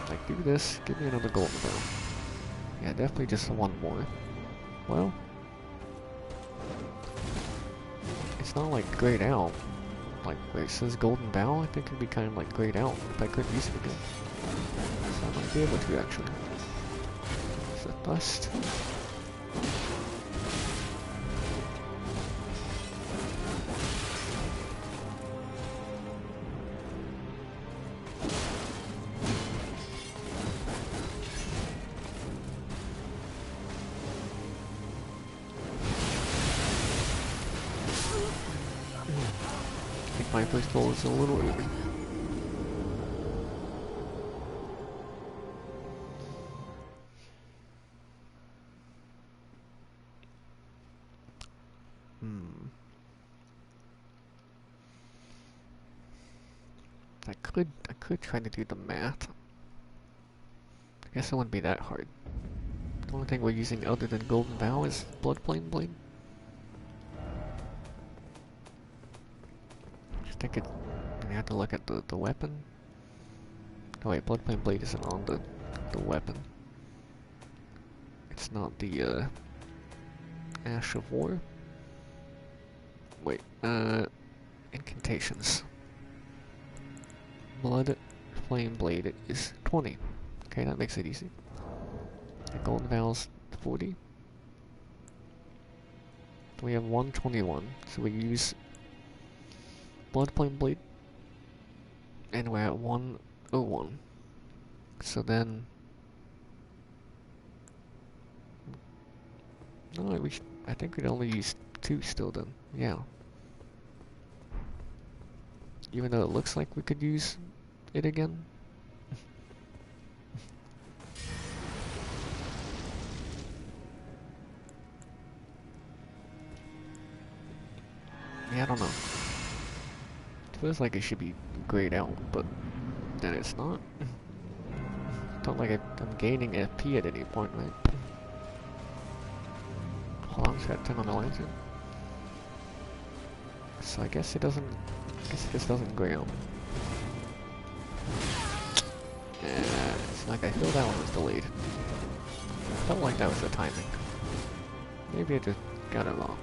Like, do this, give me another golden bow. Yeah, definitely just one more. Well, it's not like grayed out. Like where it says golden bow, I think it'd be kind of like grayed out if I couldn't use it again. So I might be able to actually. It's a dust. My first ball is a little early. I could try to do the math. I guess it wouldn't be that hard. The only thing we're using other than Golden Vow is Bloodflame Blade. I think it. You have to look at the weapon. Oh wait, Bloodflame Blade isn't on the weapon. It's not the Ash of War. Wait, incantations. Blood Flame Blade is 20. Okay, that makes it easy. The Golden Vow's 40. We have 121, so we use Blood Flame Blade, and we're at 101. So then, no, I think we'd only use 2 still then. Yeah. Even though it looks like we could use it again. Yeah, I don't know. It feels like it should be grayed out, but then it's not. It's not like I'm gaining FP at any point, right? Hold on, just gotta turn on the lights in. So I guess it doesn't. I guess it just doesn't gray out. Yeah, it's like I feel that one was delayed. Felt like that was the timing. Maybe I just got it wrong.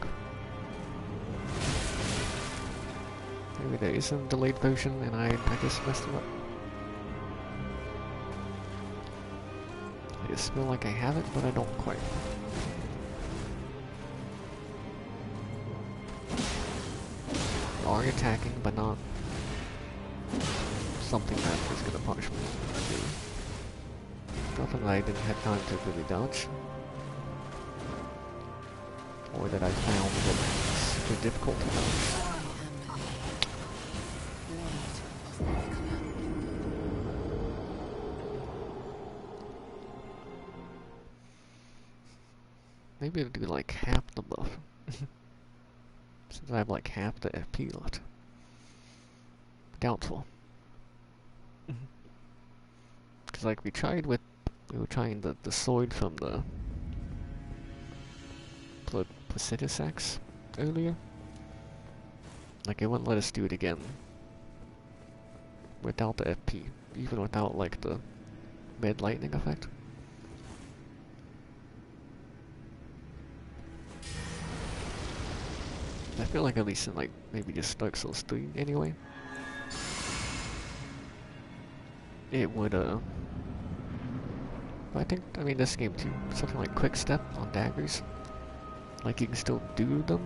Maybe there is a delayed version and I just messed it up. I just feel like I have it, but I don't quite. You are attacking, but not something that is gonna punish me. Nothing that I didn't have time to really dodge. Or that I found that super difficult to dodge. Maybe I'll do like half the buff. Since I have like half the FP left. Doubtful. Because like we were trying the sword from the Placidus Axe earlier. Like it wouldn't let us do it again. Without the FP. Even without like the red lightning effect. I feel like at least in like maybe just Dark Souls 3 anyway, it would but I mean this game too, something like quick step on daggers. Like you can still do them,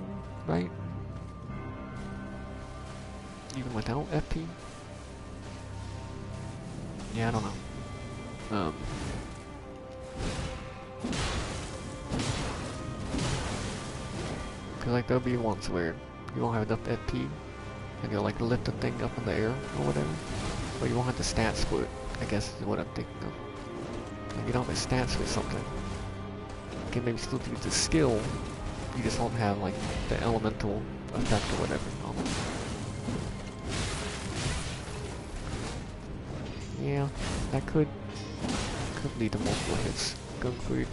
right? Even without FP? Yeah, I don't know. Cause like there'll be ones where you won't have enough FP and you'll like lift the thing up in the air or whatever. But you won't have the stats for it, I guess is what I'm thinking of. Like you don't have the stats for something. You can maybe still use the skill, you just won't have like the elemental effect or whatever on it. Yeah, that could lead to multiple hits. Going for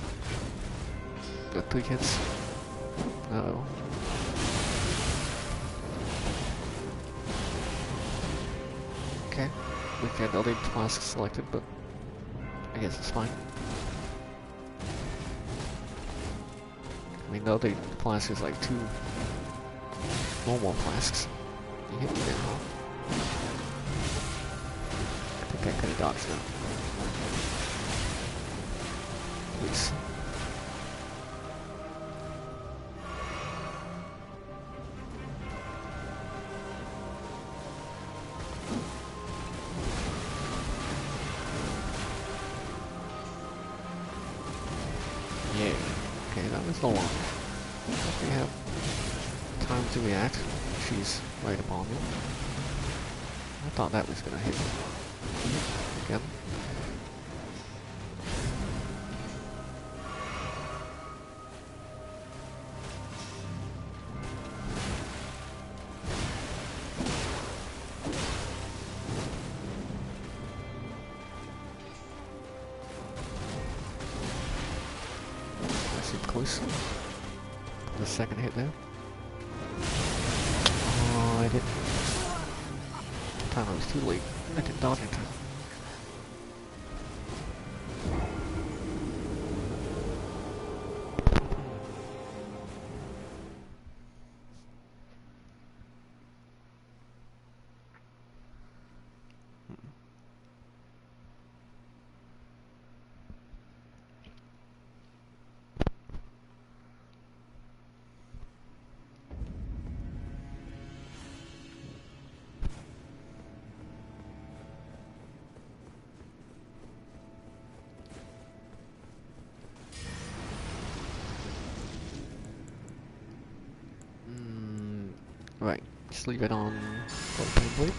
the 3 hits. Uh-oh. Okay. We had all the flasks selected, but I guess it's fine. I mean, the other flask is like 2 normal flasks. You hit me there, huh? I think I could have dodged that. Please. Yeah. Okay, that was the one. We have time to react. She's right upon me. I thought that was gonna hit me. Again. Close. The second hit there. Oh, I didn't. Time I was too late. I didn't dodge in time. Right, just leave it on Golden Blade.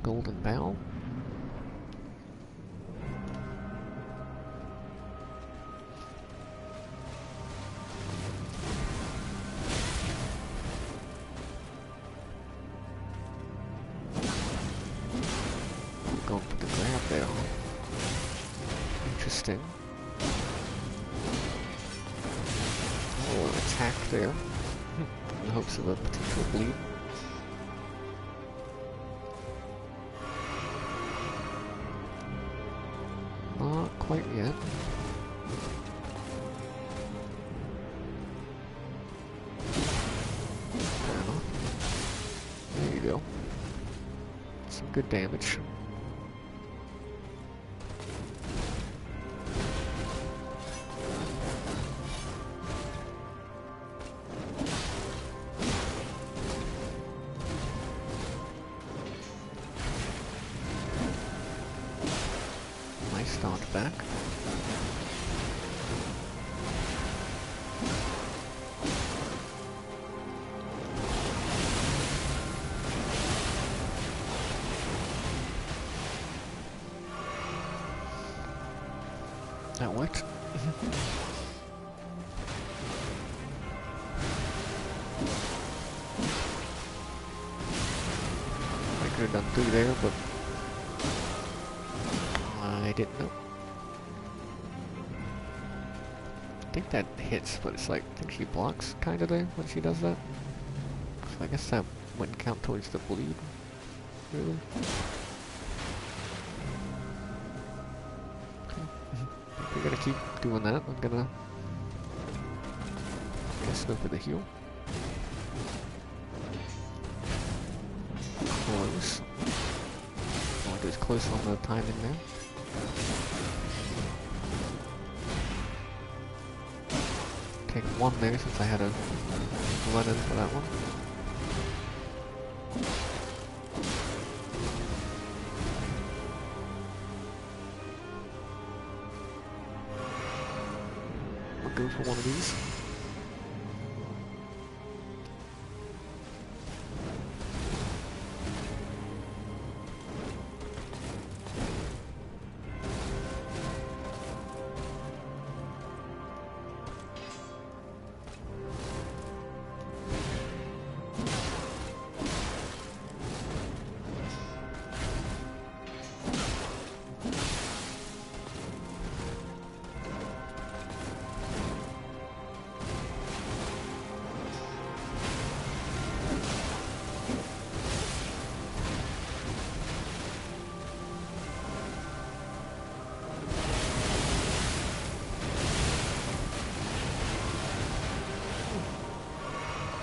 Golden Bow. Going for the grab there. Interesting. Oh, attack there. In hopes of a potential bleed. Not quite yet. Fair enough. There you go. Some good damage. Start back. That worked. I could have done 2 there, but I didn't know. I think that hits, but it's like, I think she blocks kinda there when she does that. So I guess that wouldn't count towards the bleed, really. Okay. If we're gonna keep doing that, I'm gonna, go for the heal. close on the timing there. Take one there since I had a run-in for that one. We'll go for one of these.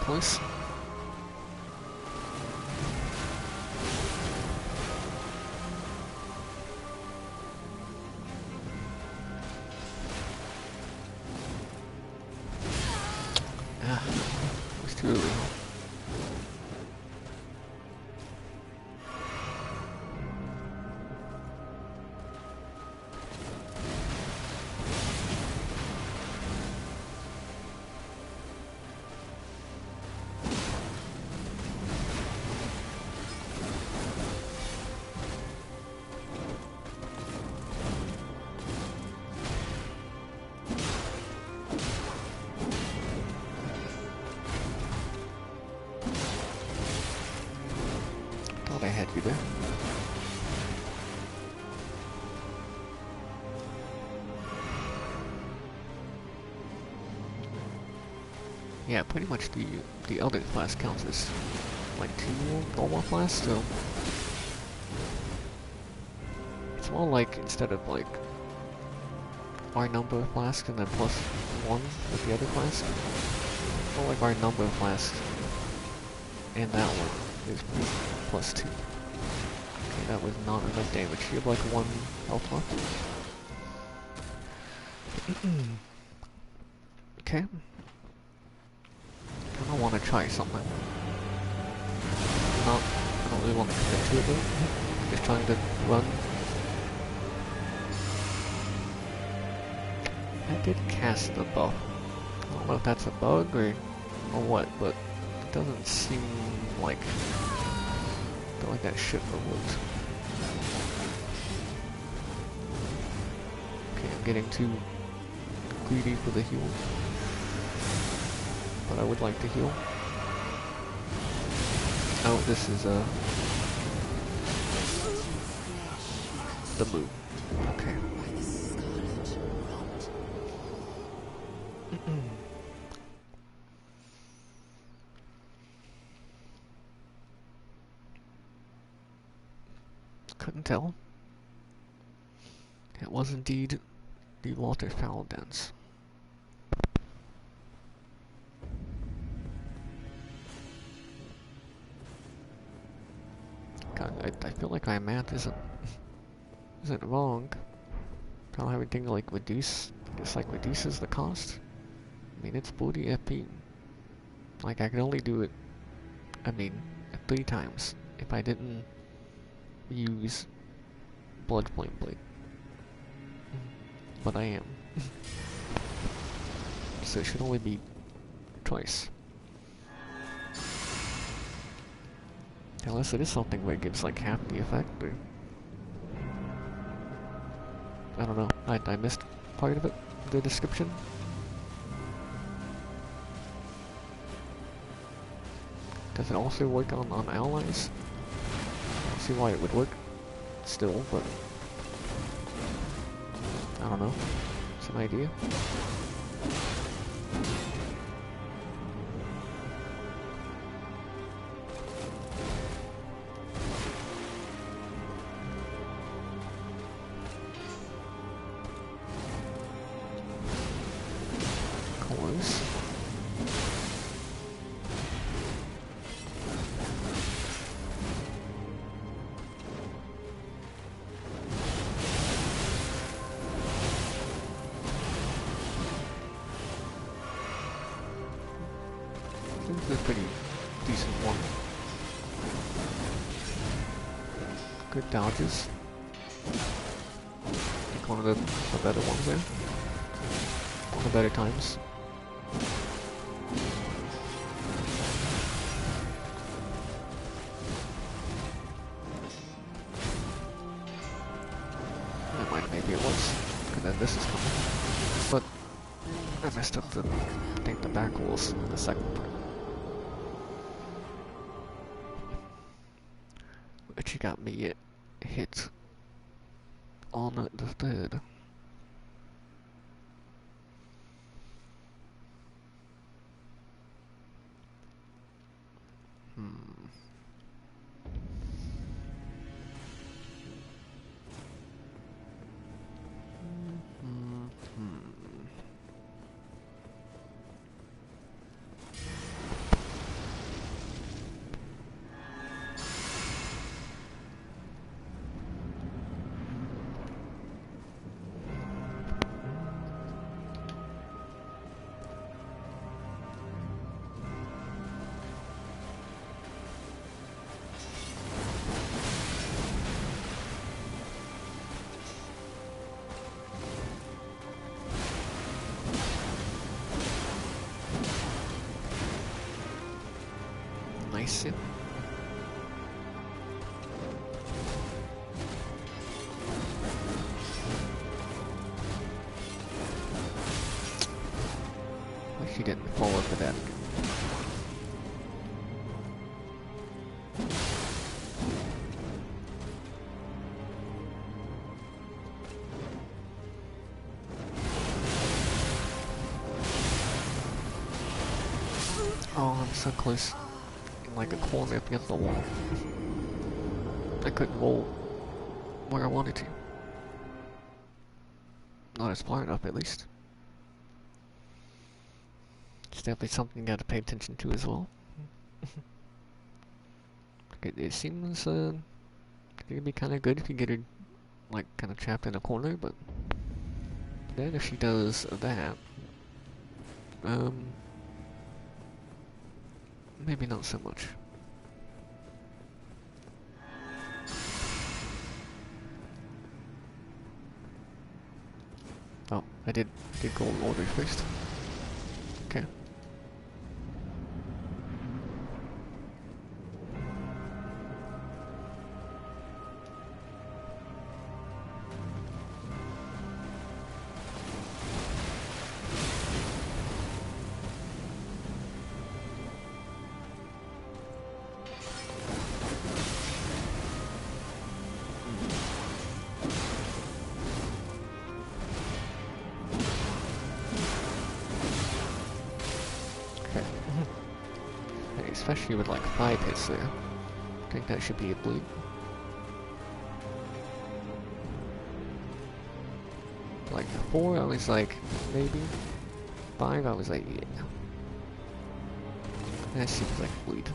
Close. Ah, it was too early. Thought I had you there. Yeah, pretty much the Elden class counts as like 2 normal class, so it's more like instead of like our number of flasks and then plus 1 with the other class, more like our number of flasks and that one is plus 2. Okay, that was not enough damage. You have like 1 health left. Okay. I want to try something. I don't really want to commit to it though. Just trying to run. I did cast the buff. I don't know if that's a bug or what, but it doesn't seem like I feel like that shit works. Okay, I'm getting too greedy for the heal. But I would like to heal. Oh, this is the move. Okay. Couldn't tell. It was indeed the waterfowl dance. God, I feel like my math isn't wrong. How everything like reduces the cost. I mean, it's 40 FP. Like I could only do it, I mean, 3 times if I didn't use Blood Flame Blade. But I am. So it should only be twice. Unless it is something where it gives like half the effect, or I don't know. I missed part of it, the description. Does it also work on allies? I don't see why it would work still, but I don't know. It's an idea. Close. pretty decent one. Good dodges. I think one of the better ones there. One of the better times. Maybe it was, and then this is coming. But I messed up I think the back walls in the second part. But you got me hit on the third. Nice. Wish he didn't fall over that. Oh, I'm so close. Like a corner up against the wall. I couldn't roll where I wanted to. Not as far enough, at least. It's definitely something you gotta pay attention to as well. It seems it could be kind of good if you get her like kind of trapped in a corner, but then if she does that, maybe not so much. Oh, I did go in order first. Okay. Especially with like 5 hits there. I think that should be a bleed. Like 4, I was like, maybe. 5, I was like, yeah. That seems like a bleed.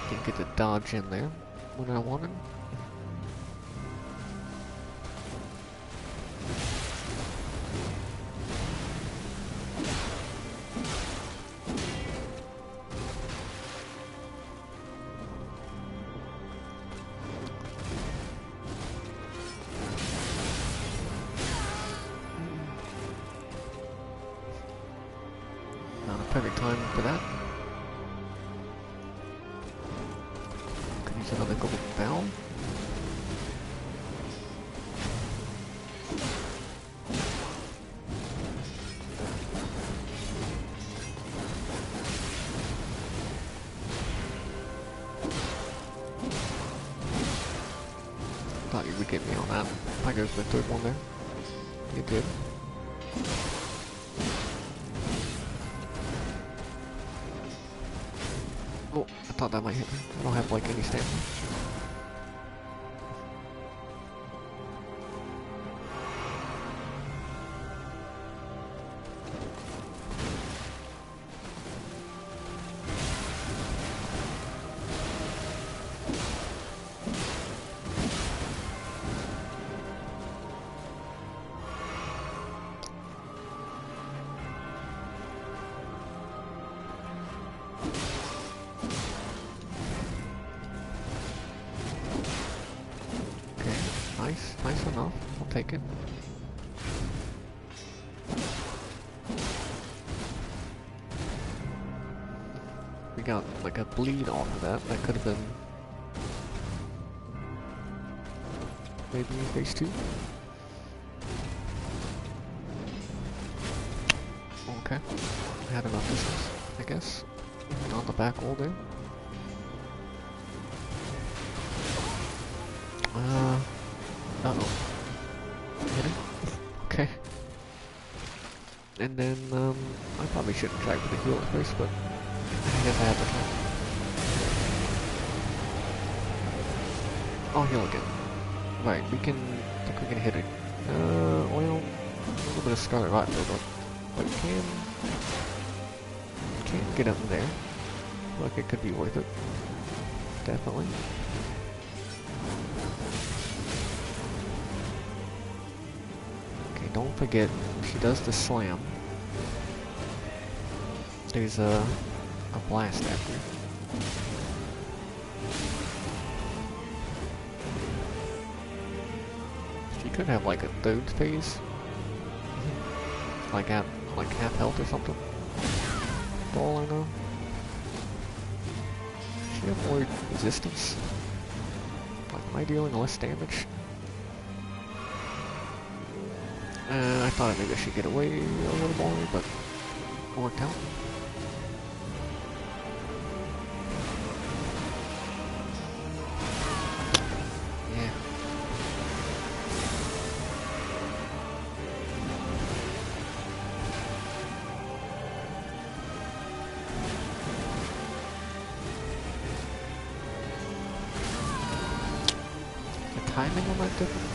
Didn't get the dodge in there when I wanted. Not a perfect time for that. Use another golden bell. Thought you would get me on that. I go for the third one there. You did. Oh, I thought that might hit me. I don't have like any stamina. Nice enough. I'll take it. We got like a bleed off of that. That could have been maybe phase 2. Okay. I had enough distance, I guess. On the back wall there. Uh-oh. Hit it? Okay. And then, I probably shouldn't try for the heal at first, but I guess I have to try. I'll heal again. Right, I think we can hit it. Well, a little bit of Scarlet Rot build up. But we can get up there. Look, it could be worth it. Definitely. Don't forget, she does the slam. There's a blast after. She could have like a third phase, like at half health or something. For all I know. Does she have more resistance? Like, am I dealing less damage? I thought maybe I should get away a little more, but it worked out. Yeah. The timing on that different?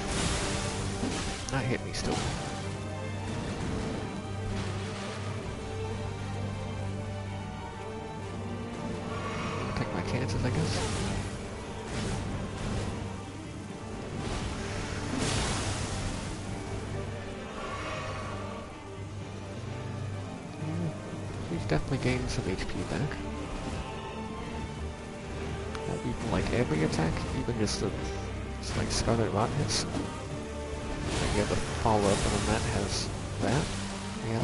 That hit me still. Take my chances, I guess. We've definitely gained some HP back. Not even like every attack, even just the like Scarlet Rot hits. You have the follow up, and then that has that. Yeah.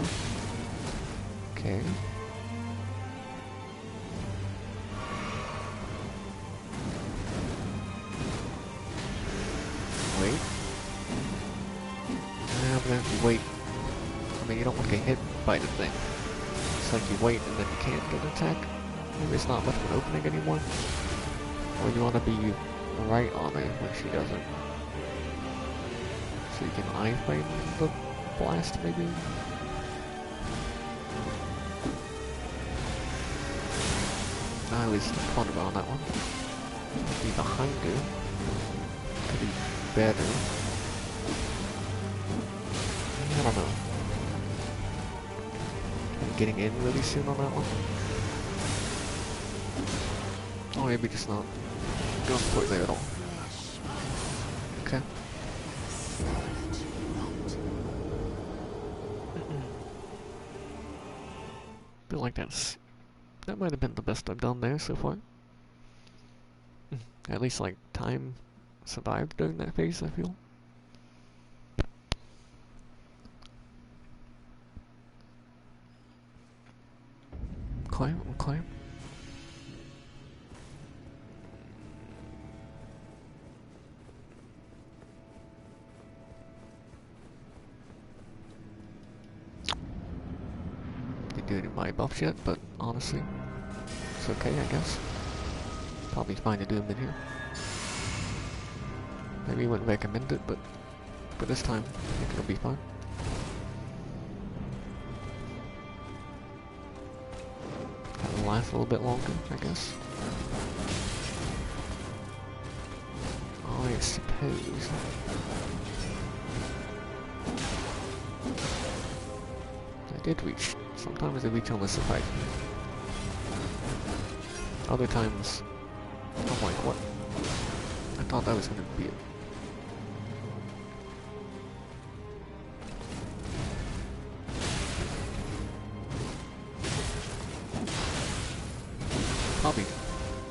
Okay. Wait. I'm gonna have to wait. I mean, you don't want to get hit by the thing. It's like you wait and then you can't get an attack. Maybe it's not much of an opening anymore. Or you want to be right on it when she does it. So you can iframe the blast, maybe? I was fun about that one. Be behind her. Could be better. I don't know. I'm getting in really soon on that one. Or maybe just not going for it there at all. Okay. Feel like that might have been the best I've done there so far. At least like time survived during that phase, I feel. Climb. high buffs yet, but honestly, it's okay, I guess. Probably fine to do them in here. Maybe you wouldn't recommend it, but for this time, I think it'll be fine. Have it last a little bit longer, I guess. I suppose. I did reach. Sometimes I reach almost surprised me. Other times, I'm like, what? I thought that was gonna be it.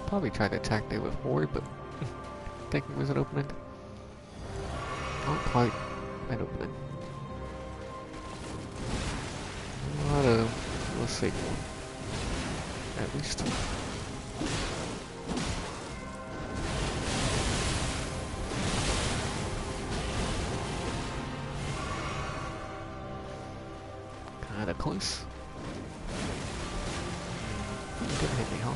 Probably tried to attack there before, but thinking it was an opening. Not quite an opening. We'll see. At least. Kinda close. You didn't hit me, huh?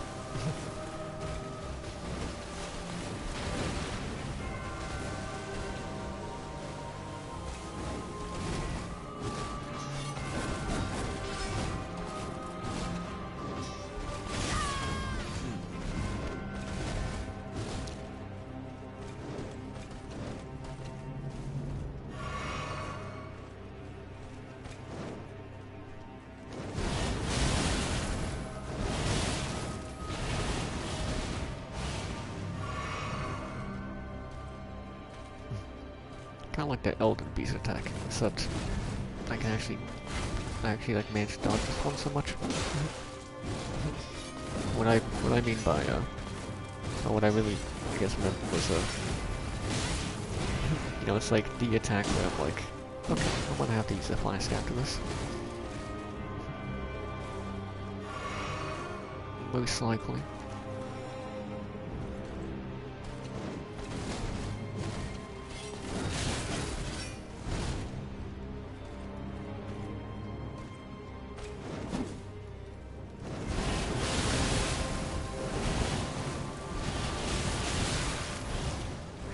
Kind of like that Elden beast attack, except I can actually like manage to dodge this one so much. What I mean by or what I really I guess meant was you know, it's like the attack where I'm like, okay, I'm gonna have to use the flask after this. Most likely.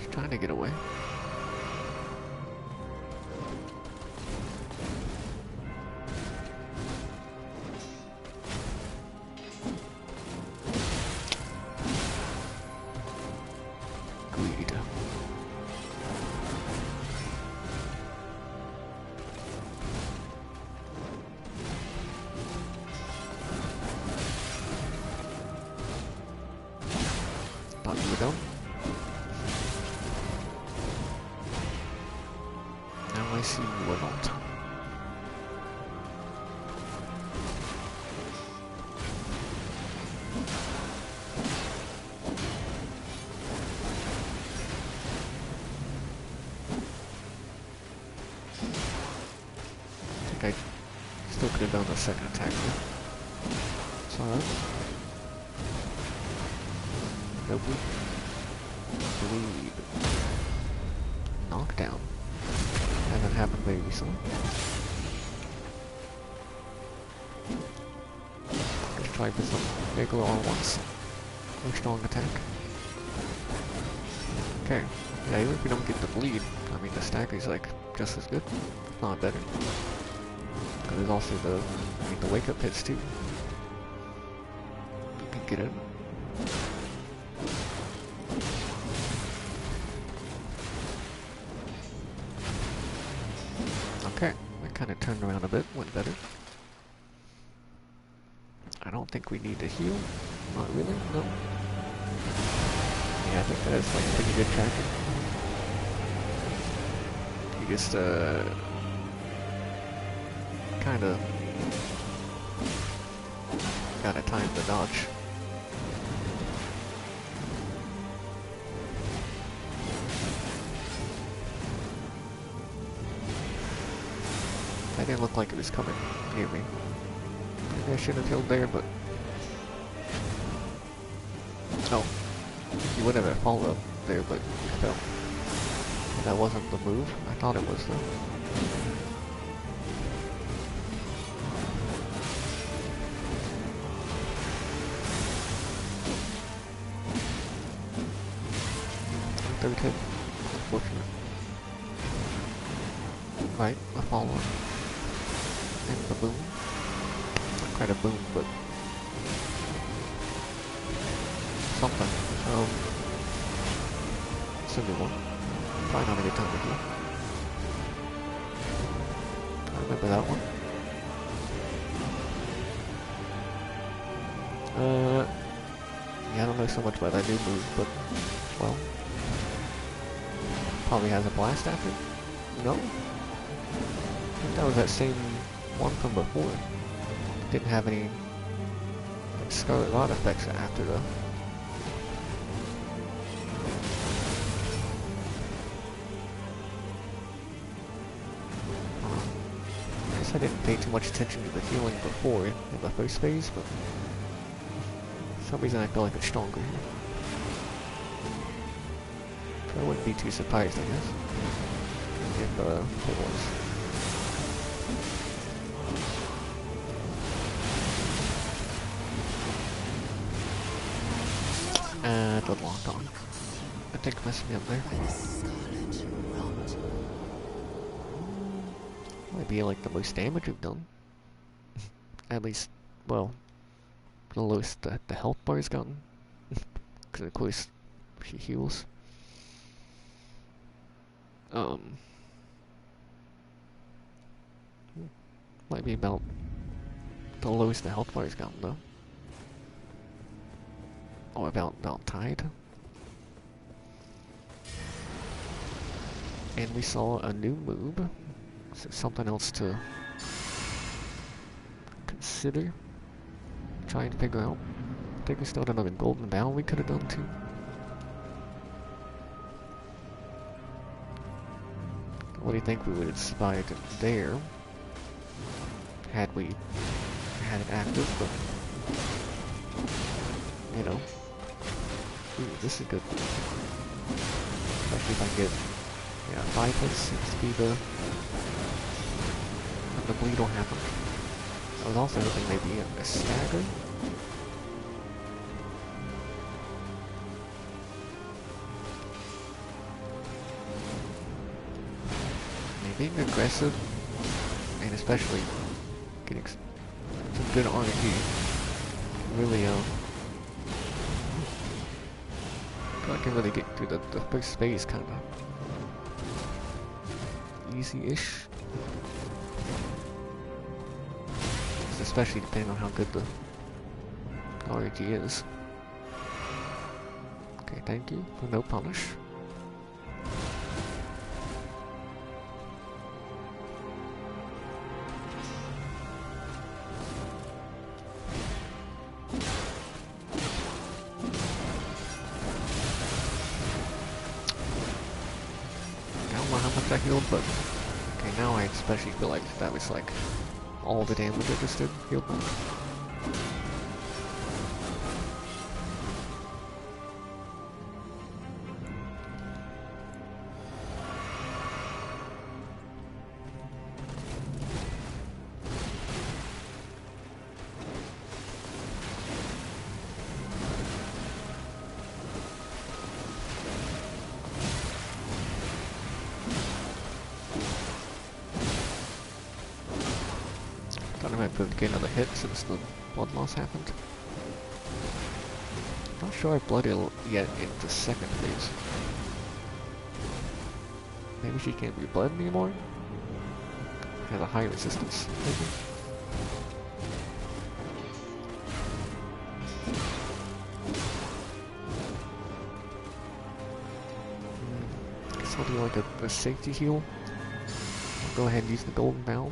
Trying to get away. Greed. Thought you were done. I see you are not. I think I still could have done the second attack here. It's alright. Nope. Bleed. Knockdown. Hasn't happened very recently. Let's try for some regular R1s. No strong attack. Okay. Yeah, even if we don't get the bleed, I mean the stack is like just as good, if not better. Because there's also the wake up hits too. You can get it. Okay, that kind of turned around a bit, went better. I don't think we need to heal. Not really, no. Yeah, I think that is like pretty good tracking. You just, kinda gotta time the dodge. That didn't look like it was coming near me. Maybe I should have killed there, but... Oh. You would have fallen up there, but you fell. That wasn't the move. I thought it was, though. third hit. Unfortunate. Right, a follow-up. And the boom. Not quite a boom, but something. It's a new one. Probably not a good time to heal. I remember that one. Yeah, I don't know so much about that new move, but, well, probably has a blast after. No? I think that was that same one from before. Didn't have any like, Scarlet Rot effects after though. I guess I didn't pay too much attention to the healing before in the first phase, but for some reason I feel like it's stronger here. So I wouldn't be too surprised, I guess, if it was. Good locked on. I think messed me up there. Might be like the most damage we've done. At least, well, the lowest the health bar has gotten. Because of course, she heals. Might be about the lowest the health bar has gotten though. Or about tied. And we saw a new move. So something else to consider. Try and figure out. I think we still had another golden bow we could have done too. What do you think we would have survived there? Had we had it active, but you know. Ooh, this is good. Especially if I get, yeah, 5 hits seems to be the bleed will happen. I was also hoping maybe a stagger. Maybe being aggressive, and especially getting some good RNG, really I can really get through the first phase kind of easy-ish. Especially depending on how good the RNG is. Okay, thank you for no punish. I healed, but okay, now I especially feel like that was like all the damage I just did healed back. Thought I might be able to get another hit since the blood loss happened. Not sure I've blooded yet in the second phase. Maybe she can't be bled anymore? Has a high resistance, maybe? Guess I'll do like a safety heal. I'll go ahead and use the golden bow.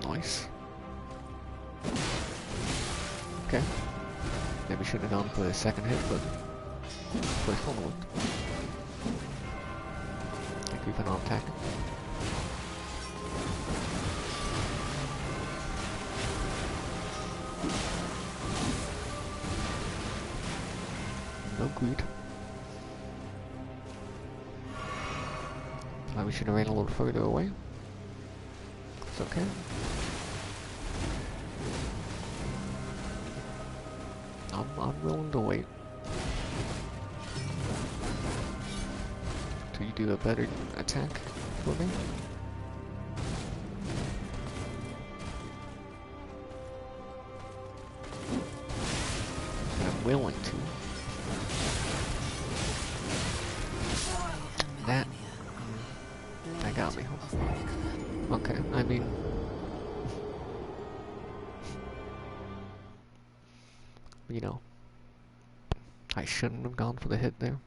Nice. Okay. Maybe shouldn't have gone for the second hit, but First one worked. I think we've been on attack. No greed. We should have ran a little further away. It's okay. I'm willing to wait. Till you do a better attack for me. I'm willing to. That got me. Okay, I mean, you know, I shouldn't have gone for the hit there.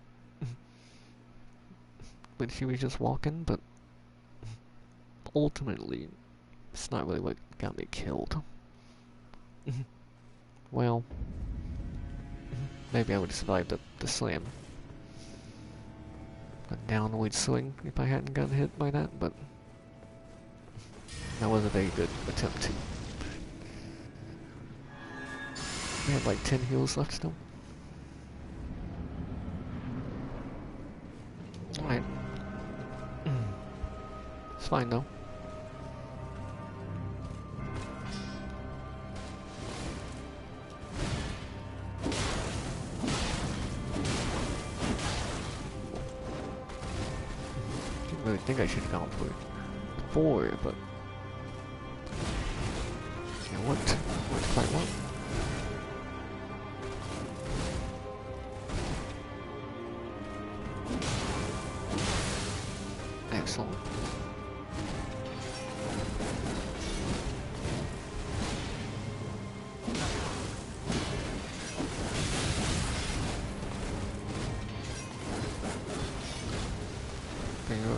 When she was just walking, but ultimately, it's not really what got me killed. Well, maybe I would have survived the slam. A downward swing if I hadn't gotten hit by that, but that was a very good attempt too. We had like 10 heals left still. Alright. It's fine though. Didn't really think I should have gone for it before, but it worked quite well. Excellent.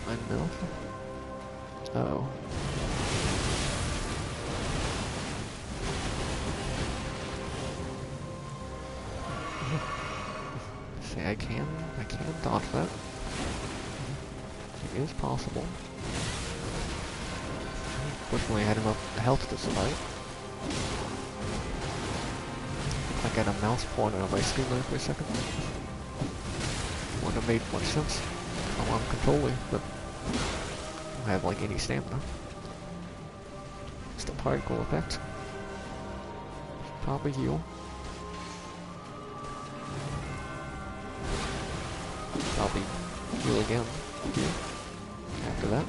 I know. Uh-oh. See, I can dodge that. It is possible. Fortunately, I had enough health to survive. I got a mouse pointer on my screen there for a second. Wouldn't have made much sense. I'm controlling, but I don't have like any stamina. It's the particle effect. Probably heal. Probably heal again here after that.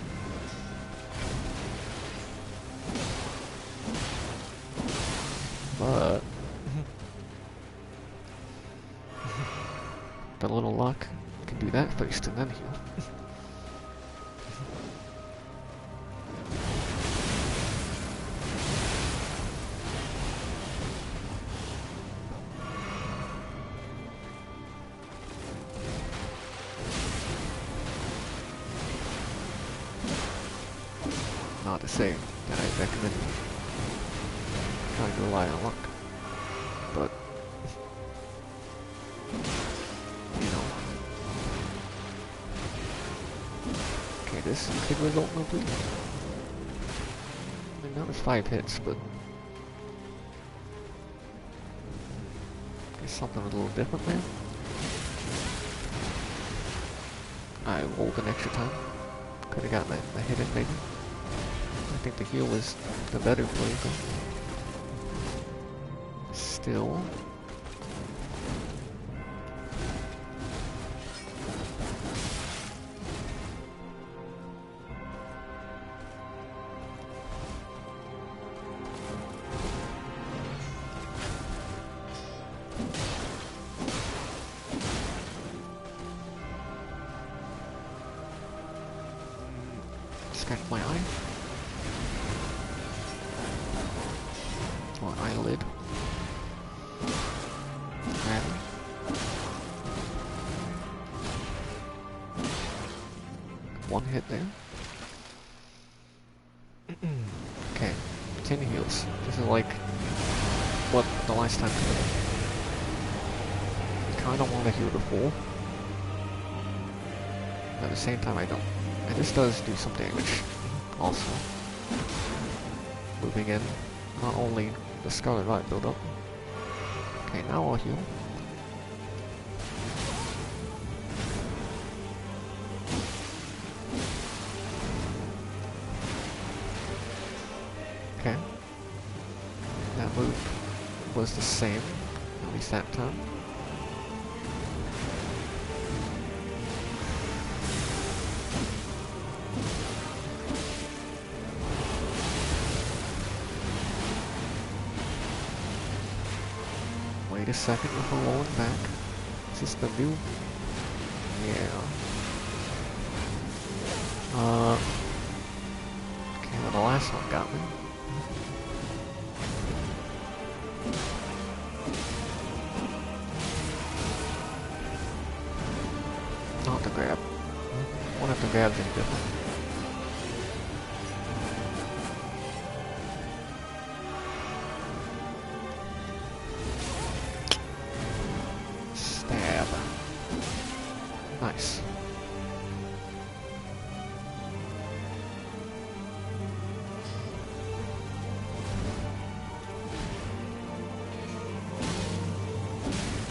But the little luck can do that first and then heal. Not to say that I recommend trying to rely on luck, but you know, okay, this could result in a bleed. I mean, that was 5 hits, but there's something a little different there. I rolled an extra time. Could have gotten a hit in maybe. I think the heal was the better play, but still. Scratch my eye. Or eyelid. And one hit there. Okay, 10 heals. This is like what the last time kind of want to heal the full. At the same time, I don't. And this does do some damage, also. Moving in, not only the Scarlet Rot build-up. Okay, now I'll heal. Okay. That move was the same, at least that time. Wait a second before rolling back. Is this the new? Yeah. Okay, well the last one got me. Not the grab. One of the grabs is different. Stab. Nice.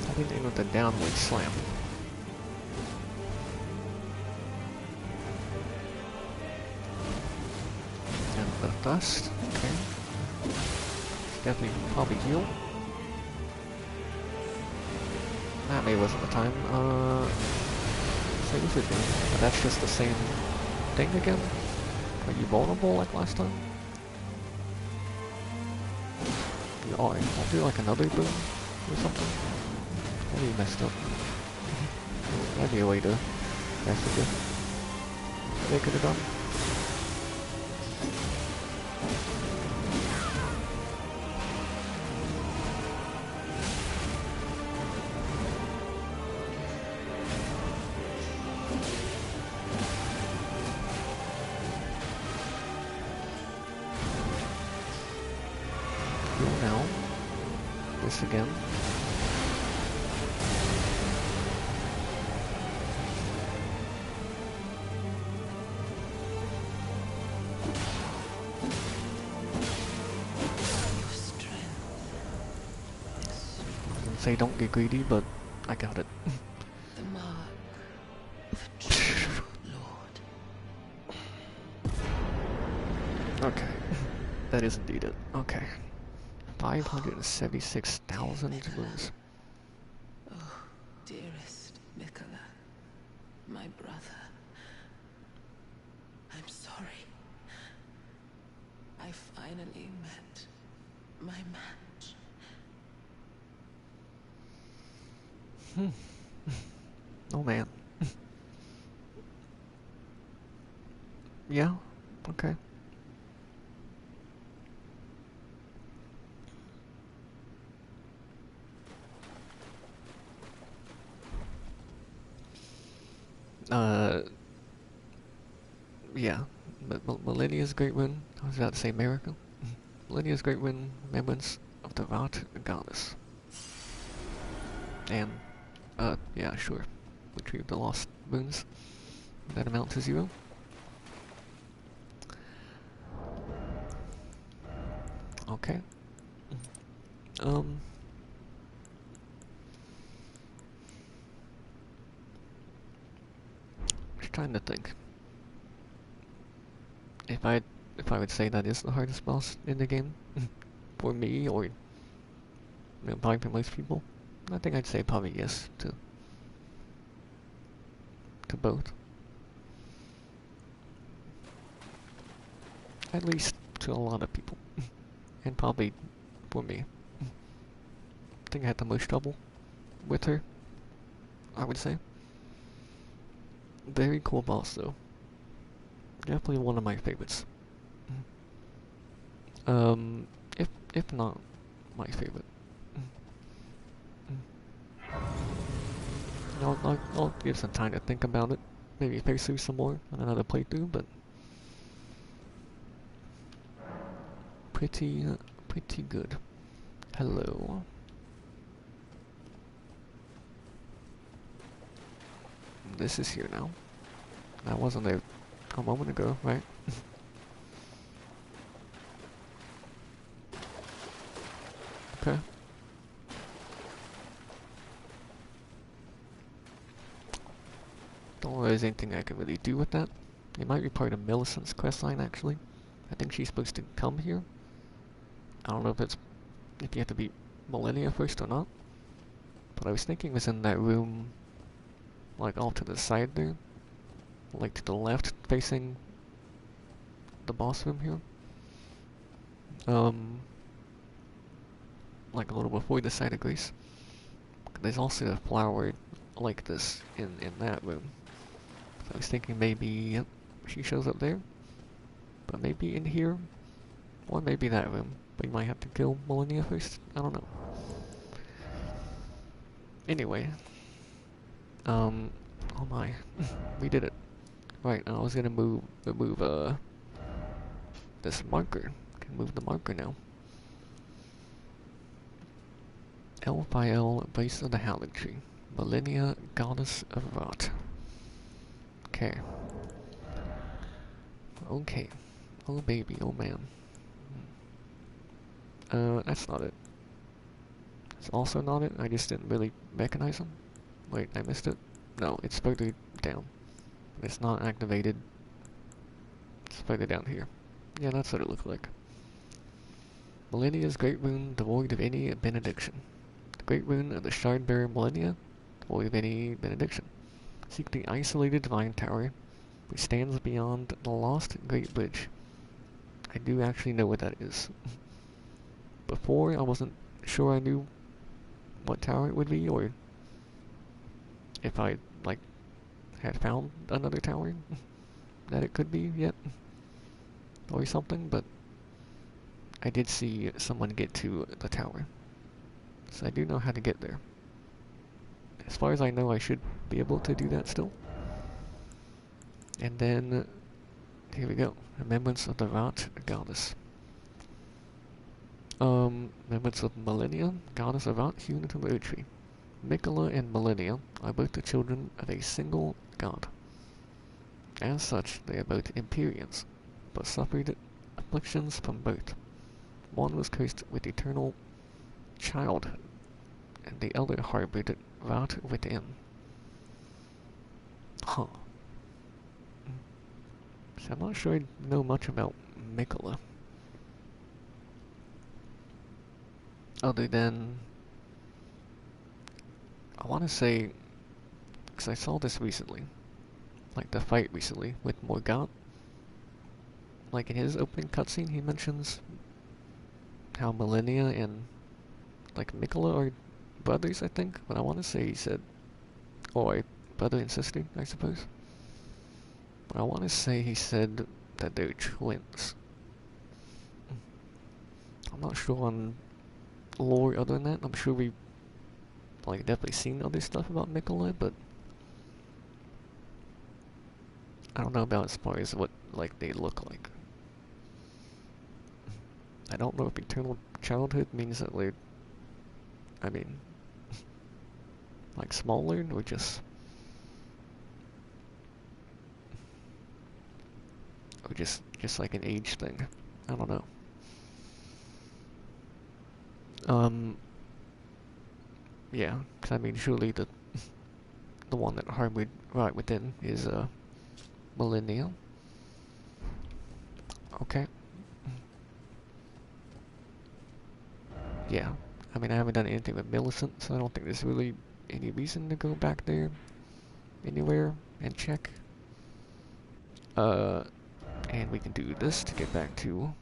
I didn't aim with the downward slam. And the dust. Okay. Definitely probably heal. That maybe wasn't the time. So this is doing, but that's just the same thing again? Are you vulnerable like last time? Oh, I'll do like another boom or something. Maybe you messed up. That'd be a way to mess with it. They could have done. Now, this again. Say don't get greedy, but I got it. The mark of true Lord. Okay. That is indeed it. Okay. 576,000 wounds. Oh, dearest Mikola, my brother. I'm sorry. I finally met my match. Oh man. Yeah, okay. Yeah. Malenia's great win. I was about to say miracle. Malenia's great win, remembrance of the Rot Goddess. And, yeah, sure. Retrieve the lost boons. That amount to 0. Okay. Just trying to think. If I would say that is the hardest boss in the game, for me, or probably for most people, I think I'd say probably yes to both. At least to a lot of people, and probably for me. I think I had the most trouble with her, I would say. Very cool boss though. Definitely one of my favorites. If not my favorite. I'll give some time to think about it. Maybe face through some more on another playthrough, but pretty good. Hello. this is here now. That wasn't there a moment ago, right? Okay. Don't know if there's anything I can really do with that. It might be part of Millicent's questline, actually. I think she's supposed to come here. I don't know if you have to beat Malenia first or not. But I was thinking it was in that room, like off to the side there. Like to the left, facing the boss room here. Like a little before the site of grace. There's also a flower like this in that room. So I was thinking maybe, yep, she shows up there. But maybe in here, or maybe that room. But you might have to kill Malenia first. I don't know. Anyway, oh my, we did it. Right, I was gonna remove this marker. Can move the marker now. L base of the Howling Tree. Malenia, goddess of rot. Okay. Okay. Oh baby, oh man. That's not it. It's also not it. I just didn't really recognize him. Wait, I missed it. No, it's further down. It's not activated. It's further down here. Yeah, that's what it looked like. Malenia's Great Rune, devoid of any benediction. The Great Rune of the Shardbearer Malenia, devoid of any benediction. Seek the isolated Divine Tower, which stands beyond the Lost Great Bridge. I do actually know what that is. Before, I wasn't sure I knew what tower it would be, or if I, like, had found another tower that it could be yet, or something, but I did see someone get to the tower. So I do know how to get there. As far as I know, I should be able to do that still. And then, here we go. Remembrance of the Rot Goddess. Remembrance of Malenia, Goddess of Rot, hewn into the Earth Tree. Mikola and Malenia are both the children of a single god. As such, they are both Empyreans, but suffered afflictions from birth. One was cursed with eternal childhood, and the other harbored rot within. Huh. So I'm not sure I know much about Mikola. Other than, I want to say, because I saw this recently, like the fight recently with Morgott. Like in his opening cutscene, he mentions how Malenia and like Mikola are brothers, I think. But I want to say he said, or brother and sister, I suppose. But I want to say he said that they're twins. I'm not sure on lore other than that. I'm sure we've like definitely seen other stuff about Mikola, but I don't know about as far as what like they look like. I don't know if eternal childhood means that they're, I mean, like smaller or just like an age thing. I don't know. Yeah, because I mean, surely the one that harbored right within is Malenia. Okay. Yeah, I mean, I haven't done anything with Millicent, so I don't think there's really any reason to go back there anywhere and check. And we can do this to get back to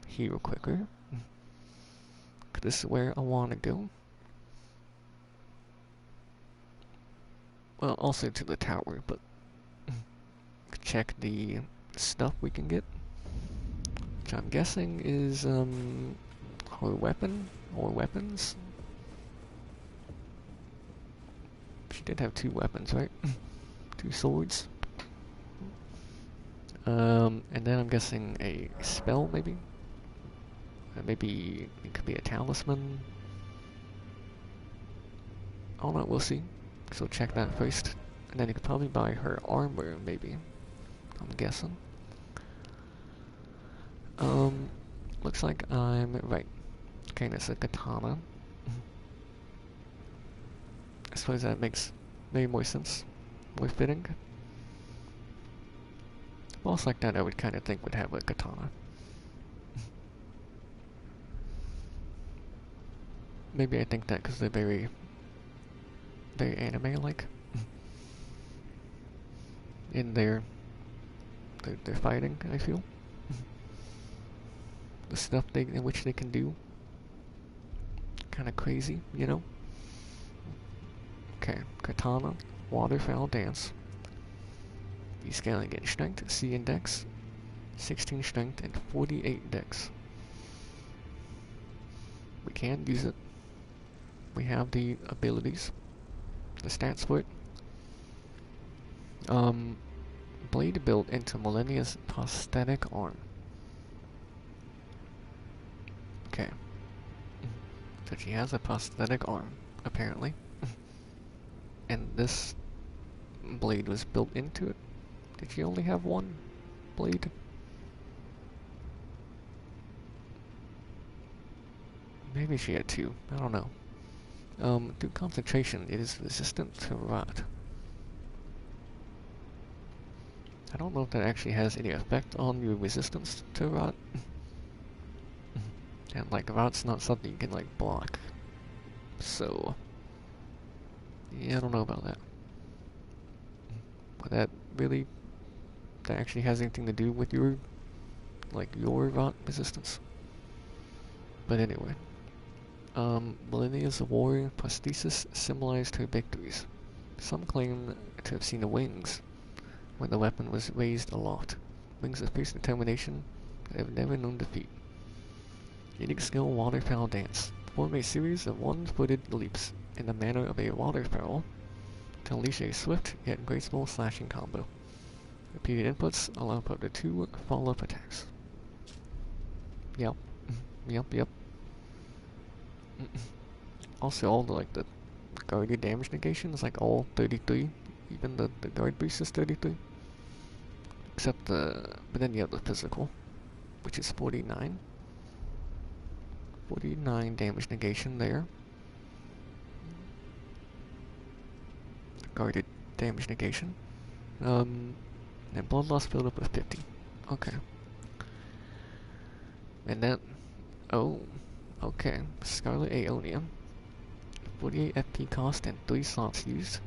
here quicker. 'Cause this is where I want to go. Well, also to the tower, but check the stuff we can get. Which I'm guessing is, her weapon or weapons. She did have two weapons, right? Two swords. And then I'm guessing a spell, maybe? Maybe it could be a talisman. I don't know, we'll see. So check that first, And then you could probably buy her armor, maybe. I'm guessing. Looks like I'm right. Okay, that's a katana. I suppose that makes maybe more sense. More fitting. A boss like that I would kind of think would have a katana. Maybe I think that because they're very anime-like in their fighting, I feel. The stuff in which they can do. Kind of crazy, you know? Okay, katana, waterfowl dance. The scaling in strength, C in dex, 16 strength, and 48 dex. We can use it. We have the abilities, the stats for it. Blade built into Malenia's prosthetic arm. Okay. So she has a prosthetic arm, apparently. And this blade was built into it. Did she only have one blade? Maybe she had two. I don't know. Through concentration, it is resistant to rot. I don't know if that actually has any effect on your resistance to rot. And like rot's not something you can like block. So yeah, I don't know about that. But that actually has anything to do with your rot resistance. But anyway. Malenia's war prosthesis symbolized her victories. Some claim to have seen the wings when the weapon was raised aloft. Wings of fierce determination that have never known defeat. Unique skill waterfowl dance. Perform a series of one-footed leaps in the manner of a waterfowl to unleash a swift yet graceful slashing combo. Repeated inputs allow for up to 2 follow-up attacks. Yep. Yep. Also, all the guarded damage negation is like all 33. Even the guard boost is 33. Except but then you have the physical, which is 49. 49 damage negation there. Guarded damage negation. And blood loss filled up with 50. Okay. And then, okay. Scarlet Aeonium. 48 FP cost and 3 slots used.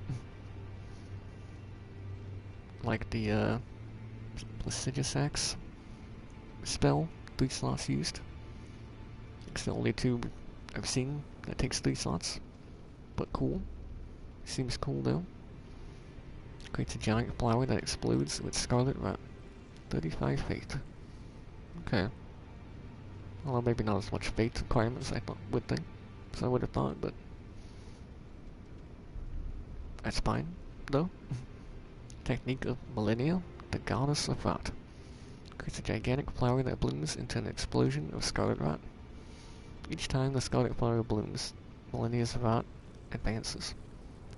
Like the Placidius Axe spell, 3 slots used. It's the only 2 I've seen that takes 3 slots. But cool. Seems cool though. Creates a giant flower that explodes with scarlet rot. 35 faith. Okay. Although maybe not as much faith requirements I would think. So I would have thought, but that's fine, though. Technique of Malenia, the goddess of rot. Creates a gigantic flower that blooms into an explosion of scarlet rot. Each time the scarlet flower blooms, Malenia's rot advances.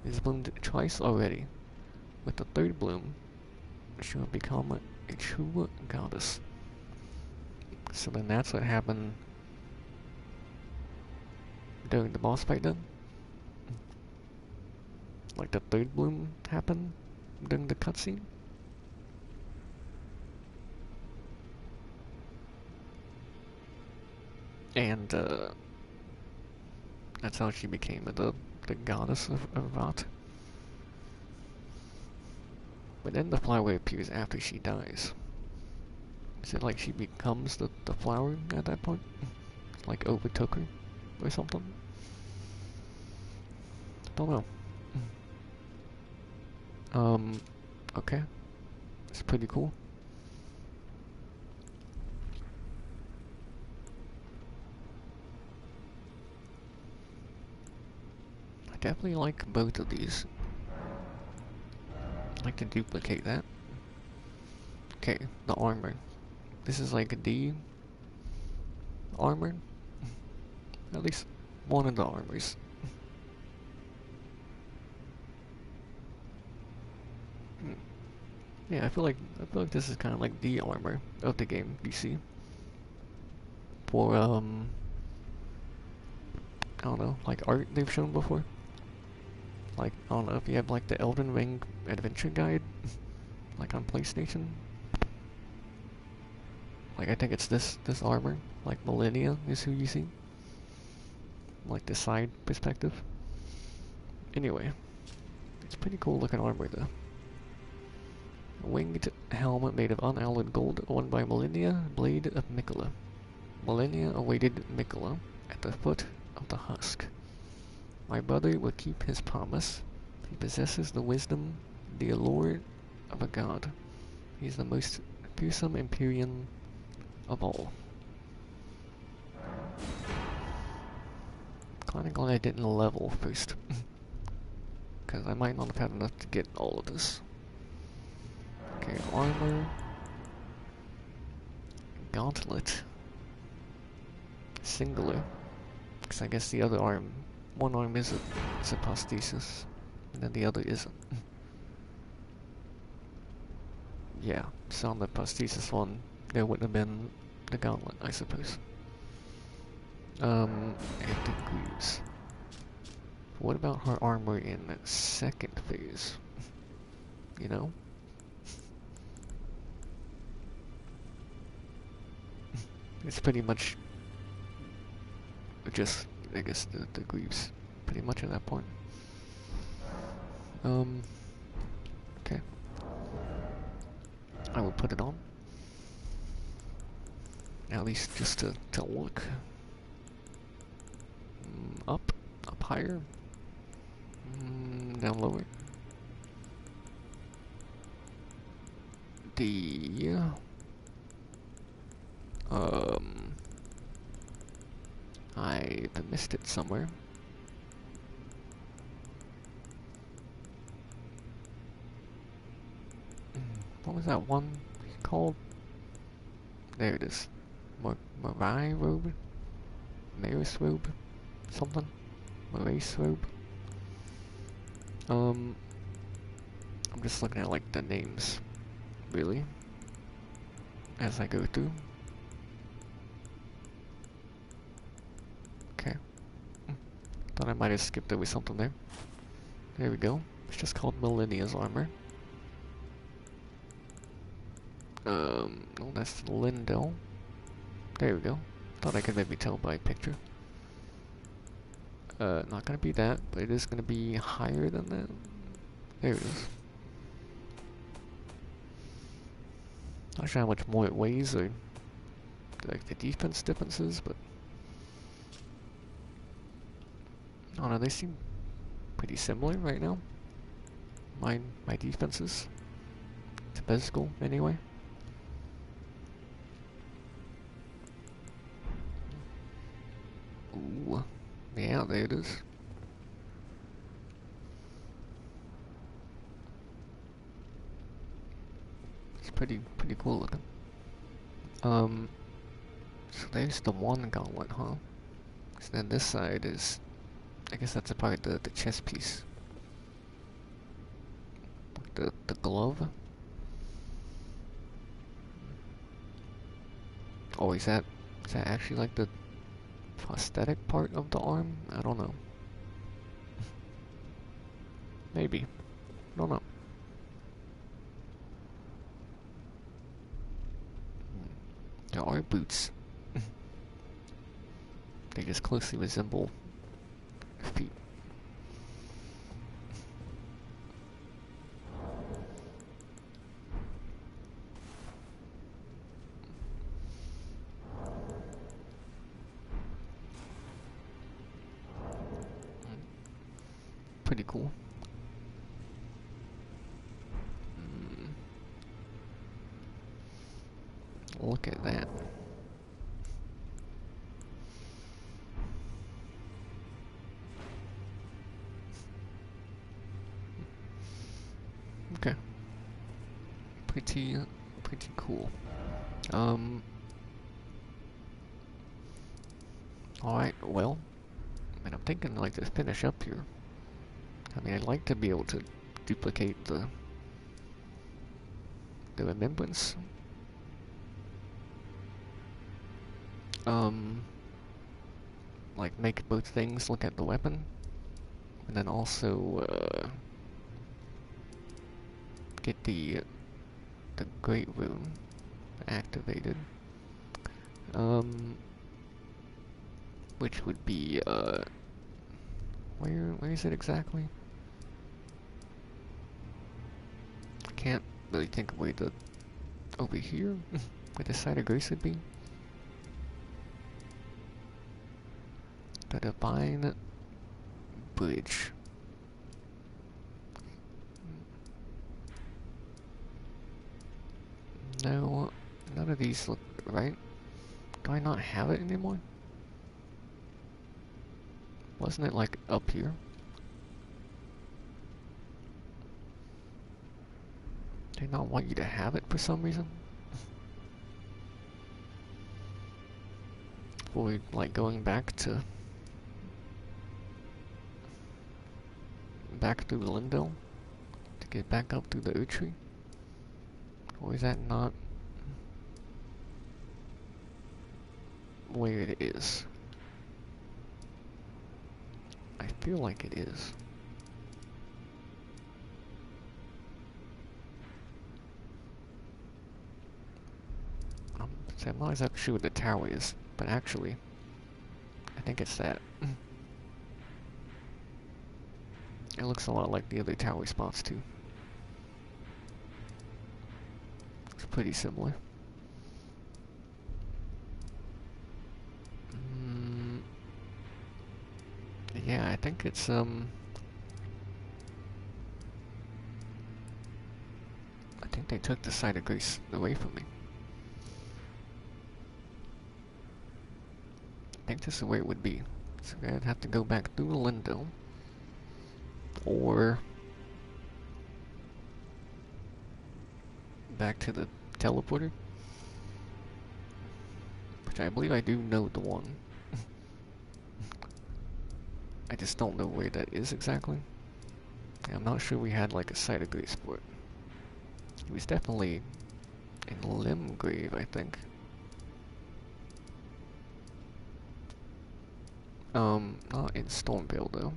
It has bloomed twice already. With the 3rd bloom, she will become a true goddess. So then that's what happened during the boss fight then? Like the 3rd bloom happened during the cutscene? And that's how she became the goddess of rot. But then the flower appears after she dies. Is it like she becomes the flower at that point? Like overtook her or something? Don't know. Okay. It's pretty cool. I definitely like both of these. I'd like to duplicate that. Okay, the armor. This is like a D armor. At least one of the armors. Yeah, I feel like this is kind of like the armor of the game. You see, for I don't know, like art they've shown before. Like I don't know if you have like the Elden Ring Adventure Guide, like on PlayStation. Like I think it's this armor. Like Malenia is who you see. Like the side perspective. Anyway, it's pretty cool looking armor though. A winged helmet made of unalloyed gold, owned by Malenia, blade of Mikola. Malenia awaited Mikola at the foot of the husk. My brother will keep his promise. He possesses the wisdom, the allure of a god. He is the most fearsome Empyrean of all. Kinda glad I didn't level first. Because I might not have had enough to get all of this. Okay, armor. Gauntlet. Singular. Because I guess the other arm, one arm is a prosthesis, and then the other isn't. Yeah, so on the prosthesis one, there wouldn't have been the gauntlet, I suppose. And degrees. What about her armor in second phase? You know? It's pretty much just, I guess, the greaves. Pretty much at that point. Okay. I will put it on. At least just to look. Up higher. Down lower. I missed it somewhere. What was that one called? There it is. Marai robe? Maris robe? Something? Maris robe? I'm just looking at like the names, really, as I go through. Okay. Thought I might have skipped over something there. There we go. It's just called Malenia's armor. Oh, that's Lindell. There we go. Thought I could maybe tell by picture. Not gonna be that, but it is gonna be higher than that. There it is. Not sure how much more it weighs or like the defense differences, but I don't know, they seem pretty similar right now. My defenses to physical anyway. Ooh, yeah, there it is. It's pretty cool looking. So there's the one gauntlet, huh? So then this side is, I guess that's a part of the chest piece. The glove. Oh, is that actually like the prosthetic part of the arm? I don't know. Maybe. I don't know. There are boots. They just closely resemble feet. Pretty cool. Look at that. Okay. Pretty cool. Alright, well, I mean, I'm thinking like to finish up here. I mean, I'd like to be able to duplicate the the remembrance. Um, like make both things look at the weapon, and then also get the Great Rune activated. Which would be where is it exactly? I can't really think of where the over here where the site of grace would be. The divine bridge. No, none of these look right. Do I not have it anymore? Wasn't it like up here? They not want you to have it for some reason? For like going back through Lindell to get back up through the oak tree? Or is that not where it is? I feel like it is. I'm not exactly sure what the tower is, but actually, I think it's that. It looks a lot like the other tower spots too. It's pretty similar. Yeah, I think it's I think they took the site of grace away from me. I think this is where it would be. So I'd have to go back through Lindo, or back to the teleporter, which I believe I do know the one. I just don't know where that is exactly. Yeah, I'm not sure we had like a site of grace for it. It was definitely in Limgrave, I think. Not in Stormvale though.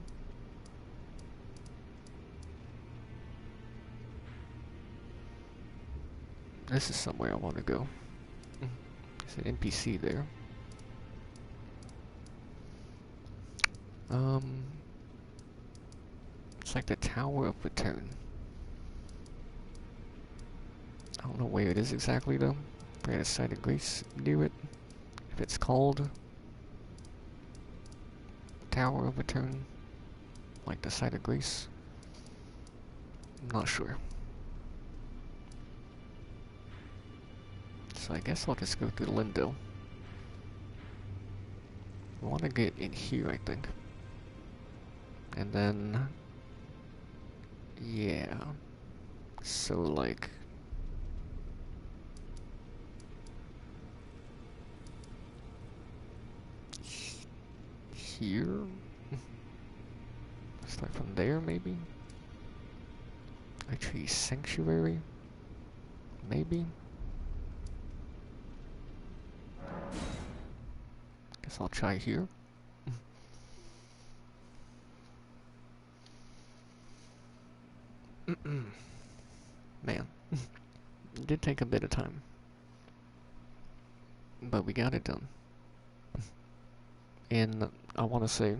This is somewhere I want to go. There's an NPC there. It's like the Tower of Return. I don't know where it is exactly though. I got a site of grace near it. If it's called Tower of Return, like the site of grace, I'm not sure. So I guess I'll just go through Lindo. I want to get in here, I think. And then, yeah. So like, here? Start from there, maybe? Actually, Sanctuary? Maybe? Guess I'll try here. Man, it did take a bit of time. But we got it done. And I want to say,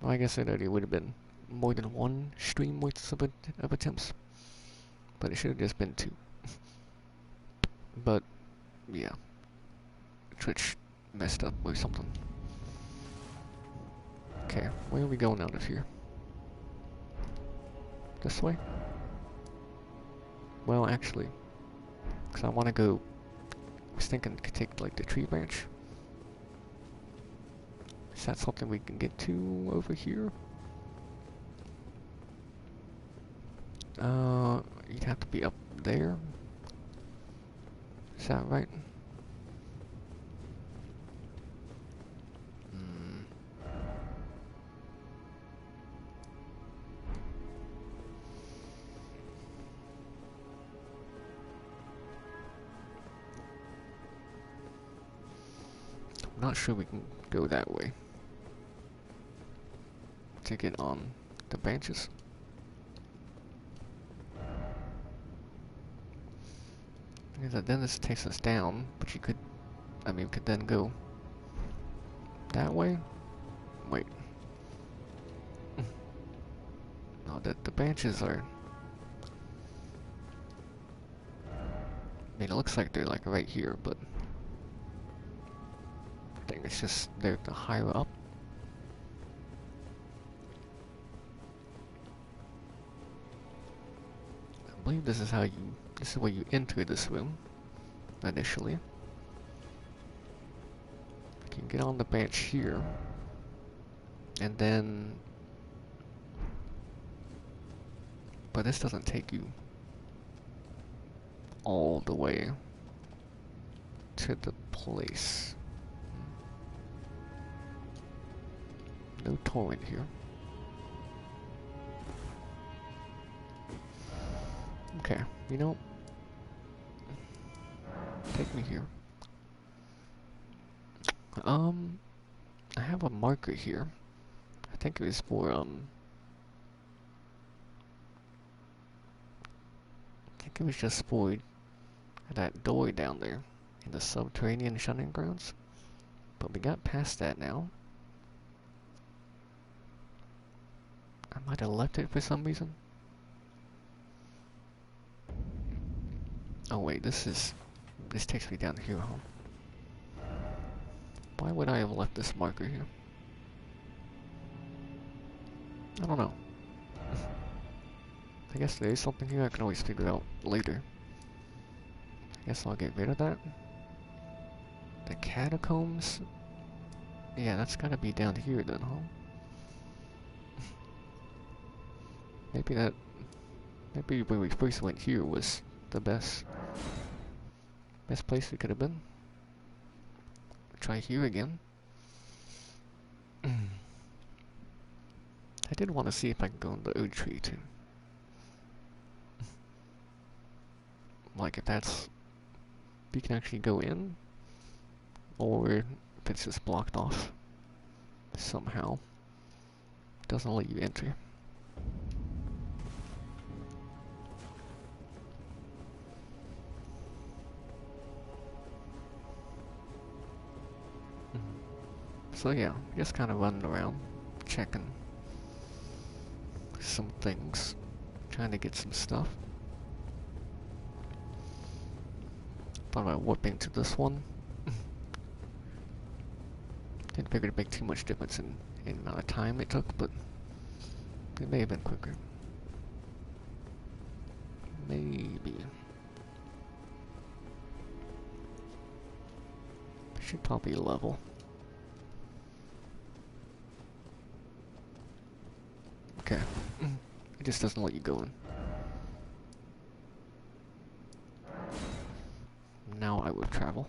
well, I guess it already would have been more than one stream worth of attempts. But it should have just been two. But, yeah. Twitch messed up or something. Okay, where are we going out of here? This way? Well, actually, because I want to go, I was thinking I could take like the tree branch. Is that something we can get to over here? You'd have to be up there. Is that right? not sure we can go that way to get on the branches. Because then this takes us down, but you could, I mean, we could then go that way? Wait. No, the branches are... I mean, it looks like they're like right here, but... I think it's just they're higher up. I believe this is where you enter this room, initially. You can get on the branch here, and then... But this doesn't take you all the way to the place. No torrent here. Okay, you know, take me here. I have a marker here. I think it was for, I think it was just for that door down there in the subterranean shunning grounds. But we got past that now. I might have left it for some reason. Oh wait, this takes me down here, huh? Why would I have left this marker here? I don't know. I guess there is something here I can always figure out later. I guess I'll get rid of that. The catacombs? Yeah, that's gotta be down here then, huh? Maybe when we first went here was the best place we could have been. Try here again. I did want to see if I can go in the oak tree too. Like if you can actually go in, or if it's just blocked off somehow. Doesn't let you enter. So yeah, just kind of running around, checking some things, trying to get some stuff. Thought about warping to this one. Didn't figure it'd make too much difference in the amount of time it took, but it may have been quicker. Maybe. Should probably level. Okay. It just doesn't let you go in. Now I would travel.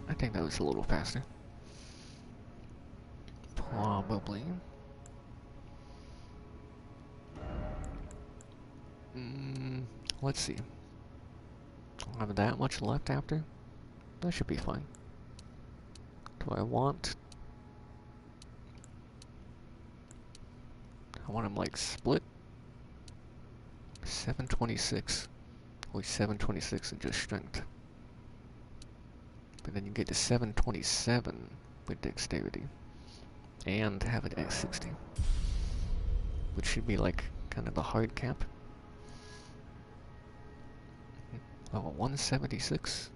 I think that was a little faster. Probably. Let's see. I don't have that much left after. That should be fine. Do I want... I want them like split. 726. Only 726 and just strength. But then you get to 727 with dexterity. And have it at 60. Which should be like kind of the hard cap. Level 176.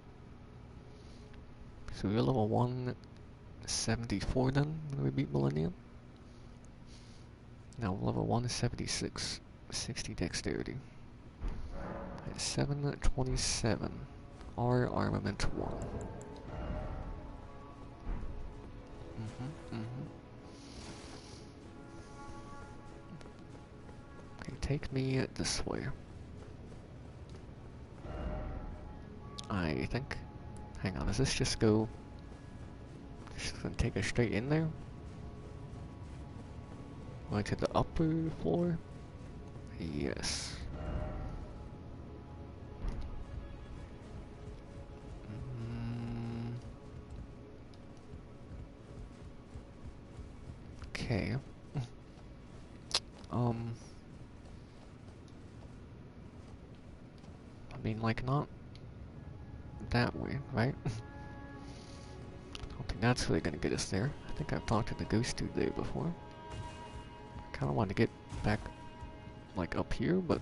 So we're level 174 then when we beat Malenia. Now level 176. 60 dexterity. At 727. R armament 1. Okay, take me this way. I think. Hang on, does this just go Just gonna take us straight in there. Going to the upper floor. Yes. Okay. I mean, like, not that way, right? I don't think that's really gonna get us there. I think I've talked to the ghost dude there before. I kinda want to get back, like, up here, but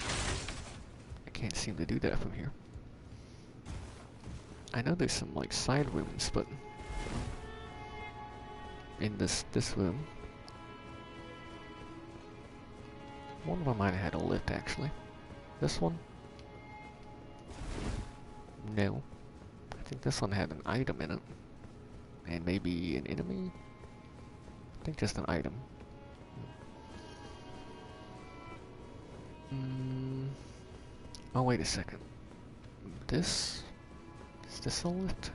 I can't seem to do that from here. I know there's some, like, side rooms, but in this room, one of them might have had a lift, actually. This one? No. I think this one had an item in it. And maybe an enemy? I think just an item. Oh, wait a second. Is this a lift?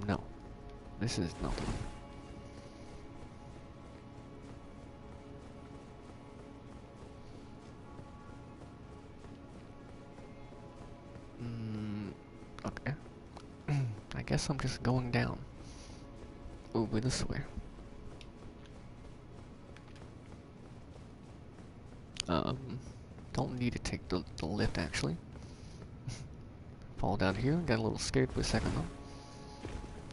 No. This is nothing. Okay. I guess I'm just going down. Over this way. Don't need to take the lift, actually. Fall down here, got a little scared for a second, though.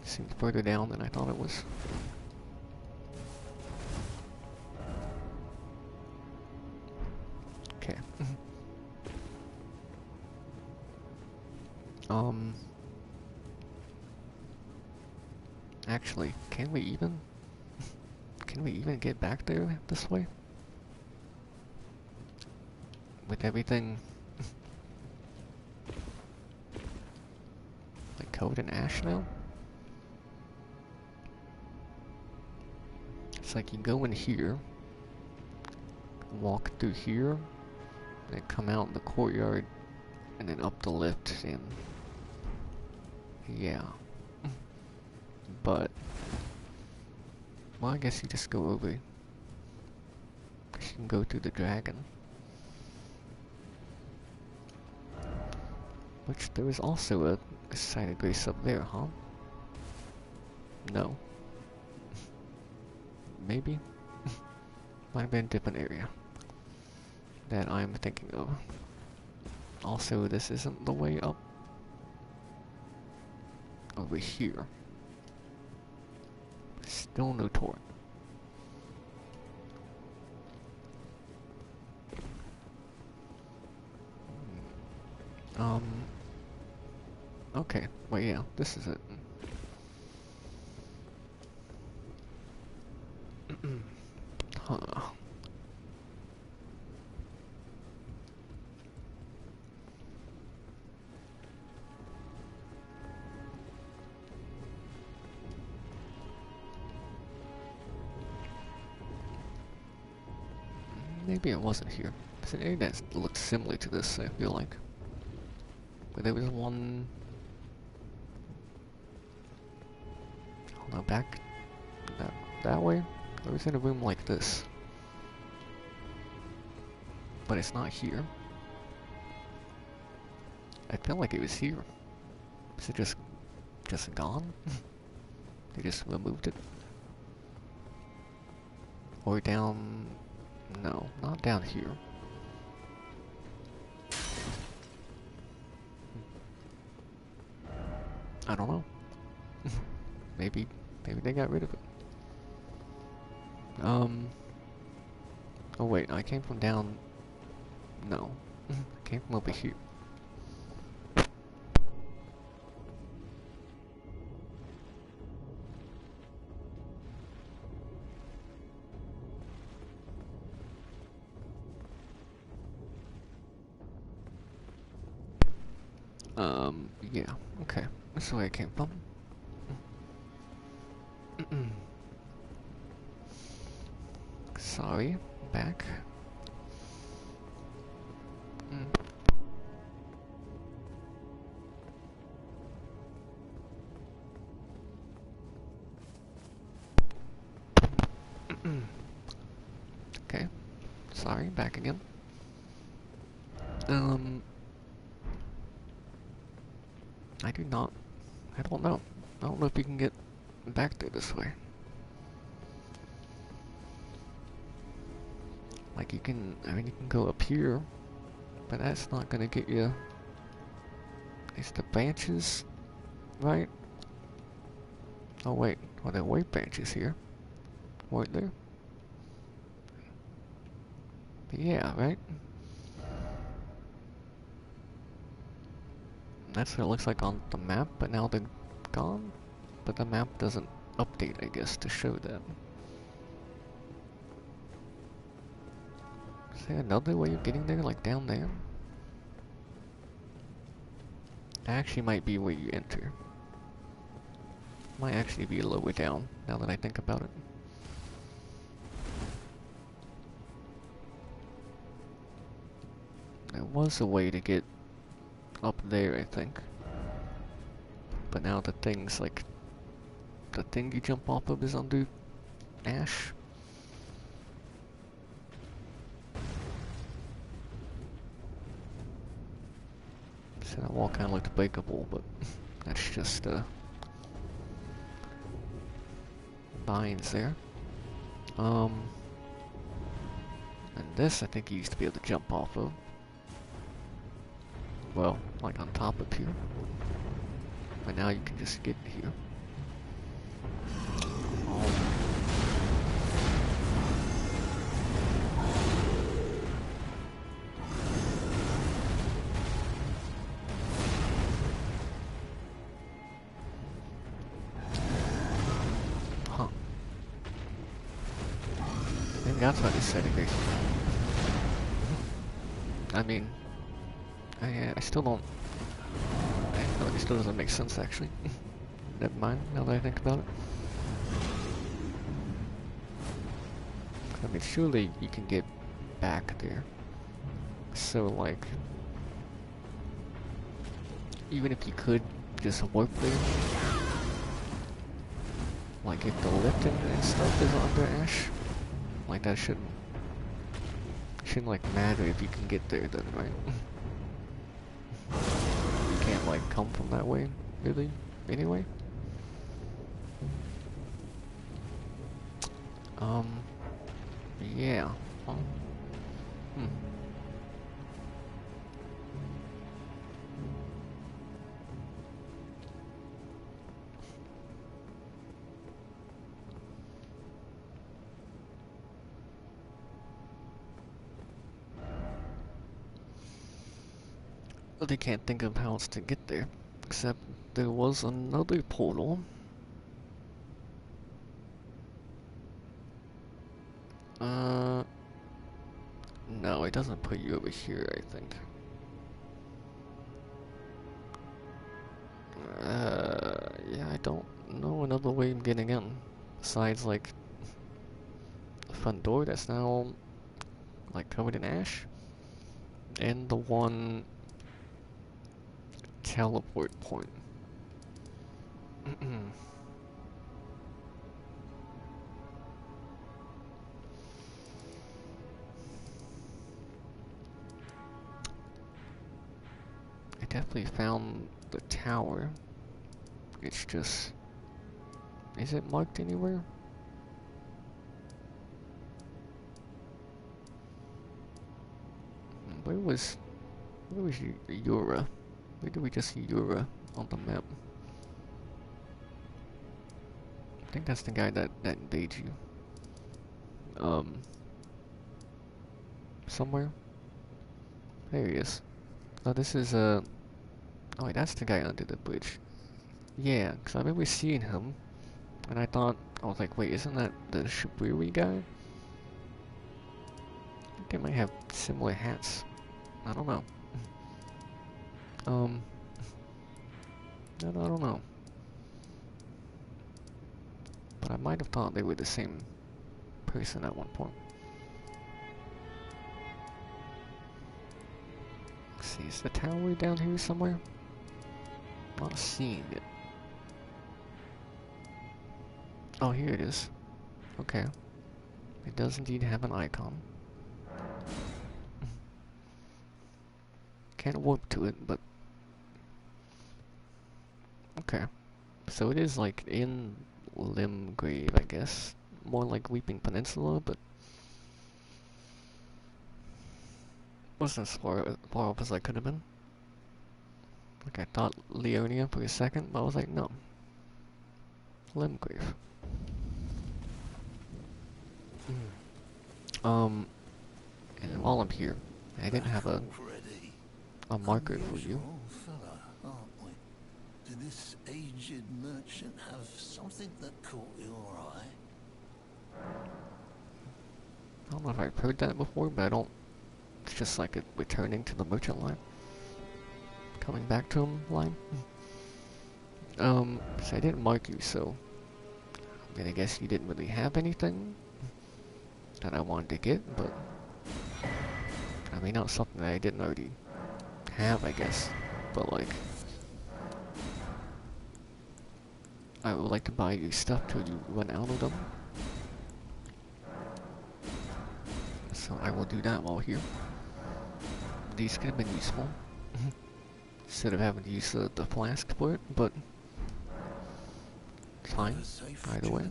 Seemed further down than I thought it was. Okay. Actually, can we even get back there this way? With everything like covered in ash now? It's like you go in here, walk through here, then come out in the courtyard, and then up the lift, and yeah. But, well, I guess you just go over. You can go through the dragon. Which, there is also a site of grace up there, huh? No. Maybe? Might have been a different area that I'm thinking of. Also, this isn't the way up. Over here. Still no torrent. Okay, well, yeah, this is it. Huh. Maybe it wasn't here. There's an area that looks similar to this, I feel like. But there was one... Oh no, back... that way? I was in a room like this. But it's not here. I felt like it was here. Is it just gone? They just removed it? Or down... No, not down here. I don't know. maybe they got rid of it. Oh wait, I came from down... No. I came from over here. Yeah, okay. That's where I came from. Sorry, back. Okay. Sorry, back again. Um, I do not. I don't know. I don't know if you can get back there this way. Like you can, I mean you can go up here, but that's not gonna get you. It's the branches, right? Oh wait, well there were branches here, weren't there? Yeah, right? That's what it looks like on the map, but now they're gone? But the map doesn't update, I guess, to show that. Is there another way of getting there, like down there? That actually might be where you enter. Might actually be lower down, now that I think about it. There was a way to get up there, I think. But now the thing's like... The thing you jump off of is under ash. So that wall kind of looked breakable, but that's just vines there. And this I think you used to be able to jump off of. Well, like on top of here. But now you can just get here. Huh. Maybe that's why they said it. I mean, I still don't. I feel like it still doesn't make sense actually. Never mind, now that I think about it. I mean, surely you can get back there. So, like, even if you could just warp there, like if the lifting and stuff is under ash, like that shouldn't like matter if you can get there then, right? You can't like come from that way, really, anyway. Yeah. Huh? Really can't think of how else to get there, except there was another portal. No, it doesn't put you over here, I think. Yeah, I don't know another way of getting in. Besides, like, the front door that's now, like, covered in ash. And the one teleport point. I definitely found the tower. It's just... Is it marked anywhere? Where was Yura? Where did we just see Yura on the map? I think that's the guy that invades you. Somewhere? There he is. Oh, this is, oh wait, that's the guy under the bridge. Yeah, because I remember seeing him, and I was like, wait, isn't that the Shiburi guy? I think they might have similar hats. I don't know. I don't know. But I might have thought they were the same person at one point. Let's see, is the tower down here somewhere? Not seeing it. Oh, here it is. Okay. It does indeed have an icon. Can't warp to it, but okay. So it is like in Limgrave, I guess. More like Weeping Peninsula, but wasn't as far off as I could have been. Like I thought Leonia for a second, but I was like, no. Limgrave. And while I'm here, I didn't have a marker for you. Fella, aren't we? Did this aged merchant have something that caught your eye? I don't know if I've heard that before, but I don't. It's just like a returning to the merchant line. Coming back to him line. So I didn't mark you, so I mean, I guess you didn't really have anything that I wanted to get, but I mean, not something that I didn't already have, I guess, but like, I would like to buy you stuff till you run out of them, so I will do that while here. These could have been useful, instead of having to use the flask for it, but fine, either way.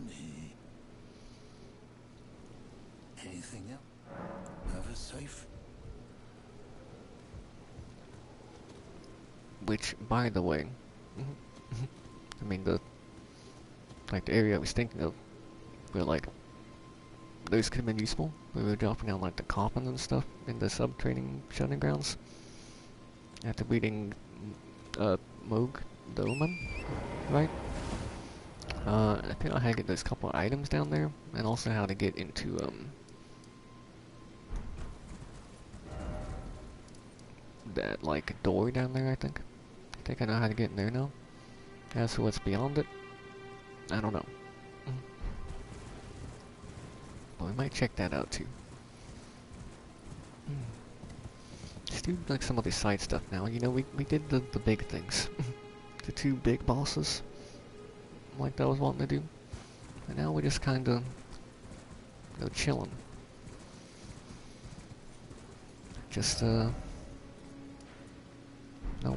Anything else? Have a safe. Which, by the way, I mean the area I was thinking of, where like those could have been useful. We were dropping down like the coffins and stuff in the sub-training shunning grounds. After reading Moog the Omen, right? I figured out how to get those couple of items down there, and also how to get into that like door down there. I think I know how to get in there now. As for what's beyond it, I don't know. But we might check that out too. Let's do like some of the side stuff now. You know, we did the big things. The two big bosses. Like that I was wanting to do. And now we're just kinda, you know, chilling. Just no,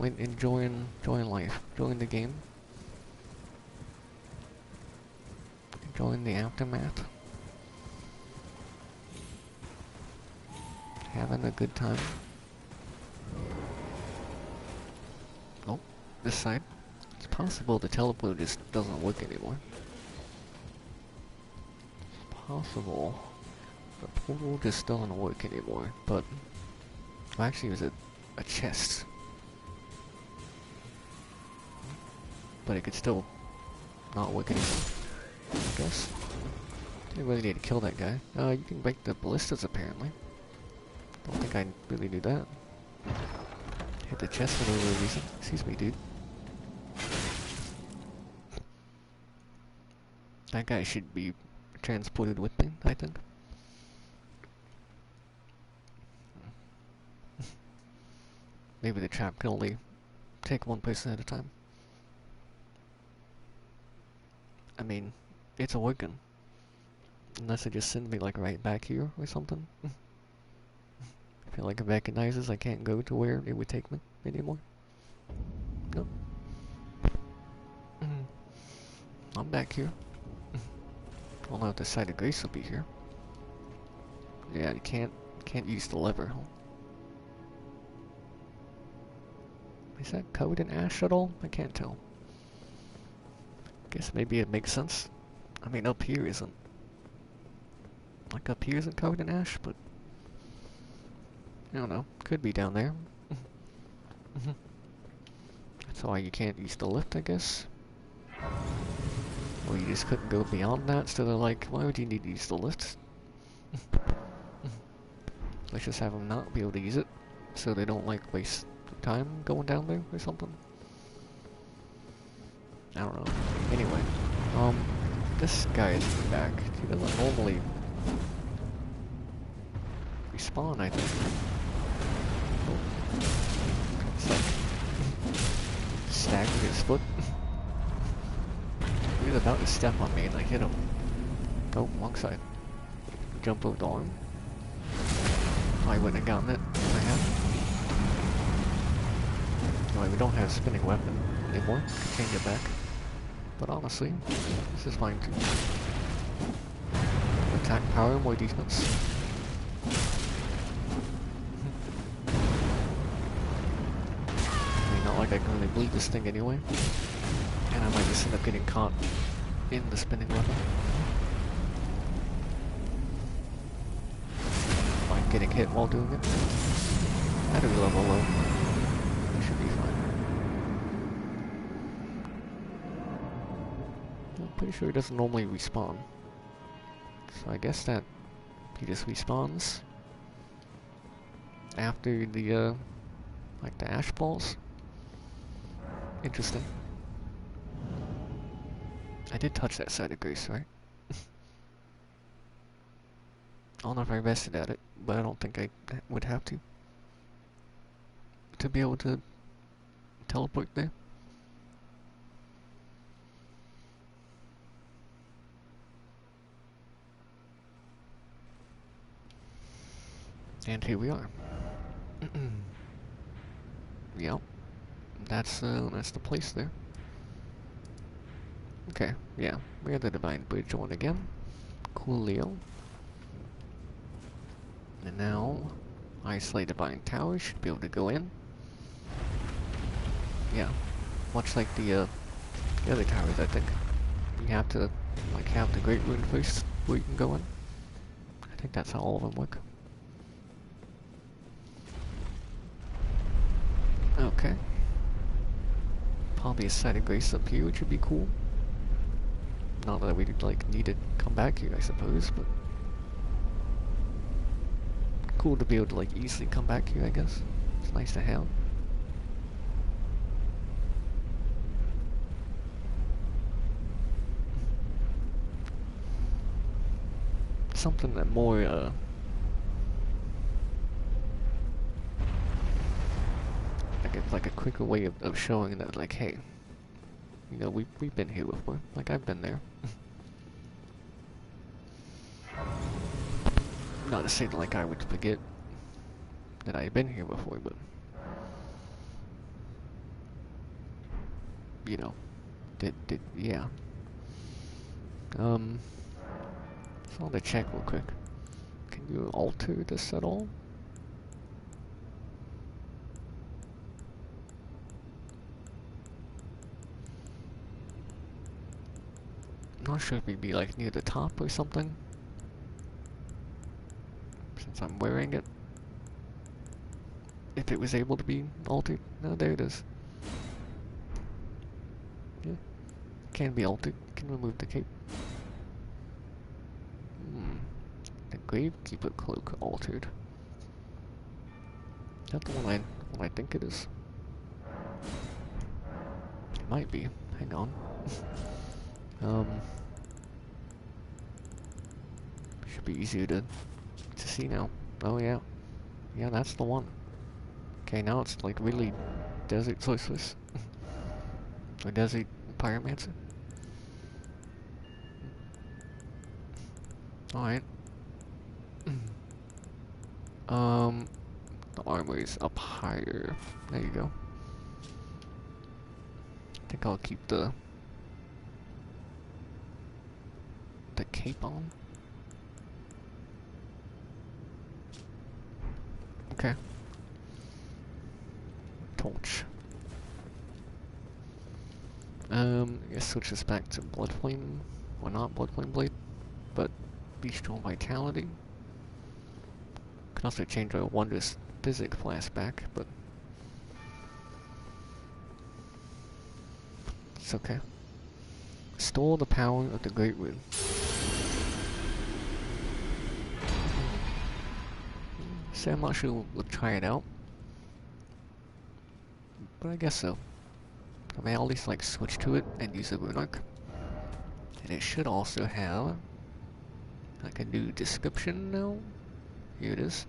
enjoying life, enjoying the game, enjoying the aftermath, having a good time. Oh, this side. It's possible the teleport just doesn't work anymore. It's possible the portal just doesn't work anymore, but well, actually it was a chest. But it could still not work anymore, I guess. Didn't really need to kill that guy. You can break the ballistas apparently. Don't think I really knew that. Hit the chest for no real reason. Excuse me, dude. That guy should be transported with me, I think. Maybe the trap can only take one person at a time. I mean, it's a working. Unless it just sends me like right back here or something. I feel like it recognizes I can't go to where it would take me anymore. No. I'm back here. I don't know if the site of grace will be here. Yeah, you can't use the lever. Is that covered in ash at all? I can't tell. Guess maybe it makes sense. I mean, up here isn't. Like up here isn't covered in ash, but I don't know. Could be down there. That's why you can't use the lift, I guess. Or you just couldn't go beyond that, so they're like, why would you need to use the lift? Let's just have them not be able to use it, so they don't like waste time going down there or something. I don't know. Anyway, this guy is back. He doesn't normally respawn, I think. Oh. It's like staggered his foot. He was about to step on me and I hit him. Oh, wrong side. jump over the arm. I wouldn't have gotten it if I had. Anyway, we don't have a spinning weapon anymore. Could change it back. But honestly, this is fine too. Attack power, more defense. I mean, not like I can really bleed this thing anyway. And I might just end up getting caught in the spinning weapon. Like getting hit while doing it. That'll be level low. That should be fine. I'm pretty sure it doesn't normally respawn. So I guess that he just respawns after the like the ash balls. Interesting. I did touch that side of grace, right? I don't know if I rested at it, but I don't think I would have to be able to teleport there. And here we are. Yep. That's the place there. Okay, yeah. We have the Divine Bridge on again. Coolio. And now, Isolate Divine Tower should be able to go in. Yeah. Much like the other towers, I think. You have to, like, have the Great Rune first before you can go in. I think that's how all of them work. Okay. Probably a side of grace up here, which would be cool. Not that we'd like need to come back here, I suppose, but cool to be able to like easily come back here, I guess. It's nice to have. Something that more like a quicker way of showing that, like, hey, you know, we've been here before. Like, I've been there. Not to say that, like, I would forget that I've been here before, but you know, yeah. So I want to check real quick. Can you alter this at all? I'm not sure if it'd be like near the top or something, since I'm wearing it. If it was able to be altered. No, there it is. Yeah. Can be altered. Can remove the cape. The Gravekeeper cloak altered. Is that the one I think it is? It might be. Hang on. Should be easier to see now. Oh yeah. Yeah, that's the one. Okay, now it's like really Desert Sorceress. Or Desert Pyromancer. Alright. The armor is up higher. There you go. I think I'll keep the cape on. Okay. Torch. I guess switch this back to Bloodflame. Well, not Bloodflame Blade, but Bestial Vitality. Can also change our Wondrous Physic flashback, but it's okay. Restore the power of the Great Rune. So I'm not sure we'll try it out, but I guess so. I may at least like switch to it and use the Rune Arc. And it should also have like a new description now. Here it is.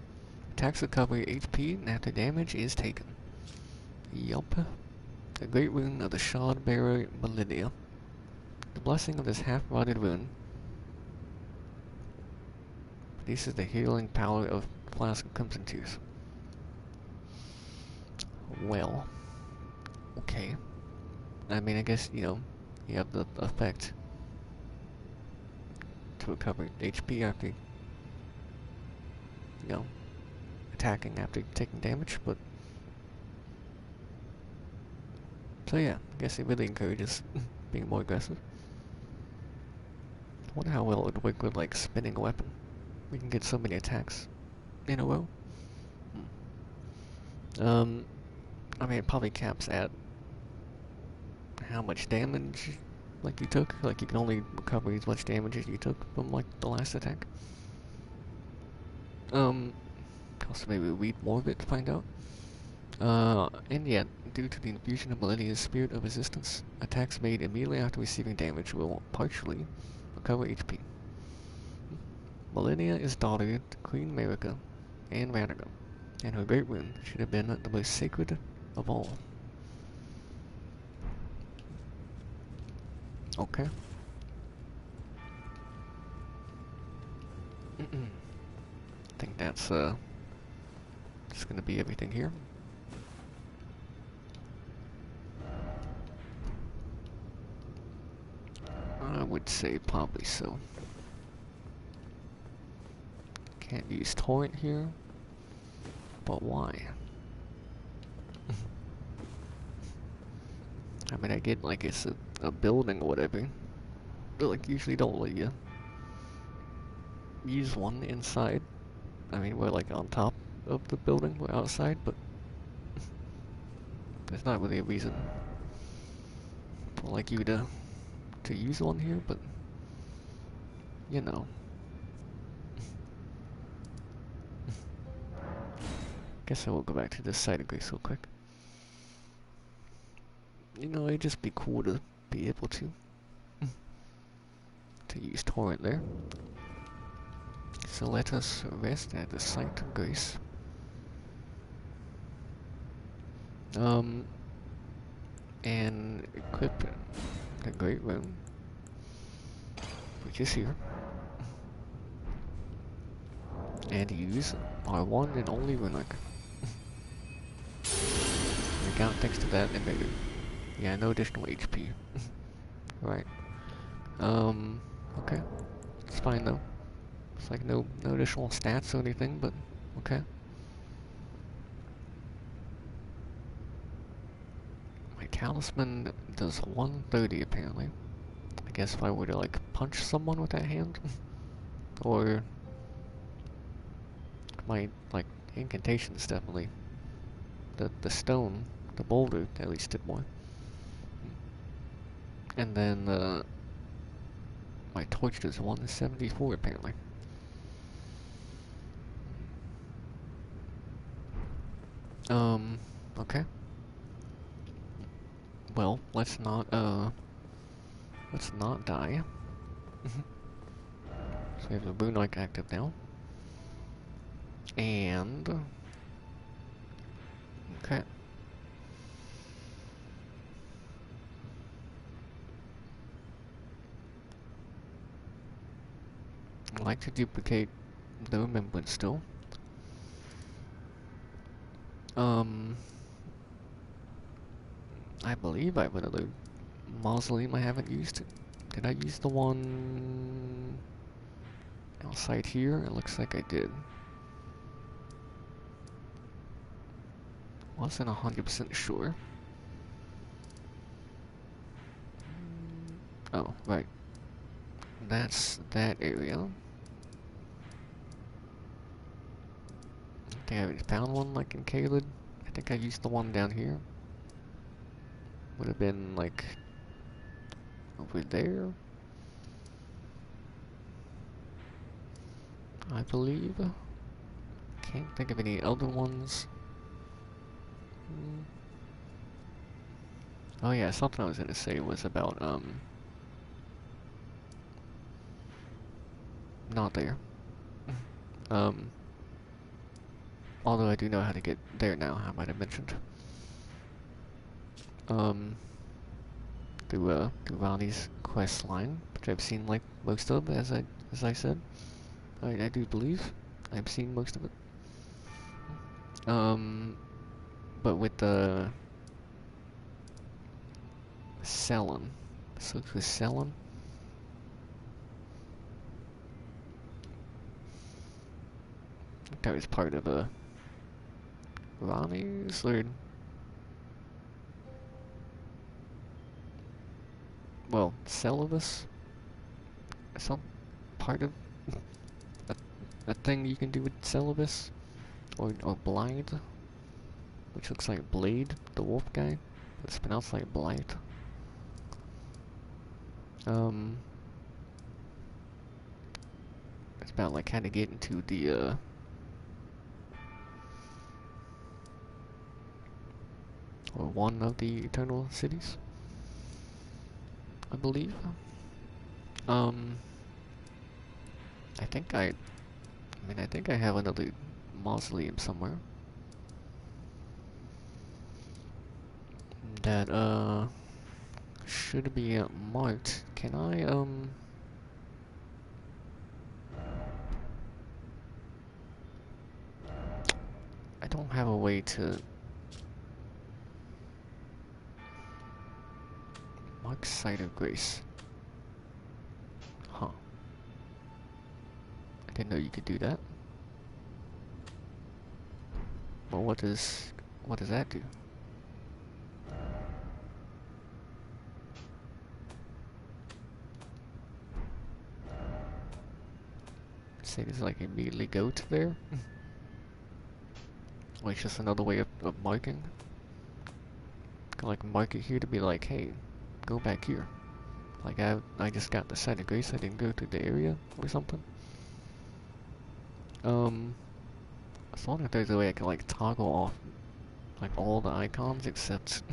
Attacks recover HP after damage is taken. Yup. The Great Rune of the Shard Bearer Malenia. The blessing of this half-rotted rune This is the healing power of Flask of Crimson Tears. Well, okay. I mean, I guess, you know, you have the effect to recover HP after, you know, attacking after taking damage, but... So yeah, I guess it really encourages being more aggressive. I wonder how well it would work with, like, spinning a weapon. We can get so many attacks in a row. I mean, it probably caps at how much damage, like, you took. Like, you can only recover as much damage as you took from, like, the last attack. Also maybe read more of it to find out. And yet, due to the infusion of Malenia's spirit of resistance, attacks made immediately after receiving damage will partially recover HP. Malenia is daughter to Queen Marika and Radagon, and her great rune should have been the most sacred of all. Okay. I think that's just gonna be everything here. I would say probably so. Can't use torrent here, but why? I mean, I get like it's a building or whatever. But like usually don't let you use one inside. I mean, we're like on top of the building, we're outside, but there's not really a reason for like you to use one here, but you know. Guess I will go back to this side of Grace real quick. You know, it'd just be cool to be able to use torrent there. So let us rest at the site of Grace. And equip the Great Rune, which is here, and use our one and only Runic. Account thanks to that invader. Yeah, no additional HP. Right. Okay. It's fine though. It's like no additional stats or anything, but okay. My talisman does 130 apparently. I guess if I were to like punch someone with that hand, or my like incantations definitely. The stone, the boulder at least did more. And then my torch does 174 apparently. Okay. Well, let's not die. So we have the Runic active now. And okay. I'd like to duplicate the remembrance still. I believe I have another mausoleum I haven't used. Did I use the one outside here? It looks like I did. Wasn't 100% sure. Oh, right. That's that area. I think I already found one like in Caelid. I think I used the one down here. Would have been like over there, I believe. Can't think of any other ones. Oh yeah, something I was gonna say was about not there. Although I do know how to get there now, I might have mentioned. Through Ronnie's quest line, which I've seen like most of, as I said. I do believe I've seen most of it. Um, but with the selling, so for selling, that was part of the Ronnie's or well, Celibus. Some part of a, a thing you can do with Celibus or Blind, which looks like Blade, the wolf guy. It's pronounced like Blight. It's about like how to get into the or one of the Eternal Cities, I believe. Um, I think I think I have another mausoleum somewhere that should be marked. Can I don't have a way to mark Site of Grace. Huh. I didn't know you could do that. Well, what does that do? Say does like immediately go to there? Or it's just another way of marking? Can like mark it here to be like, hey, go back here. Like I just got the Site of Grace, I didn't go to the area or something. I was wondering if there's a way I could like toggle off like all the icons except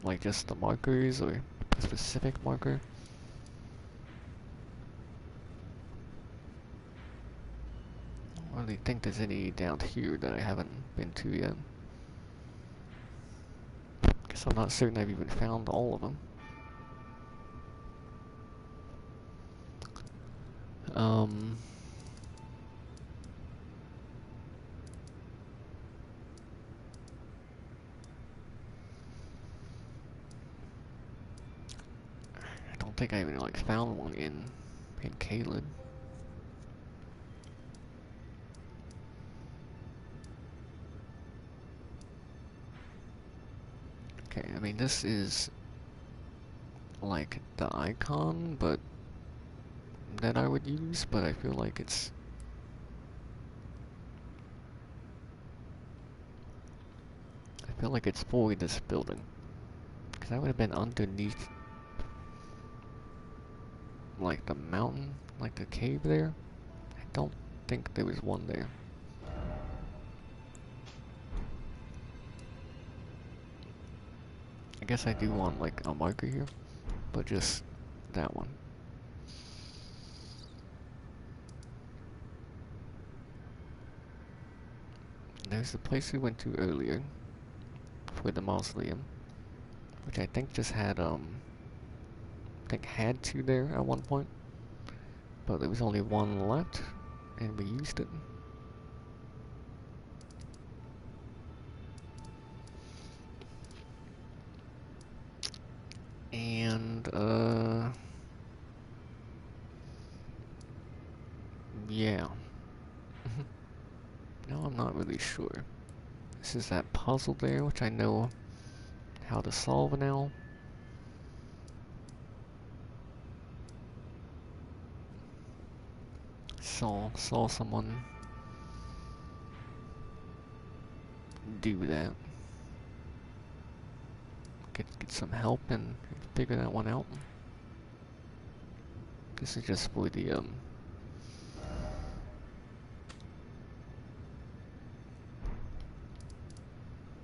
like just the markers or a specific marker. I don't really think there's any down here that I haven't been to yet. Guess I'm not certain I've even found all of them. I don't think I even like found one in Caelid. Okay, I mean this is like the icon, but that I would use, but I feel like it's for this building. Because I would have been underneath like the mountain, like the cave there. I don't think there was one there. I guess I do want like a marker here, but just that one. There's the place we went to earlier for the mausoleum, which I think just had I think had two there at one point, but there was only one left, and we used it. And yeah. No, I'm not really sure. This is that puzzle there, which I know how to solve now. Saw someone do that. Get some help and figure that one out. This is just for the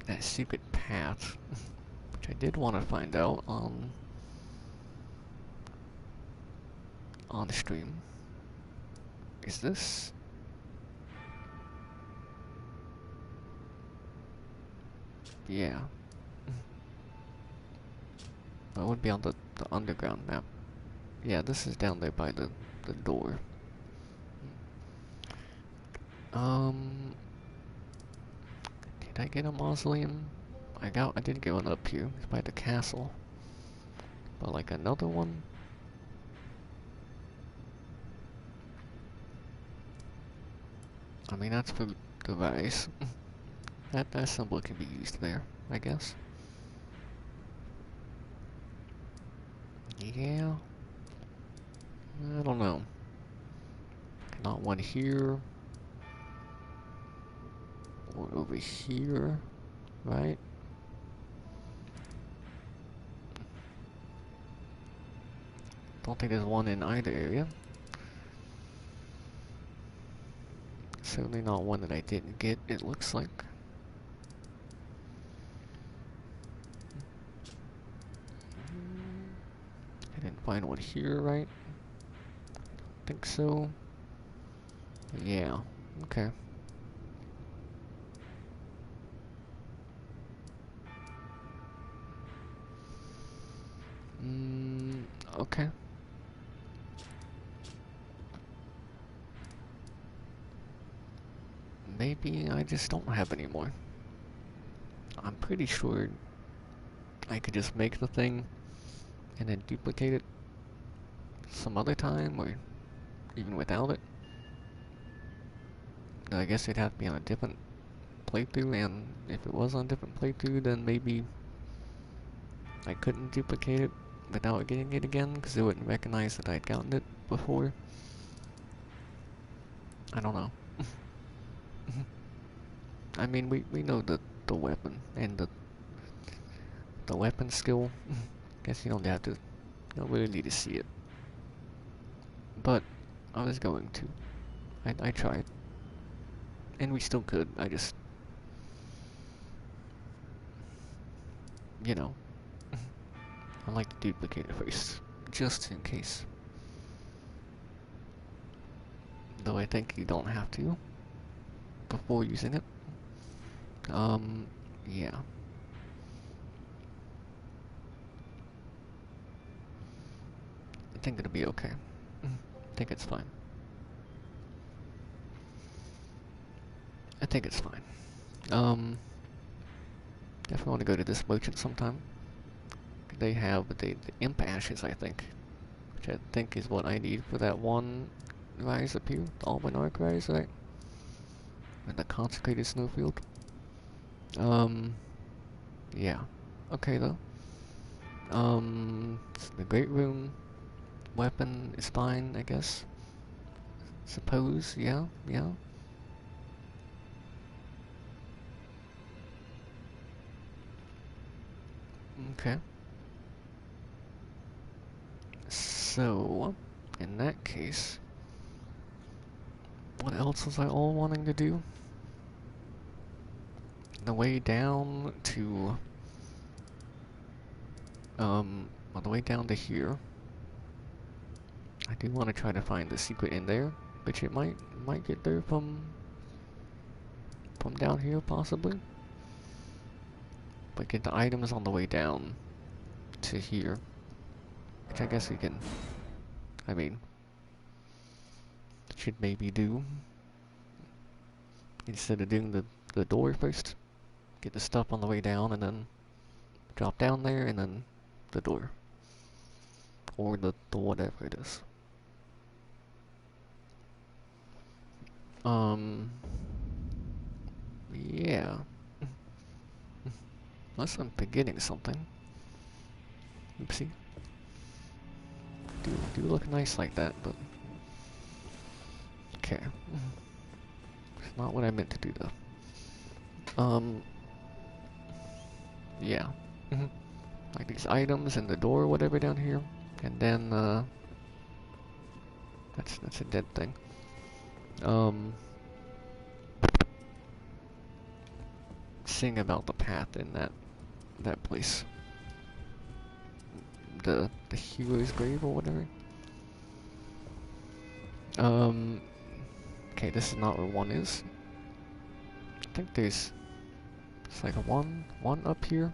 that secret path, which I did want to find out on stream. Is this? Yeah. That would be on the underground map. Yeah, this is down there by the door. Um, did I get a mausoleum? I did get one up here. It's by the castle. But like another one? I mean, that's for the rise. That symbol can be used there, I guess. Yeah. I don't know. Not one here. Or over here, right? Don't think there's one in either area. Certainly not one that I didn't get, it looks like. I didn't find one here, right? Think so. Yeah, okay. Okay. Maybe I just don't have any more. I'm pretty sure I could just make the thing and then duplicate it some other time, or even without it. I guess it'd have to be on a different playthrough, and if it was on a different playthrough, then maybe I couldn't duplicate it without getting it again, because it wouldn't recognize that I'd gotten it before. I don't know. I mean, we know the weapon and the weapon skill. Guess you don't have to. You don't really need to see it. But I was going to. I tried, and we still could. I just, you know, I like to duplicate it first, just in case. Though I think you don't have to before using it. Yeah. I think it'll be okay. I think it's fine. I think it's fine. Definitely want to go to this merchant sometime. They have the imp ashes, I think, which I think is what I need for that one rise up here, the Almanarch rise, right? And the consecrated snowfield. Yeah. Okay though. The great room weapon is fine, I guess. Suppose, yeah, yeah. Okay. So, in that case, what else was I all wanting to do? The way down to, well, the way down to here. I do want to try to find the secret in there, which it might get there from down here possibly. But get the items on the way down to here, which I guess we can. I mean, should maybe do instead of doing the door first. Get the stuff on the way down and then drop down there and then the door or the whatever it is. Yeah. Unless I'm forgetting something. Oopsie. Do look nice like that, but okay. It's not what I meant to do though. Yeah. Like these items and the door or whatever down here. And then that's a dead thing. Seeing about the path in that place. The hero's grave or whatever. Okay, this is not where one is. I think there's like a one up here.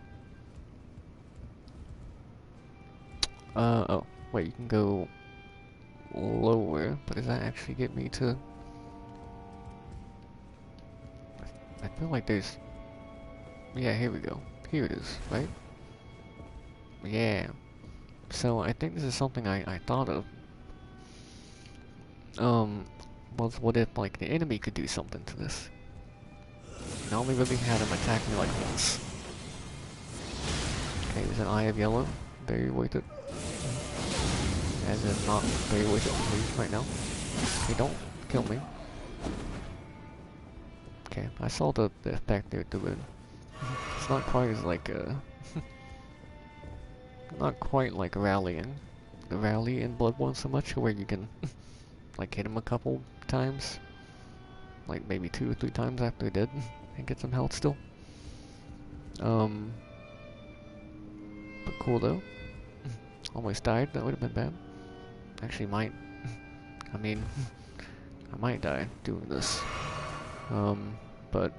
Oh, wait, you can go lower, but does that actually get me to I feel like there's... Yeah, here we go. Here it is, right? Yeah. So I think this is something I thought of. Was what if like the enemy could do something to this? And I only really had him attack me like once. Okay, there's an Eye of Yellow. Very worth it. As in not very worth it to leave right now. Okay, don't kill me. Okay, I saw the effect they're doing. It's not quite as like not quite like rallying. The rally in Bloodborne so much where you can like hit him a couple times. Like maybe 2 or 3 times after they're dead and get some health still. But cool though. Almost died, that would have been bad. Actually might. I mean, I might die doing this. But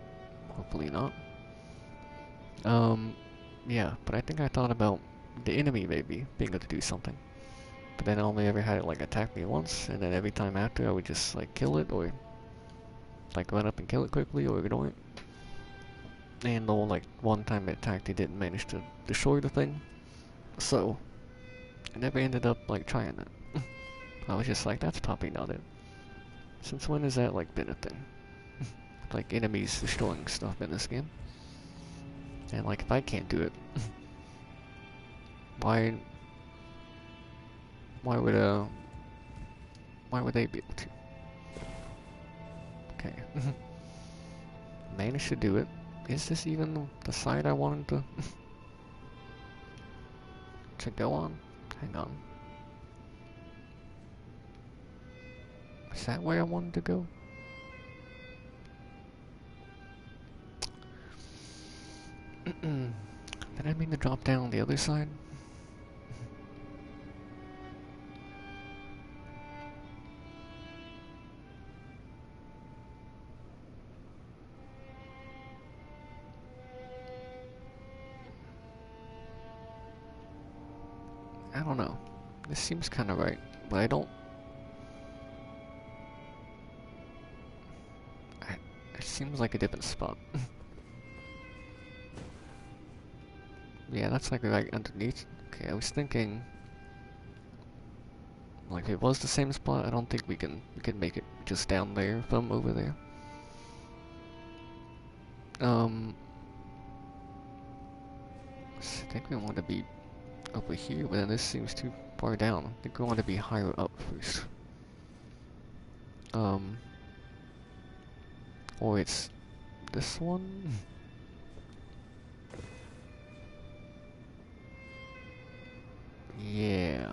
hopefully not. Yeah, but I think I thought about the enemy maybe being able to do something. But then I only ever had it like attack me once, and then every time after I would just like kill it, or like run up and kill it quickly, or ignore it. And the like one time it attacked, it didn't manage to destroy the thing. So, I never ended up like trying it. I was just like, that's probably not it. Since when has that like been a thing? Like enemies destroying stuff in this game. And like if I can't do it, why would they be able to? Okay. Managed to do it. Is this even the side I wanted to go on? Hang on. Is that where I wanted to go? Did I mean to drop down the other side? I don't know. This seems kind of right, but I don't... It seems like a different spot. Yeah, that's like right underneath. Okay, I was thinking... Like, if it was the same spot, I don't think we can make it just down there from over there. I think we want to be over here, but then this seems too far down. I think we want to be higher up first. Or it's this one? Yeah.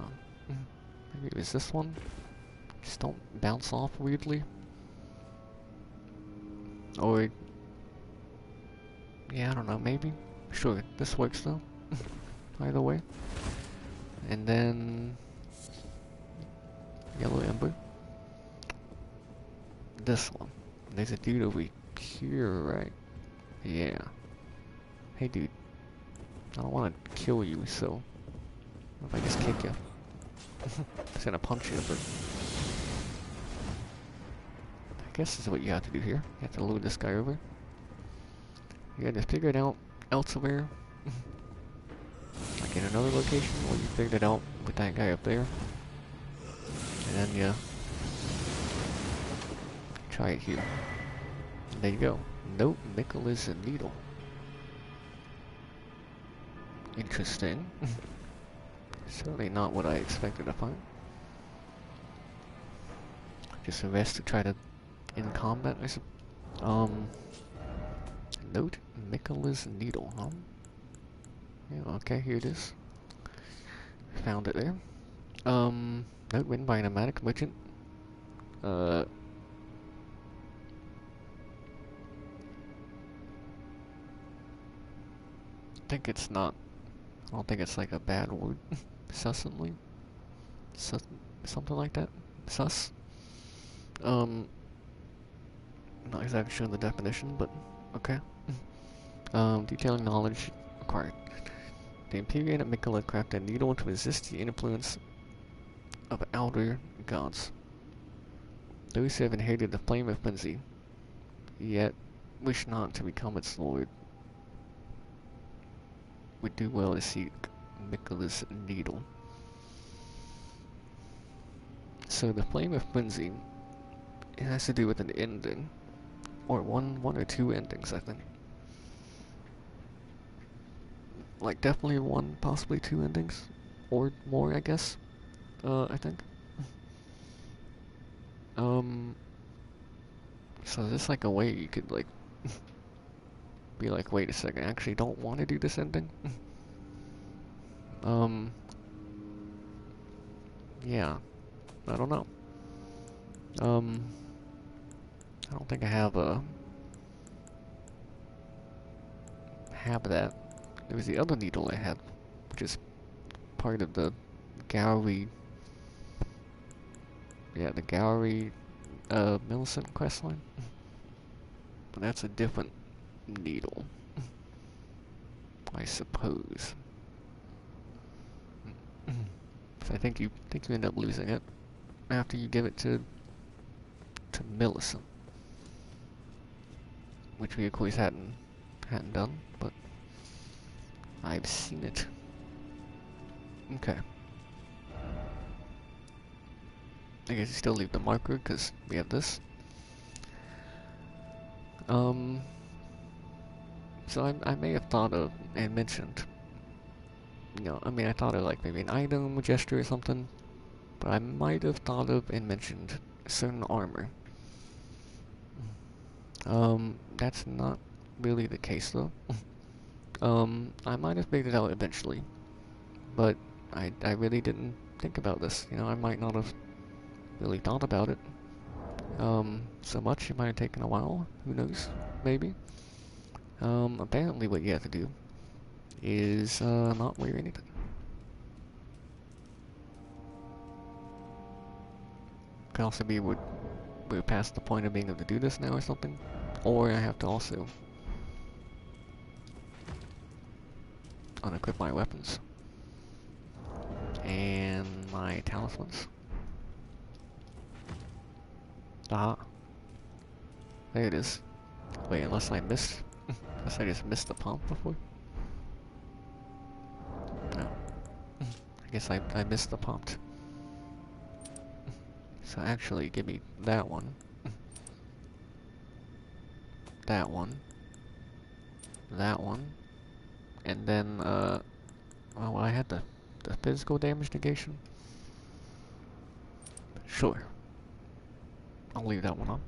Maybe it was this one? Just don't bounce off weirdly. Or... Yeah, I don't know, maybe? Sure, this works though. Either way. And then... Yellow Ember. This one. There's a dude over here, right? Yeah. Hey dude. I don't want to kill you, so... What if I just kick you? Just gonna punch you, but... I guess this is what you have to do here. You have to lure this guy over. You gotta figure it out elsewhere. Like in another location, or you figured it out with that guy up there. And then you try it here. And there you go. Note Nicholas and Needle. Interesting. Certainly not what I expected to find. Just a rest to try to in combat, I suppose. Note Nicholas Needle, huh? Yeah, okay, here it is. Found it there. Note written by an nomadic merchant. I think it's not. I don't think it's like a bad word. Sussently? Something like that? Sus? Not exactly sure the definition, but okay. Detailing knowledge required. The Imperium at Mikola crafted a needle to resist the influence of elder gods. Those who have inherited the flame of frenzy, yet wish not to become its lord, would do well to seek Miquella's needle. So the Flame of Frenzy, it has to do with an ending. Or one or two endings, I think. Like, definitely one, possibly two endings. Or more, I guess. I think. So is this like a way you could, like, be like, wait a second, I actually don't want to do this ending? um, yeah. I don't know. I don't think I have that. There was the other needle I had, which is part of the gallery. Yeah, the gallery, Millicent questline. But that's a different needle, I suppose. So I think you end up losing it after you give it to Millicent, which we of course hadn't done, but I've seen it. Okay. I guess you still leave the marker because we have this. So I may have thought of and mentioned, I mean, I thought of like maybe an item, a gesture or something, but I might have thought of and mentioned certain armor. That's not really the case though. I might have figured it out eventually, but I really didn't think about this. I might not have really thought about it, so much. It might have taken a while. Who knows? Maybe. Apparently what you have to do is, not wear anything. Could also be we're past the point of being able to do this now or something. Or I have to also unequip my weapons. And my talismans. Ah. There it is. Wait, unless I missed... unless I just missed the pump before? No. I guess I missed the prompt. So actually, give me that one. That one. That one. And then, well, I had the physical damage negation. Sure. I'll leave that one on.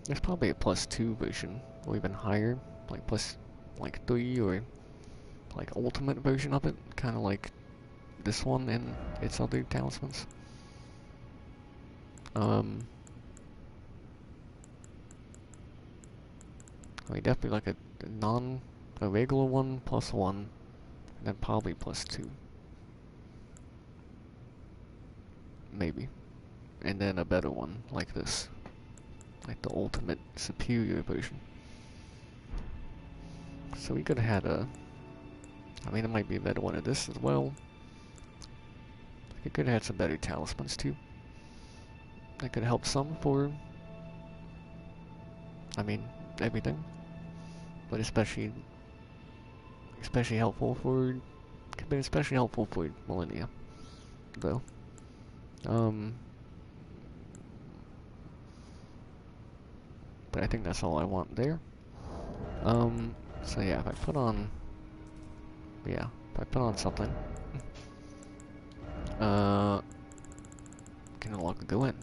There's probably a +2 version, or even higher, like plus, like 3, or like ultimate version of it, kind of like this one and its other talismans. I mean, definitely like a regular one +1, and then probably +2. Maybe. And then a better one, like this. Like the ultimate superior version. So we could have had I mean, it might be a better one of this as well. It could have had some better talismans too. That could help some for, I mean, everything. But especially helpful for, could be especially helpful for Malenia, though. But I think that's all I want there. So yeah, if I put on something, can no longer go in.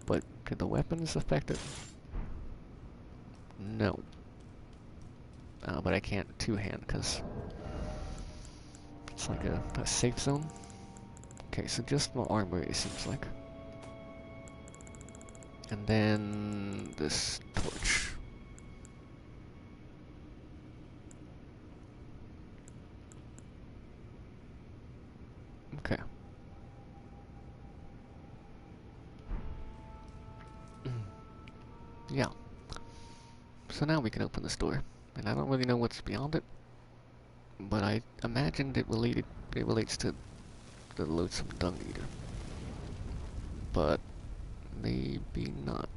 But could the weapons affect it? No. But I can't two-hand because it's like a safe zone. Okay, so just my armor, it seems like. And then this torch. Okay. Yeah. So now we can open this door. And I don't really know what's beyond it. but I imagined it relates to the loathsome dung eater, but maybe not.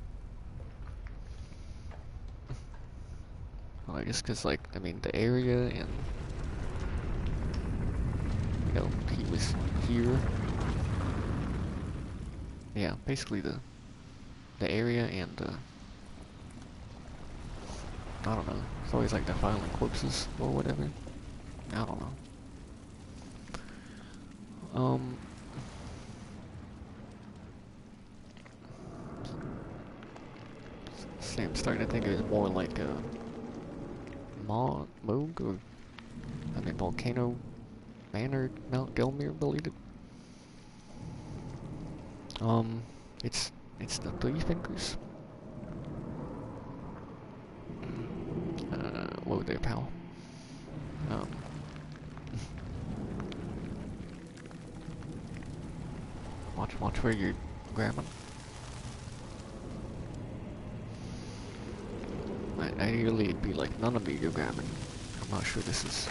Well, just cause like, I mean, the area and, you know, he was here. Yeah, basically the area and, I don't know. It's always like defiling corpses or whatever. I don't know. Um, see, I'm starting to think it was more like a Moog, or, I mean, Volcano Manor, Mount Gelmir related. Um, it's, it's the Three Fingers. Whoa there, pal. Um, watch where you're grabbing. Ideally, it'd be like none of me you're grabbing. I'm not sure this is.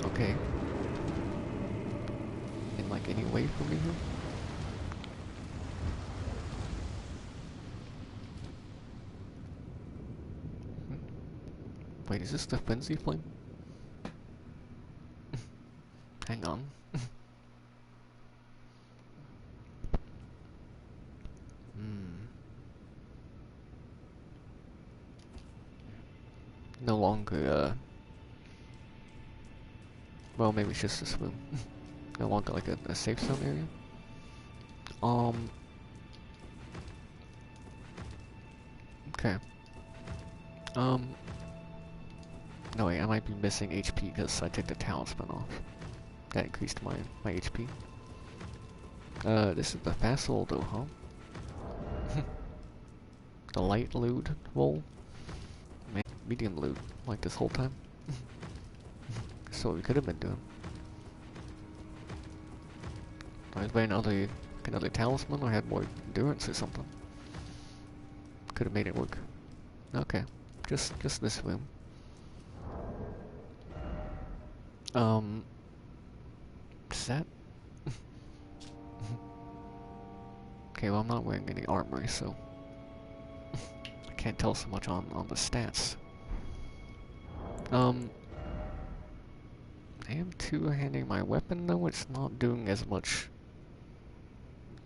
Okay. In like any way for me here? Wait, is this the frenzy flame? Hang on. Hmm. No longer, well, maybe it's just this room. No longer like a safe zone area. Um, okay. Um, no wait, I might be missing HP because I took the talisman off. That increased my HP. This is the facile though, huh? The light loot roll? Man, medium loot, like this whole time. That's what we could have been doing. I was wearing another talisman, I had more endurance or something. Could have made it work. Okay, just this room. Is that? Okay, well I'm not wearing any armor, so I can't tell so much on the stats. I am two-handing my weapon though, it's not doing as much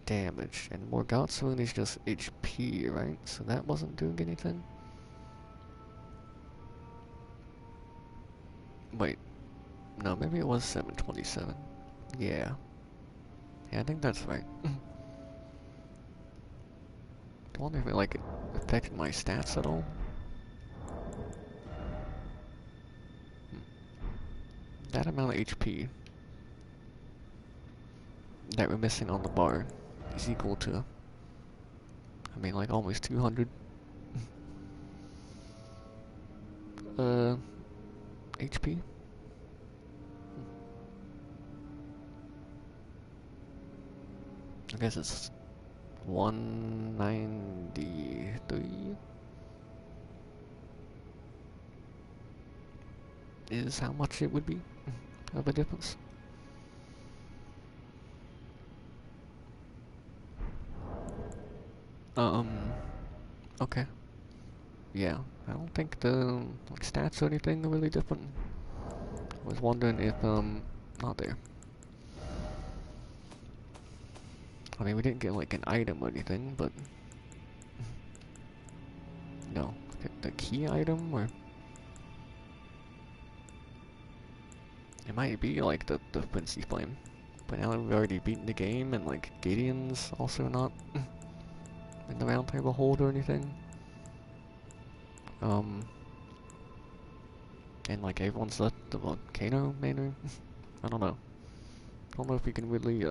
damage, and Morgatsuin is just HP, right? So that wasn't doing anything? Wait, no, maybe it was 727. Yeah. Yeah, I think that's right. I wonder if it, like, affected my stats at all? That amount of HP that we're missing on the bar is equal to, I mean, like, almost 200 HP. I guess it's 193 is how much it would be of a difference. Okay. Yeah, I don't think the like, stats or anything are really different. I was wondering if, not there. I mean, we didn't get like an item or anything, but no, the key item, or it might be like the Quincy Flame. But now that we've already beaten the game, and like Gideon's also not in the round table hold or anything. And like everyone's left the volcano manor. I don't know. I don't know if we can really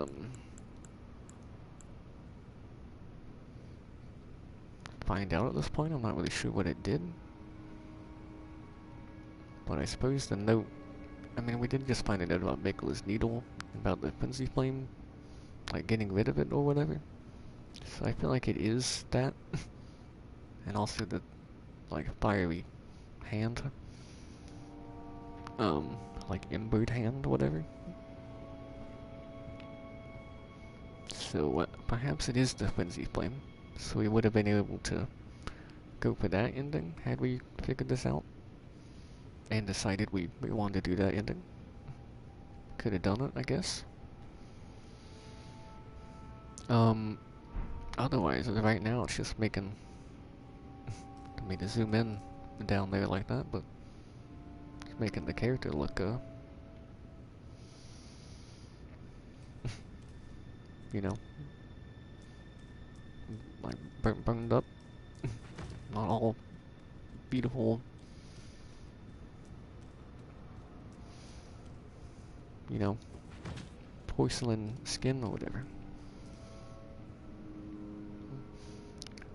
find out at this point. I'm not really sure what it did. But I suppose the note, I mean, we did just find out about Mikola's needle, about the Quincy Flame, like getting rid of it or whatever. So I feel like it is that. and also the like fiery hand, like embered hand, whatever. So perhaps it is the frenzy flame. So we would have been able to go for that ending had we figured this out and decided we wanted to do that ending. Could have done it, I guess. Otherwise, right now it's just making me to zoom in down there like that, but it's making the character look, you know, like burned up. Not all beautiful, you know, porcelain skin or whatever.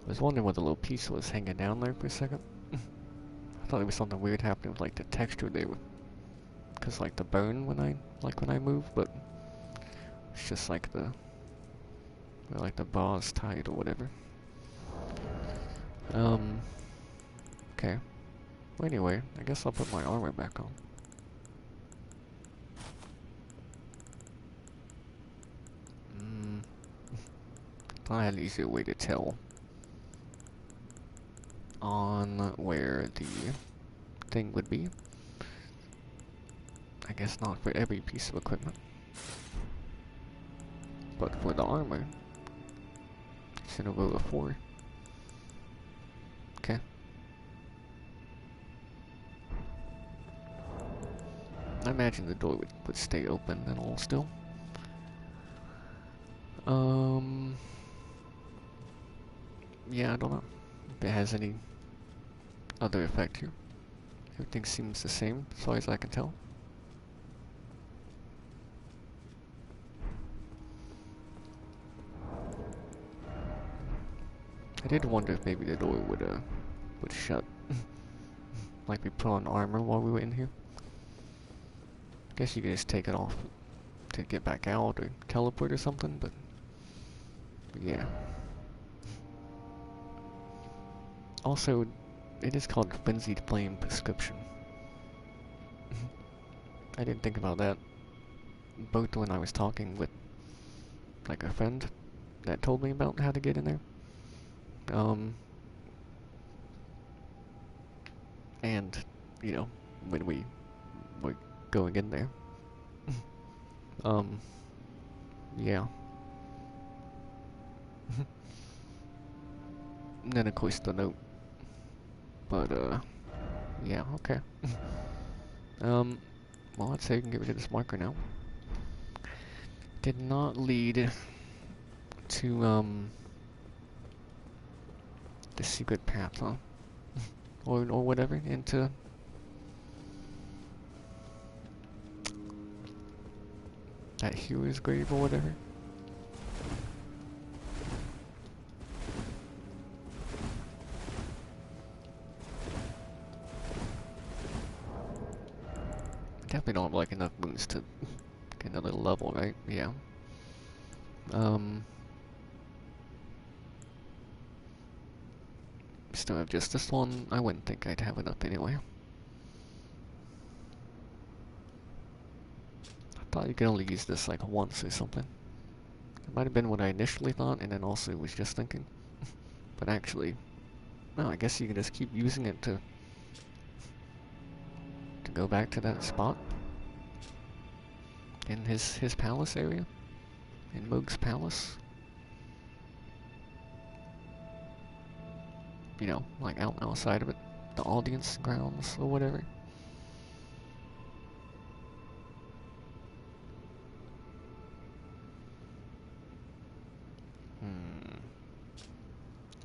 I was wondering what the little piece was hanging down there for a second. I thought there was something weird happening with like the texture there, cause like the burn when I move, but it's just like the bar's tied or whatever. Okay. Well, anyway, I guess I'll put my armor back on. I had an easier way to tell on where the thing would be. I guess not for every piece of equipment, but for the armor, it's in a row of 4. Okay. I imagine the door would stay open and all still. Yeah, I don't know if it has any other effect here. Everything seems the same, as far as I can tell. I did wonder if maybe the door would shut. Like we put on armor while we were in here. Guess you could just take it off to get back out or teleport or something, but yeah. Also, it is called Frenzied Flame Prescription. I didn't think about that. Both when I was talking with like a friend that told me about how to get in there. And, you know, when we were going in there. Yeah. And then of course the note. But, yeah, okay. Well, let's say we can get rid of this marker now. Did not lead to, the secret path, huh? or whatever, into that hero's grave or whatever. Definitely don't have like enough moons to get another level, right? Yeah. Still have just this one. I wouldn't think I'd have enough anyway. I thought you could only use this like once or something. It might have been what I initially thought, and then also was just thinking. But actually, no, I guess you can just keep using it to go back to that spot in his palace area, in Moog's palace. You know, like outside of it, the audience grounds or whatever.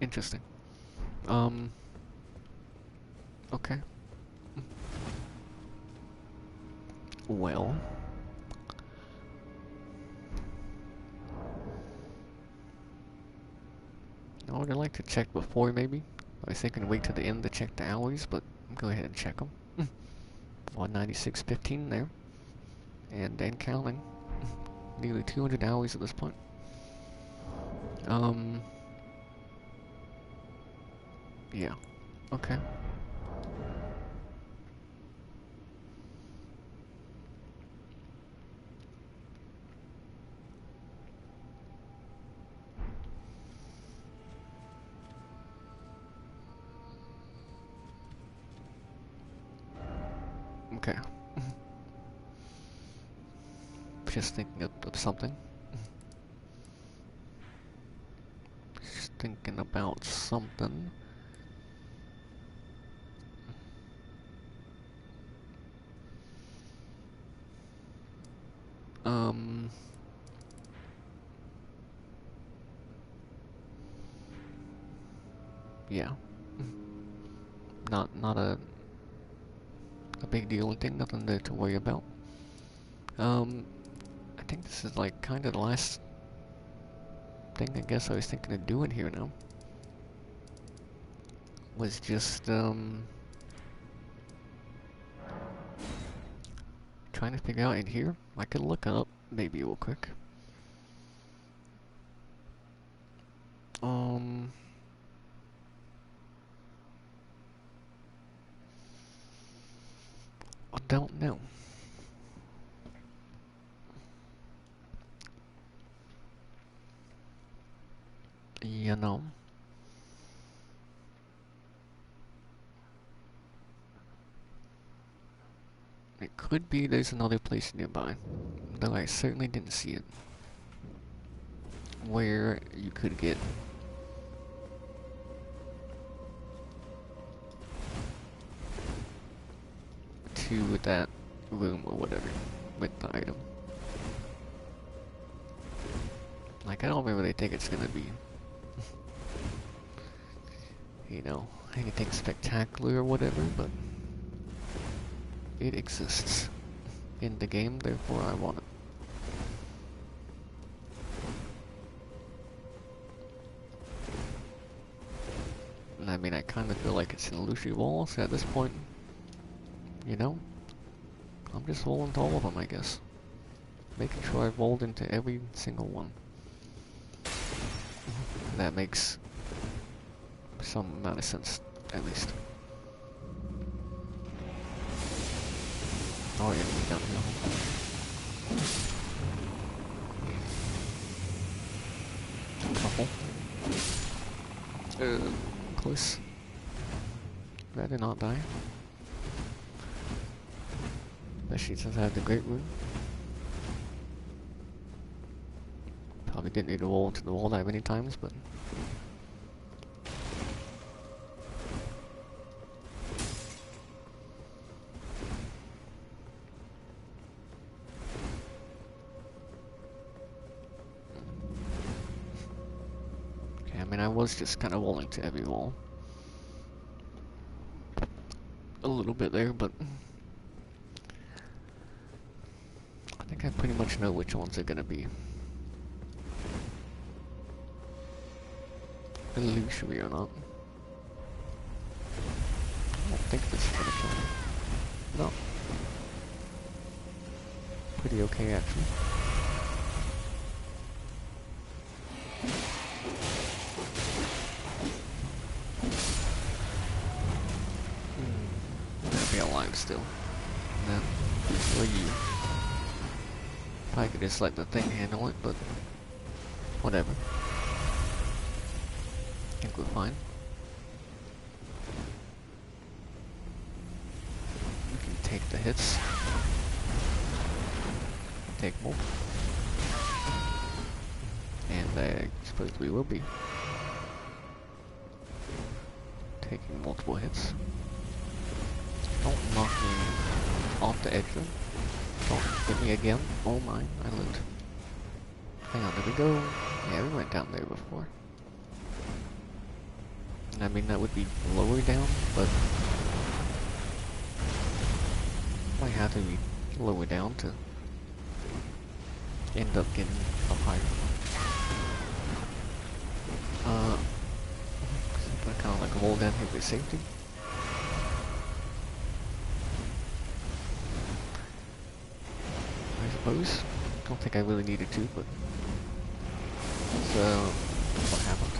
Interesting. Okay. Well. I would like to check before, maybe. I was thinking to wait till the end to check the hours, but go ahead and check them. 196.15 there. And then counting. Nearly 200 hours at this point. Yeah. Okay. Okay. Just thinking of something. Just thinking about something. Um. Yeah. Not a big deal thing. Nothing to worry about. I think this is like kind of the last thing I guess I was thinking of doing here now. Was just trying to figure out in here. I could look up maybe real quick. Um. I don't know. You know. It could be there's another place nearby, though I certainly didn't see it, where you could get to that room or whatever with the item. Like, I don't really think it's gonna be, you know, anything spectacular or whatever, but it exists in the game, therefore I want it. And I mean, I kind of feel like it's an illusory wall, so at this point, you know, I'm just rolling to all of them, I guess. Making sure I've rolled into every single one. That makes some amount of sense, at least. Oh, yeah, down here. Couple. Close. That did not die. Especially since I have the Great Rune. Probably didn't need to roll into the wall that many times, but... Okay, I mean, I was just kind of rolling to every wall. A little bit there, but... I think I pretty much know which ones are gonna be. Illusory or not. I don't think this is gonna kill me. No. Pretty okay, actually. I'll be alive still. No. Or you. I could just let the thing handle it, but... whatever. I think we're fine. We can take the hits. Take more. And I suppose we will be taking multiple hits. Don't knock me off the edge though. Don't hit me again. Oh my, I lived. Hang on, did we go? Yeah, we went down there before. I mean, that would be lower down, but might have to be lower down to end up getting up higher. I kind of like roll down here for safety. I suppose. Don't think I really needed to, but so what happened?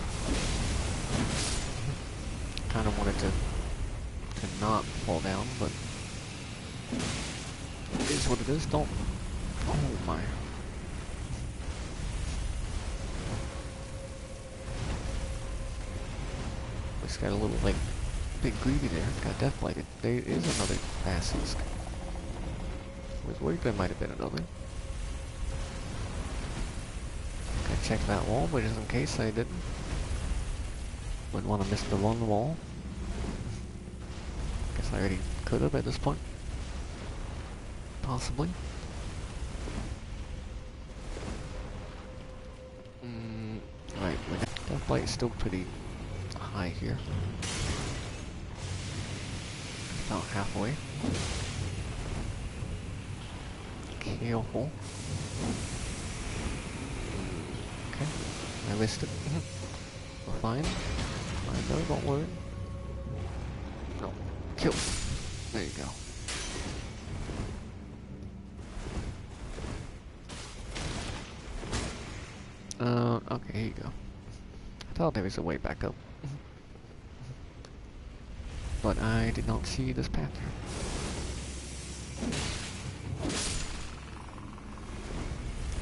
kind of wanted to not fall down, but it is what it is. Don't. Oh my. It's got a little like bit greedy there. Got death blighted. There is another basilisk. Was worried there might have been another. Gotta check that wall, but just in case I didn't. Wouldn't want to miss the one wall. Guess I already could have at this point. Possibly. Right, my death blight is still pretty high here. About halfway. Careful. Okay, I missed it. We're fine. I know, don't worry. No, kill. There you go. Okay, here you go. I thought there was a way back up. But I did not see this path here.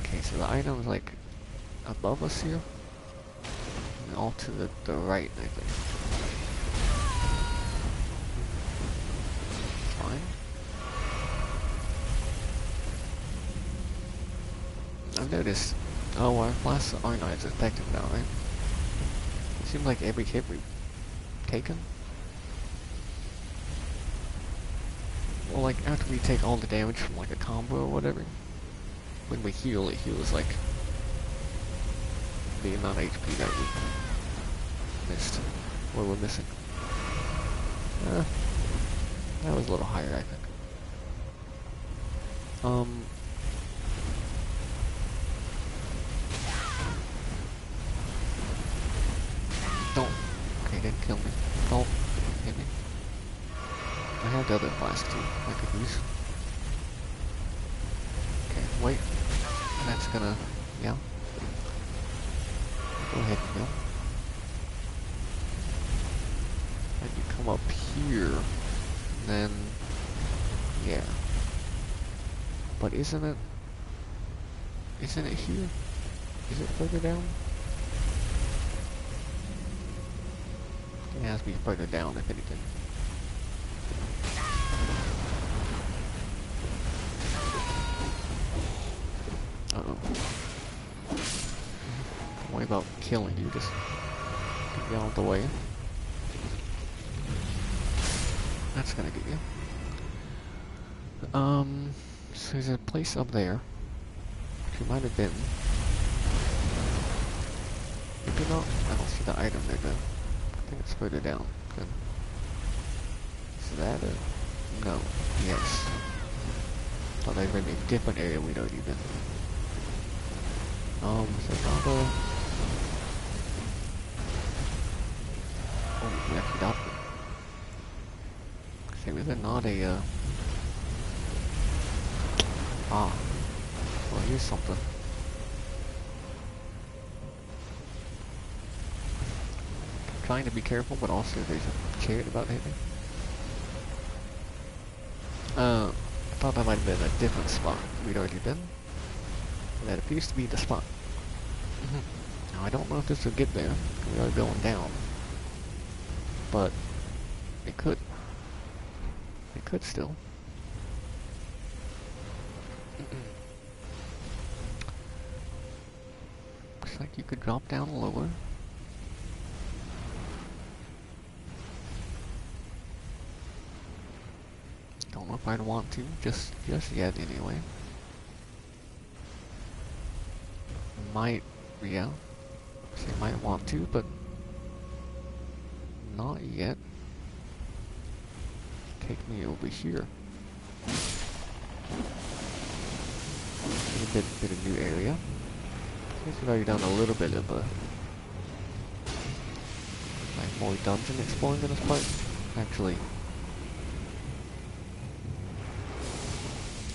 Okay, so the item is like above us here. And all to the right, I think. Fine. I've noticed. Oh, our last Arnite is effective now, right? It seems like every hit we've taken. Well, like, after we take all the damage from, like, a combo or whatever, when we heal, it heals, like, the amount of HP that we missed, or we're missing. That was a little higher, I think. Don't. Okay, didn't kill me. Don't hit me. I have the other flask too, I could use. Okay, wait. That's gonna, yeah. Go ahead and heal. And you come up here, then, yeah. But isn't it here? Is it further down? It has to be further down, if anything. Uh-oh. Don't worry about killing you, just get out of the way. That's gonna get you. So there's a place up there. Which might have been. Maybe not. I don't see the item there though. I think it's further down. Good. Is that it? No. Yes. Thought they were in a different area we'd already been. Is there not a... Oh, we actually got it. Okay, was there not a, Ah. Well, here's something. I'm trying to be careful, but also there's a chariot about to hit me. I thought that might have been a different spot we'd already been. That appears to be the spot. Now, I don't know if this will get there. We are going down. But it could. It could still. Looks like you could drop down lower. Don't know if I'd want to, just yet anyway. Might, yeah. So you might want to, but not yet. Take me over here. A bit of new area. I guess we've already done a little bit of like more dungeon exploring in this part. Actually,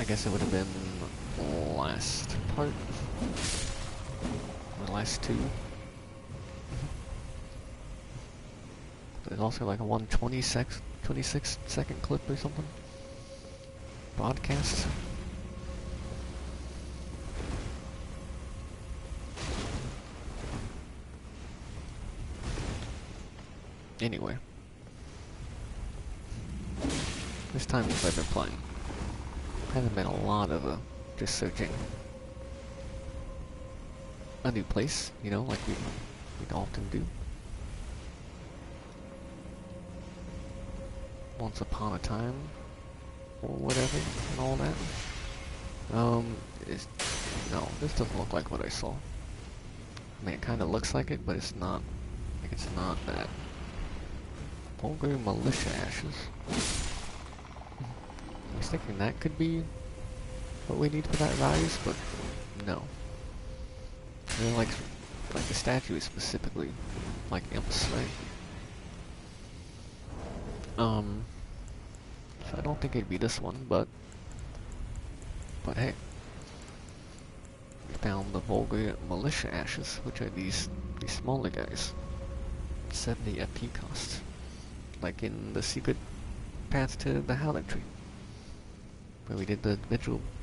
I guess it would have been last part. The last two. There's also like a 26-second clip or something. Broadcast. Anyway. This time since I've been playing, hasn't been a lot of just searching a new place, you know, like we'd often do. Once upon a time, or whatever, and all that. No, this doesn't look like what I saw. I mean, it kind of looks like it, but it's not. Like, it's not that. Vulgar militia ashes. I was thinking that could be what we need for that rise, but no. I mean, like the statue is specifically like imps, right? So I don't think it'd be this one, but hey, we found the vulgar militia ashes, which are these smaller guys. 70 FP cost, like in the secret path to the Howling Tree, where we did the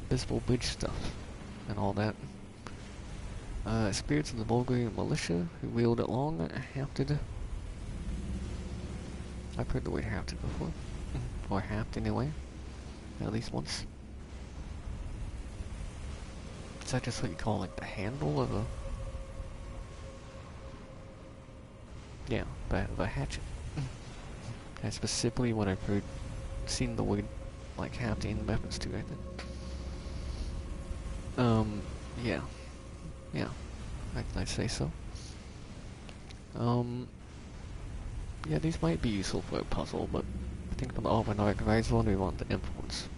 visible bridge stuff and all that. Spirits of the vulgar militia who wield it long, hafted. I've heard the word hafted before. Or haft anyway. At least once. Is that just what you call like the handle of a... Yeah, the hatchet. That's specifically what I've heard, seen the word like haft in reference to, I think. Yeah. Yeah, I'd say so. Yeah, these might be useful for a puzzle, but I think for the Albanark Rise one, we want the influence.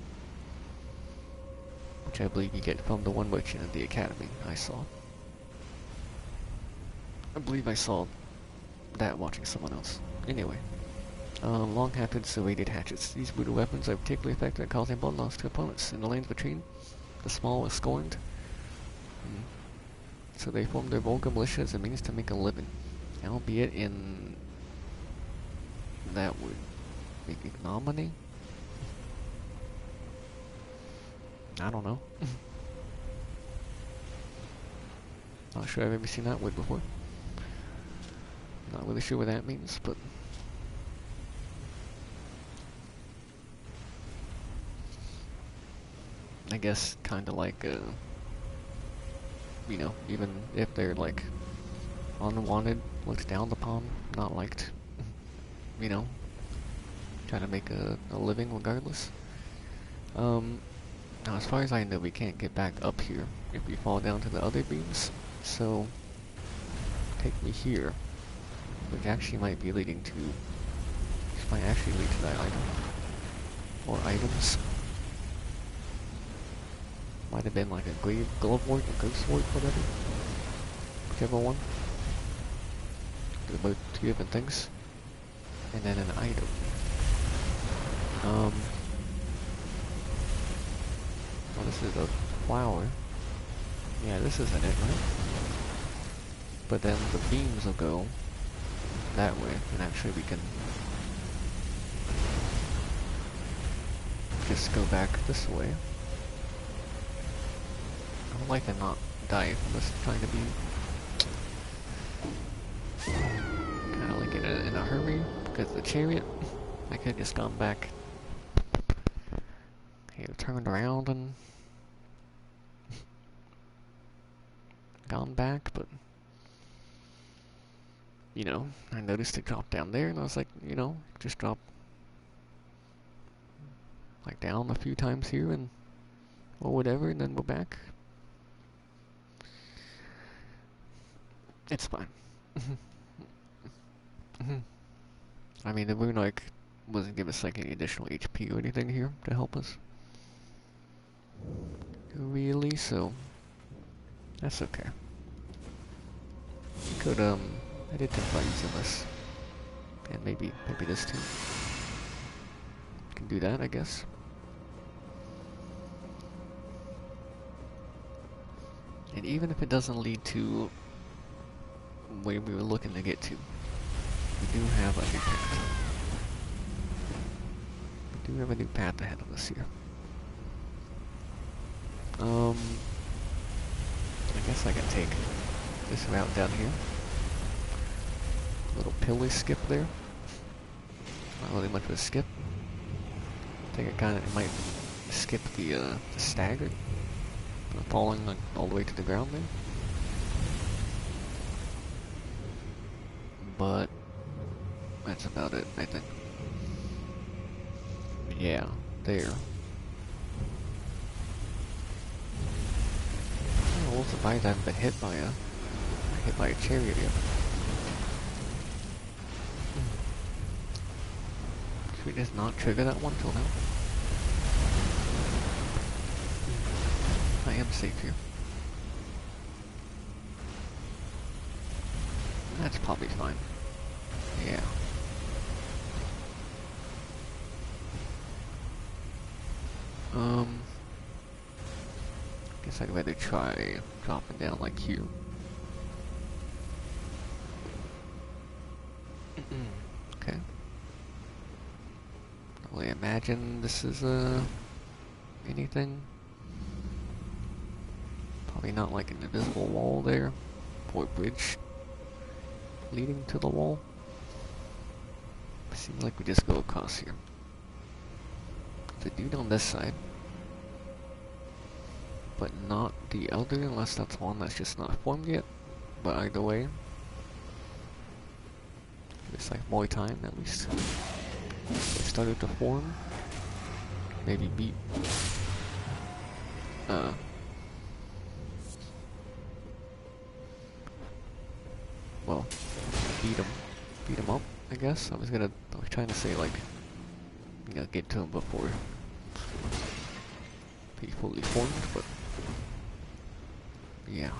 Which I believe you get from the one merchant at the academy I saw. I believe I saw that watching someone else. Anyway. Long-hafted serrated hatchets. These brutal weapons are particularly effective at causing blood loss to opponents. In the lanes between, the small are scorned. So they form their vulgar militia as a means to make a living. Albeit in... that would... make ignominy? I don't know. Not sure I've ever seen that word before. Not really sure what that means, but... I guess kinda like, you know, even if they're like unwanted, looked down upon, not liked, you know, trying to make a living regardless. Now as far as I know, we can't get back up here if we fall down to the other beams, so take me here, which actually might be leading to, this might actually lead to that item, or items. Might have been like a glove wart, a ghost wart, whatever. Whichever one. They're both two different things. And then an item. Well, this is a flower. Yeah, this isn't it, right? But then the beams will go that way, and actually we can just go back this way. I would like to not die from this trying to be kind of like in a hurry because of the chariot. I could have just gone back, turned around and gone back, but you know, I noticed it dropped down there and I was like, you know, just drop like down a few times here and or whatever and then we're back. It's fine. I mean, the rune arc wasn't give us like any additional HP or anything here to help us. Really? So that's okay. Could I did think about using this. And maybe this too. Can do that, I guess. And even if it doesn't lead to where we were looking to get to, We do have a new path. We do have a new path ahead of us here. I guess I can take this route down here. Little pilly skip there. Not really much of a skip. I think it might skip the stagger. Falling like all the way to the ground there. But that's about it, I think. Yeah, there. I'm a little surprised I haven't been hit by a chariot yet. Should we just not trigger that one till now? I am safe here. That's probably fine. Yeah. Guess I'd rather try dropping down like here. Okay. Don't really imagine this is anything. Probably not like an invisible wall there, or a bridge leading to the wall. Seems like we just go across here. The dude on this side, but not the Elder, unless that's one that's just not formed yet. But either way, it's like more time at least. It started to form. Maybe beat. Well, beat him up, I guess. I was trying to say like, get to him before he fully formed, but yeah.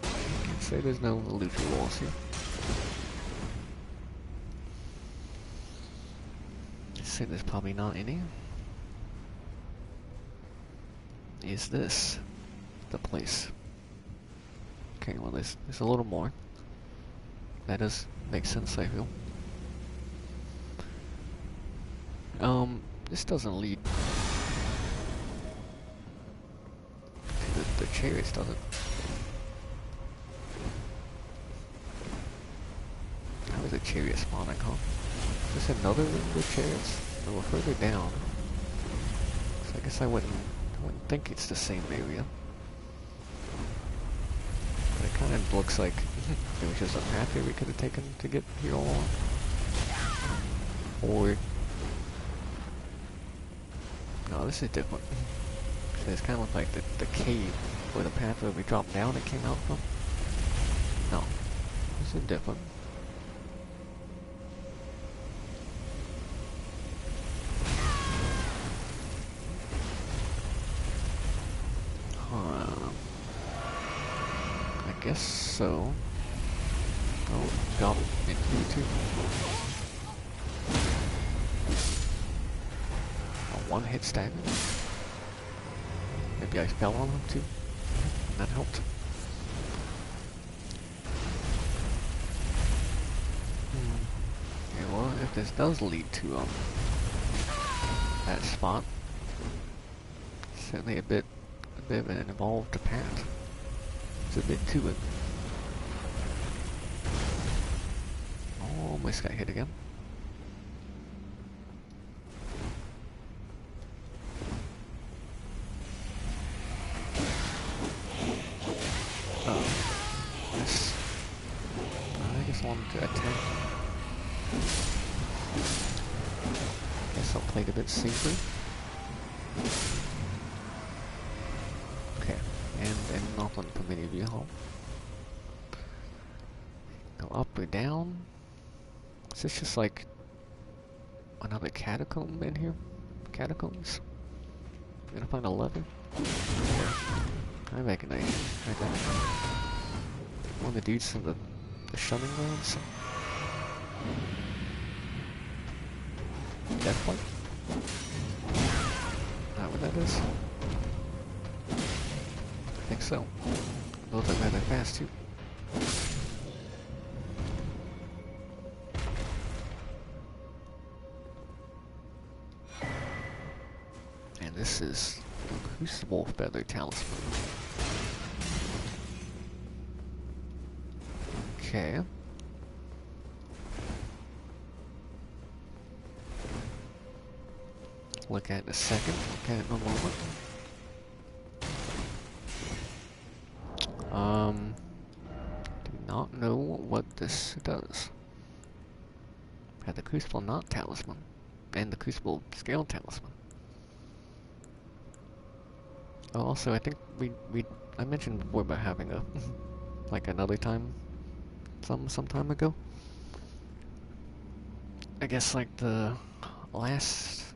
I can say there's no illusory walls here. I'd say there's probably not any. Is this the place? Okay, well there's a little more. That does make sense, I feel. This doesn't lead to the chariots, does it? How is a chariot spawning, huh? Is this another room with chariots? No, we're further down. So I guess I wouldn't think it's the same area. But it kind of looks like there was just a path here we could have taken to get here all along. Or... no, this is different. So it's kind of like the cave where the path where we dropped down it came out from. No, this is different. I guess so. Oh, drop into you too. A one-hit stagger. Maybe I fell on him too. That helped. Yeah, well, if this does lead to that spot, certainly a bit of an involved path. It's a bit to it. Almost got hit again. Yes. I just wanted to attack. Guess I'll play it a bit safer. Okay, and nothing for many of you home. Go up or down? Is this just like another catacomb in here? Catacombs? I'm gonna find a lever? I recognize you. Right there. One of the dudes from the shunning grounds. Death point? Is that what that is? I think so. Loads up rather fast too. And this is the Crucible Feather Talisman. Okay. Look at it in a second. Look at it in a moment. Do not know what this does. Had the Crucible Knot Talisman and the Crucible Scale Talisman. Oh, also, I think I mentioned before about having a like another time, some time ago. I guess like the last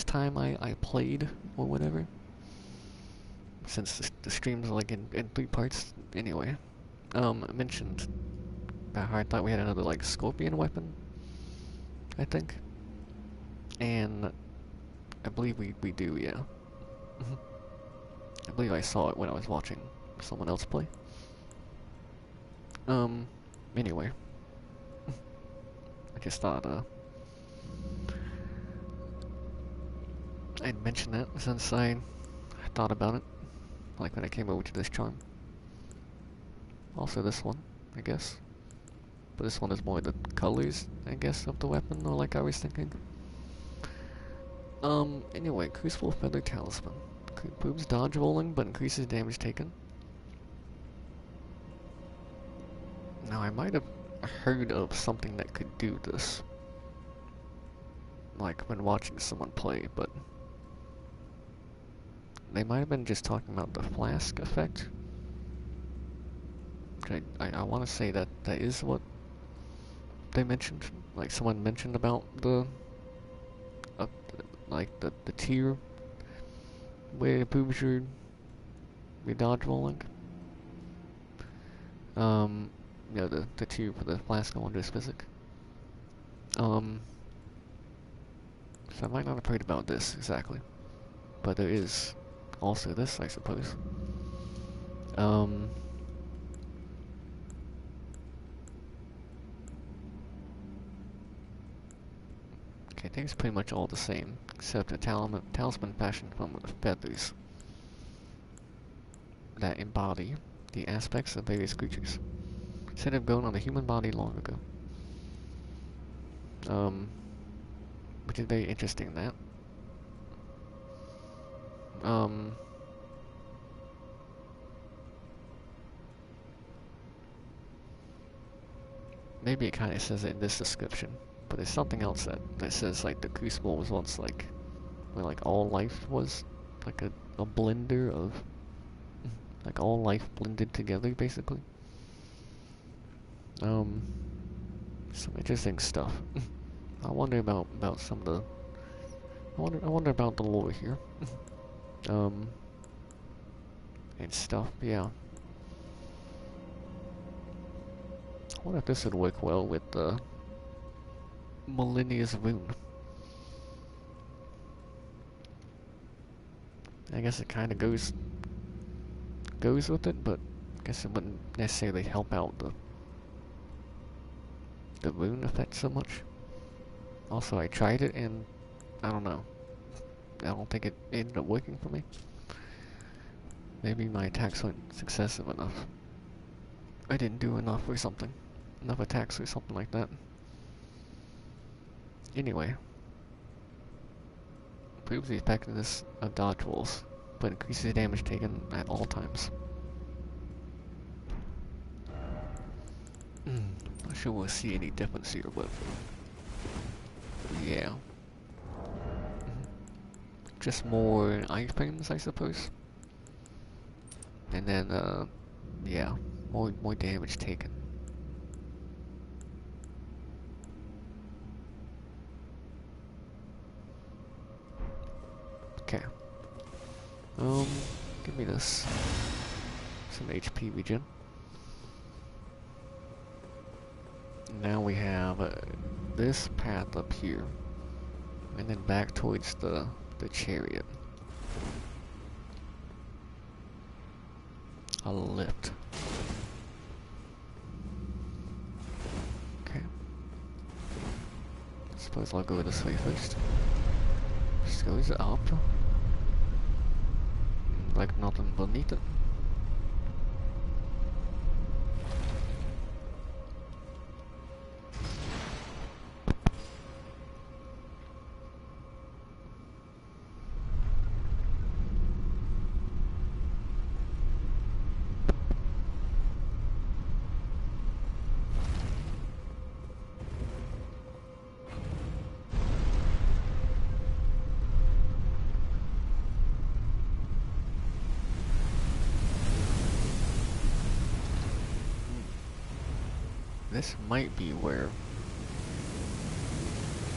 time I played or whatever. Since the stream's like in 3 parts anyway. I mentioned about how I thought we had another like scorpion weapon, I think. And I believe we do, yeah. I believe I saw it when I was watching someone else play. Anyway. I just thought, I'd mention that since I thought about it, like when I came over to this charm. Also this one, I guess. But this one is more the colors, I guess, of the weapon, or like I was thinking. Anyway, Crucible Feather Talisman. Improves dodge rolling, but increases damage taken. Now, I might have heard of something that could do this. Like, when watching someone play, but... They might have been just talking about the flask effect. I want to say that is what they mentioned. Like, someone mentioned about the... like, the tier where it improves your dodge rolling. You know, the tier for the flask on this physic. So I might not have heard about this exactly. But there is also this, I suppose. Okay, I think it's pretty much all the same, except a talisman fashioned from feathers that embody the aspects of various creatures. Said to have grown on the human body long ago. Which is very interesting, that. Maybe it kind of says it in this description, but there's something else that says like the Crucible was once like, where like all life was, like a blender of, like all life blended together, basically. Some interesting stuff. I wonder about some of the, I wonder about the lore here. And stuff, yeah. I wonder if this would work well with the Malenia's rune. I guess it kind of goes with it, but I guess it wouldn't necessarily help out the rune effect so much. Also, I tried it and I don't know. I don't think it ended up working for me. Maybe my attacks weren't successive enough. I didn't do enough or something. Enough attacks or something like that. Anyway. Improves the effectiveness of dodge rolls, but increases damage taken at all times. Not sure we'll see any difference here, but... yeah. Just more iframes, I suppose. And then, yeah, more damage taken. Okay. Give me this. Some HP regen. Now we have this path up here. And then back towards the chariot. A lift. Okay. Suppose I'll go this way first. Just goes up. Like nothing beneath it. This might be where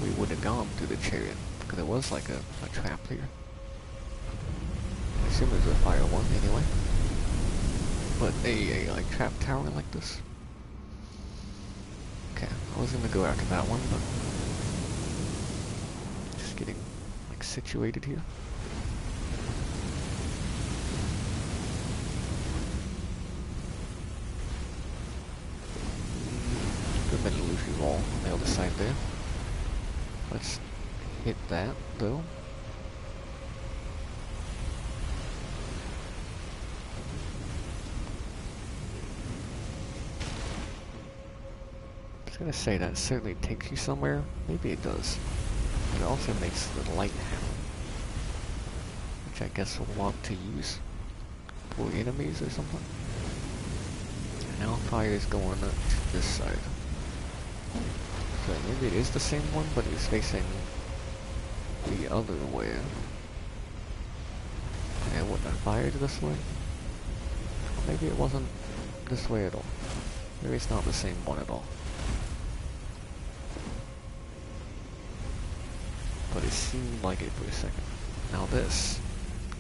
we would have gone through the chariot, because it was like a trap here. I assume it was a fire one anyway. But a like trap tower like this. Okay, I was gonna go after that one, but just getting like situated here. Good bit of illusory wall on the other side there. Let's hit that though. I was gonna say that certainly takes you somewhere. Maybe it does. But it also makes the light happen. Which I guess we'll want to use for enemies or something. And now fire is going to this side. So maybe it is the same one, but it's facing the other way. And wouldn't have fired this way? Maybe it wasn't this way at all. Maybe it's not the same one at all. But it seemed like it for a second. Now this,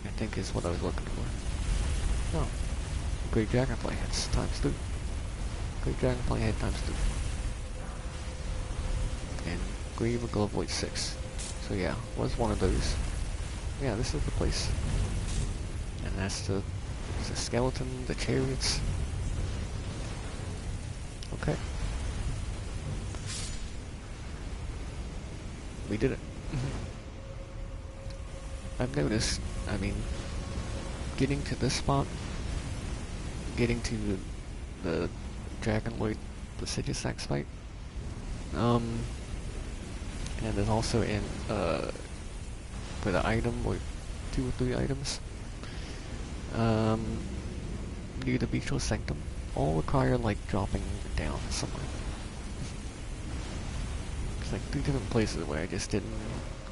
I think, is what I was looking for. Oh. Great Dragonfly heads times 2. Great Dragonfly head times 2. And Grieve Glove Void 6. So yeah, was one of those. Yeah, this is the place. And that's the skeleton, the chariots. Okay. We did it. I've noticed, I mean, getting to this spot, getting to the Dragon Lord Prestigious Axe fight, and then also in, for the item, or 2 or 3 items, near the Beatrix Sanctum, all require, like, dropping down somewhere. It's like 3 different places where I just didn't,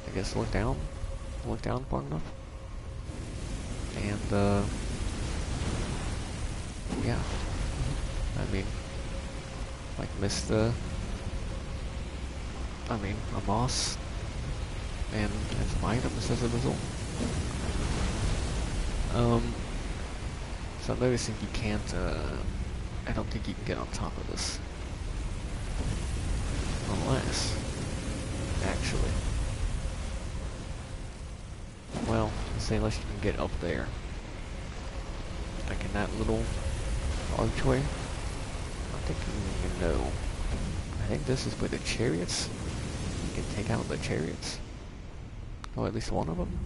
I guess, look down far enough. And, yeah. I mean, like, missed the, a boss, and some items as a result. So I'm noticing you can't, I don't think you can get on top of this. Unless, actually, well, say unless you can get up there. Like in that little archway. I think you know. I think this is where the chariots, you can take out the chariots. Or at least one of them.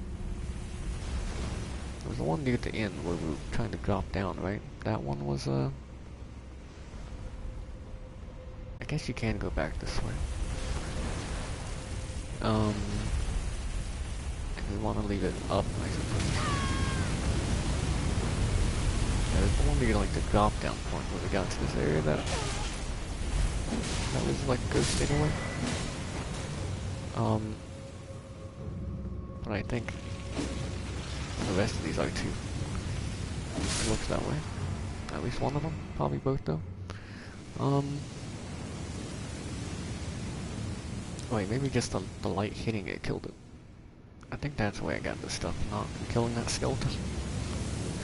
There was the one near the end where we were trying to drop down, right? That one was, I guess you can go back this way. We want to leave it up, I suppose. Yeah, there's one near like the drop down point where we got to this area that was like a ghost anyway. But I think the rest of these are too. It looks that way. At least one of them. Probably both though. Wait, maybe just the light hitting it killed it. I think that's why I got this stuff, not killing that skeleton.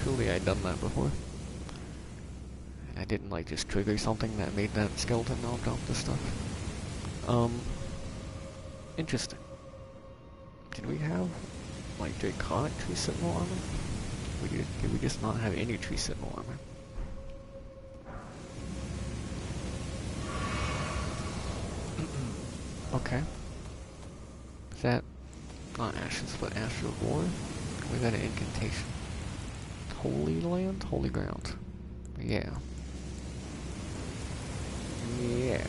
Surely I'd done that before. I didn't like just trigger something that made that skeleton not drop the stuff. Interesting. Did we have like Draconic Tree Sentinel armor? Did we just not have any Tree Sentinel armor? Okay. Is that not ashes, but ash of war? We got an incantation. Holy land, holy ground. Yeah. Yeah.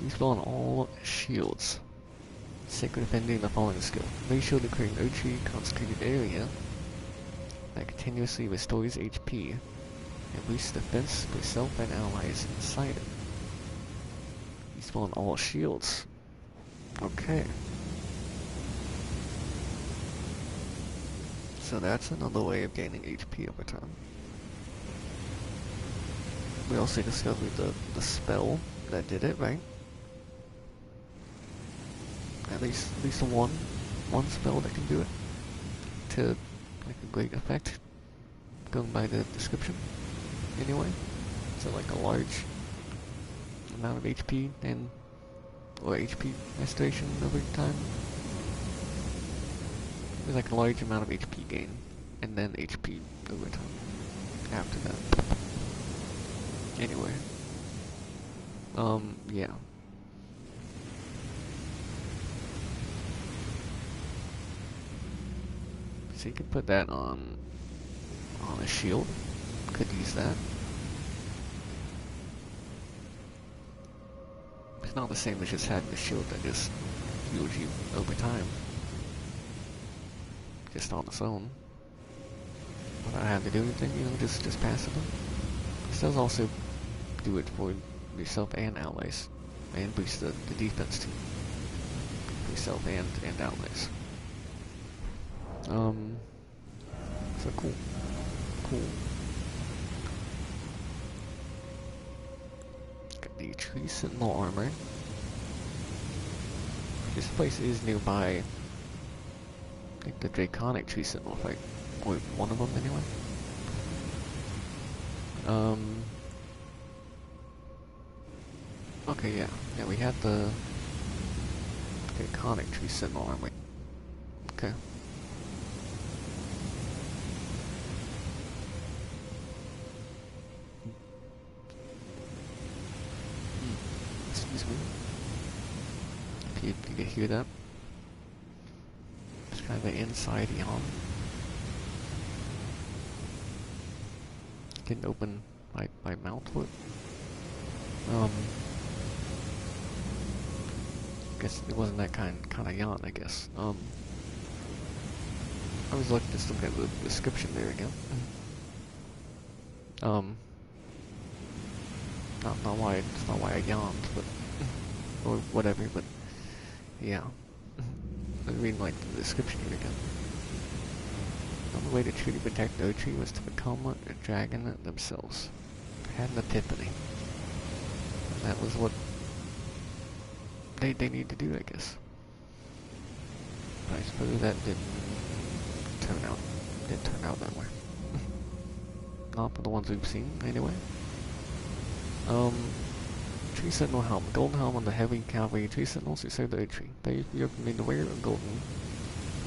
You spell on all shields. Sacred defending the following skill. May shield to create an Ochi consecrated area that continuously restores HP and boosts defense for self and allies inside it. You spell on all shields. Okay. So that's another way of gaining HP over time. We also discovered the spell that did it, right? At least one spell that can do it to like a great effect. Going by the description, anyway. So like a large amount of HP or HP restoration over time. There's like a large amount of HP gain and then HP over time after that. Anyway, yeah. So you could put that on a shield. Could use that. It's not the same as just having a shield that just heals you over time. Just on its own. Without having to do anything, you know, just passively. This does also do it for yourself and allies. And boost the defense too. For yourself and allies. So cool. Cool. Got the Tree Sentinel armor. This place is nearby, I think, the Draconic Tree Sentinel fight. Or one of them, anyway. Okay, yeah. Yeah, we had the Draconic Tree Sentinel armor. Okay. Excuse me. If you could hear that. It's kind of an inside yawn. Didn't open my mouth with. Guess it wasn't that kind of yawn, I guess. I was looking just looking at the description there again. Not why it's not why I yawned, but or whatever, but yeah. I was reading like the description here again. The way to truly protect Ochi was to become a dragon themselves. They had an epiphany. And that was what they need to do, I guess. But I suppose that didn't turn out that way. Not for the ones we've seen, anyway. Tree Sentinel helm. Golden helm on the heavy cavalry tree sentinels who serve the tree. They are made to wear a golden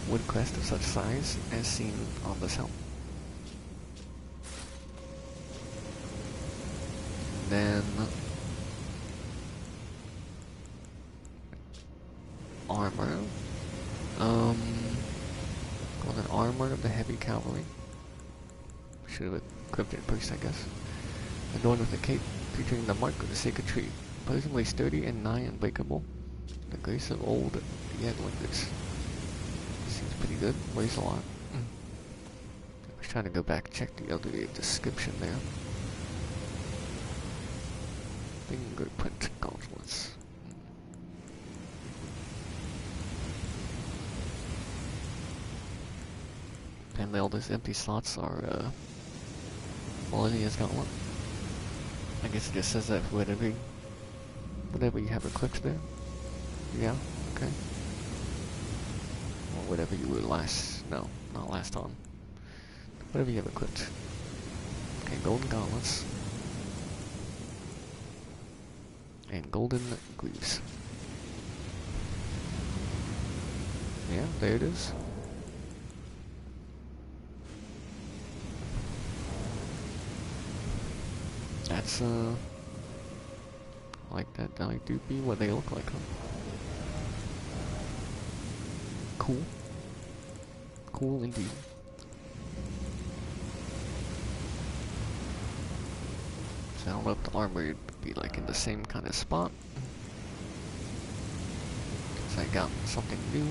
wood crest of such size as seen on this helm. Then armor. Golden armor of the heavy cavalry. Should have equipped it first, I guess. Adorned with a cape featuring the mark of the sacred tree, supposedly sturdy and nigh unbreakable. The grace of old Yedlingers. Seems pretty good. Weighs a lot. I was trying to go back and check the other description there. Fingerprint gauntlets. And all those empty slots are Malenia's gauntlet. I guess it just says that for whatever you have equipped there. Yeah, okay. Or whatever you were not last on. Whatever you have equipped. Okay, golden gauntlets. And golden greaves. Yeah, there it is. That's Like that do be what they look like, huh? Cool. Cool indeed. So I don't know if the armor would be like in the same kind of spot. Cause I got something new.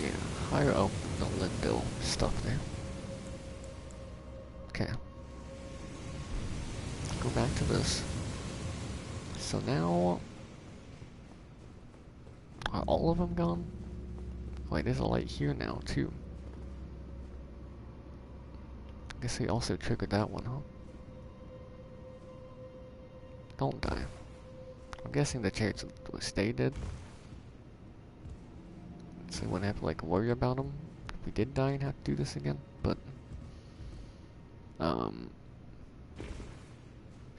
Yeah, higher up the Lindo stuff there. Okay. Go back to this. So now, are all of them gone? Wait, there's a light here now too. I guess they also triggered that one, huh? Don't die. I'm guessing the chariots would stay dead. So we wouldn't have to like worry about them if we did die and have to do this again. But,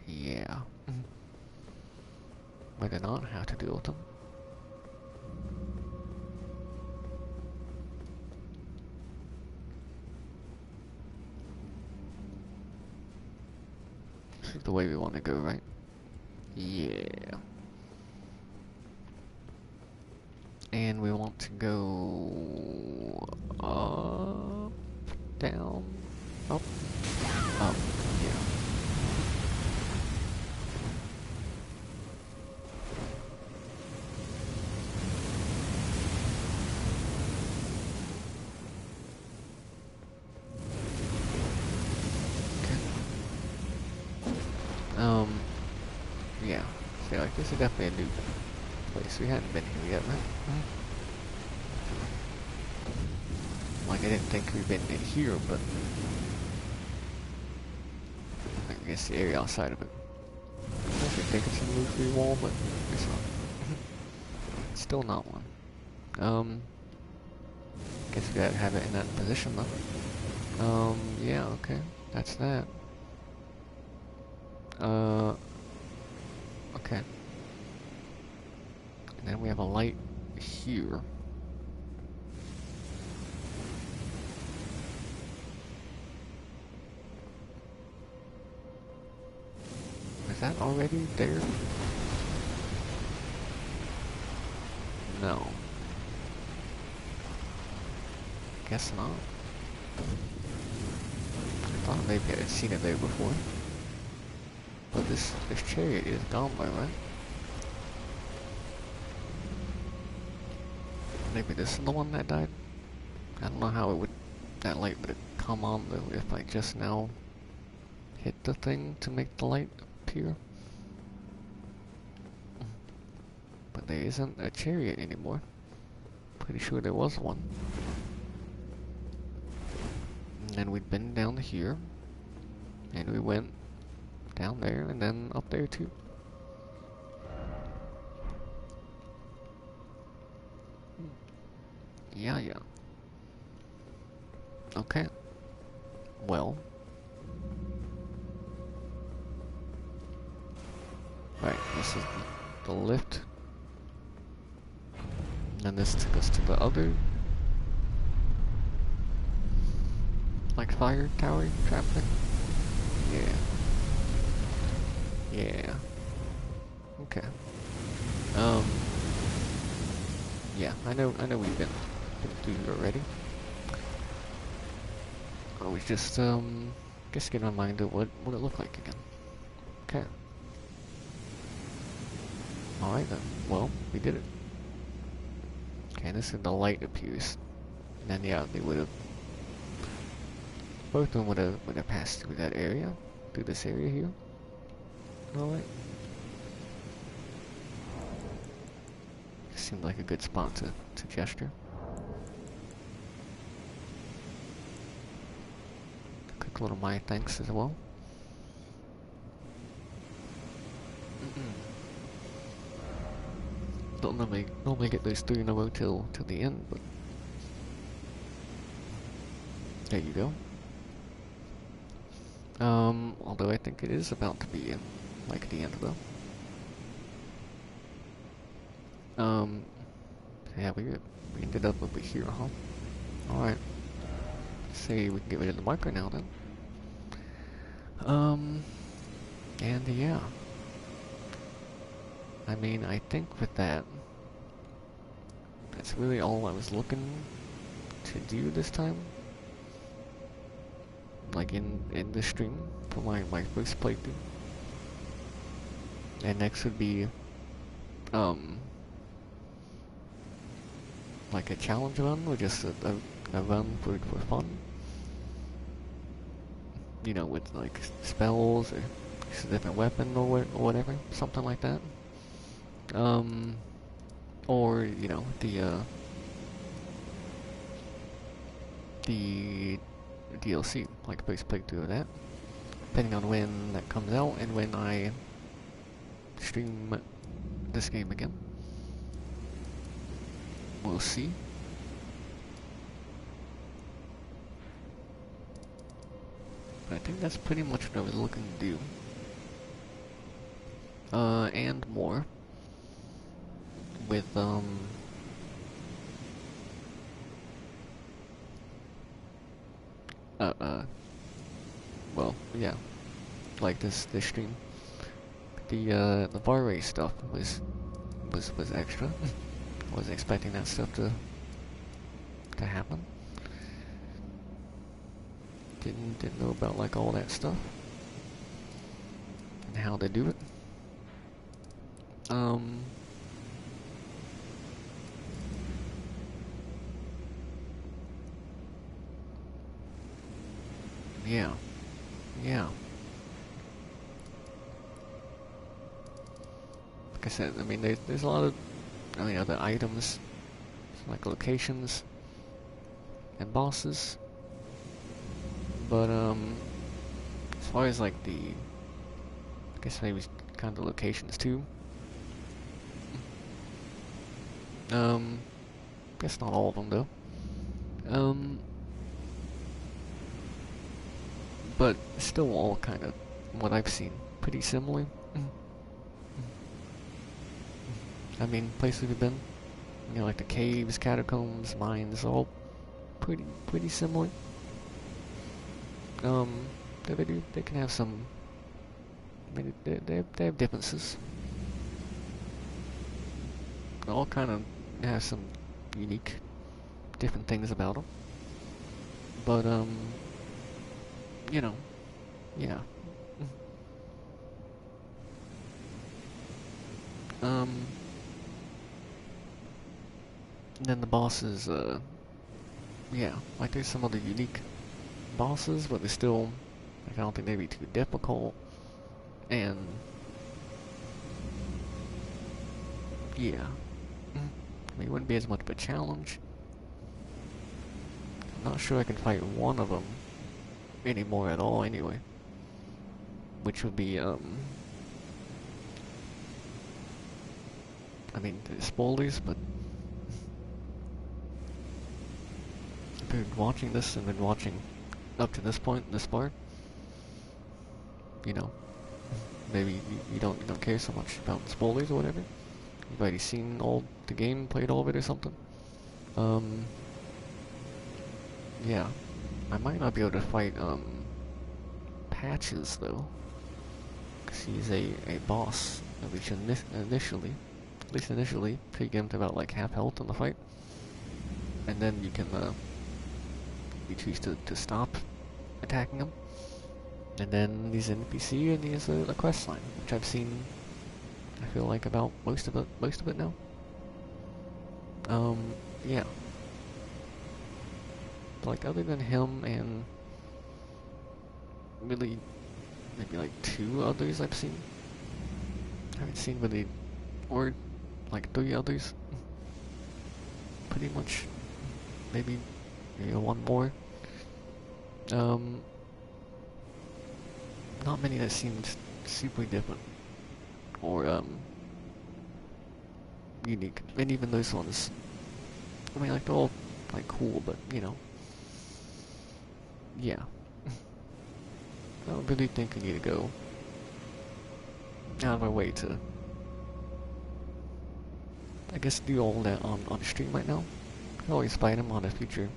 yeah. Might not have to deal with them. This is the way we want to go, right? Yeah. And we want to go up, down, up, up, yeah. Okay. Yeah. So like this is definitely a new place. We hadn't been here yet, right? Like I didn't think we'd been in here, but I guess the area outside of it. I actually think it's a illusory wall, but it's not. It's still not one. Guess we gotta have it in that position though. Yeah, okay. That's that. Okay. And then we have a light here. Is that already there? No. Guess not. I thought maybe I had seen it there before. But this chariot is gone by, right? Maybe this is the one that died? I don't know how that light would have come on though if I just now hit the thing to make the light appear. But there isn't a chariot anymore. Pretty sure there was one. And then we'd been down here. And we went down there and then up there too. Yeah. Okay. Well. Right, this is the lift. And this took us to the other, like, fire tower trap thing. Yeah. Okay. Yeah, I know we've been through here already. I was just, guess getting my mind of what it looked like again. Okay. Alright then. Well, we did it. Okay, this is the light appears. And then yeah, they would've both of them would have passed through that area. Through this area here. Alright. Seemed like a good spot to gesture. Quick little my thanks as well. Don't normally get those three in a row till the end, but there you go. Although I think it is about to be in, like, the end though. Yeah, we ended up over here, huh? Alright. Say we can get rid of the marker now then. Um, and yeah. I mean, I think with that, that's really all I was looking to do this time. Like in the stream for my first playthrough. And next would be, um, like a challenge run or just a run for fun. You know, with like spells or just a different weapon or whatever, something like that. Or you know the DLC, like first playthrough of that, depending on when that comes out and when I stream this game again. We'll see. But I think that's pretty much what I was looking to do. And more. With, well, yeah. Like this stream. The bar race stuff was extra. I wasn't expecting that stuff to happen. Didn't know about like all that stuff and how they do it. Yeah, yeah. Like I said, I mean, there's a lot of, I mean, other items, like locations and bosses. But as far as like I guess maybe kind of locations too. Guess not all of them though. But still all kind of what I've seen pretty similar. I mean, places we've been, you know, like the caves, catacombs, mines, all pretty similar. They can have some. I mean, they have differences. They all kind of have some unique, different things about them. But you know, yeah. And then the bosses, yeah, like there's some other unique bosses, but they're still, like, I don't think they'd be too difficult. And yeah, I mean, it wouldn't be as much of a challenge. I'm not sure I can fight one of them anymore at all anyway. Which would be, I mean, spoilers, but if you're watching this and been watching up to this point, this part, you know, maybe you don't care so much about spoilers or whatever. You've already seen all the game, played all of it or something. Yeah, I might not be able to fight Patches though, because he's a boss. At least initially, till you get him to about like half health in the fight, and then you can you choose to stop attacking him. And then he's an NPC and he has a quest line, which I've seen, I feel like, about most of it now. Yeah. But like, other than him and really maybe like two others I've seen. I haven't seen really, or like three others. Pretty much, maybe one more. Not many that seemed super different or unique, and even those ones. I mean, like they're all like cool, but you know, yeah. I don't really think we need to go out of our way to I guess do all that on stream right now. Could always fight him on a future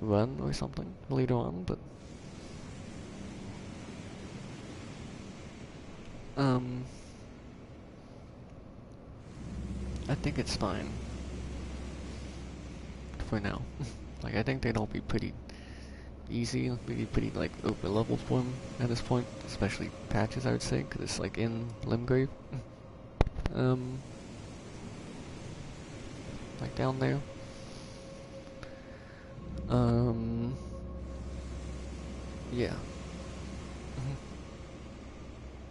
run or something later on, but um, I think it's fine for now. Like I think they'd all be pretty easy, pretty like over level for him at this point, especially patches I would say, because it's like in Limgrave, um, like down there. Um, yeah.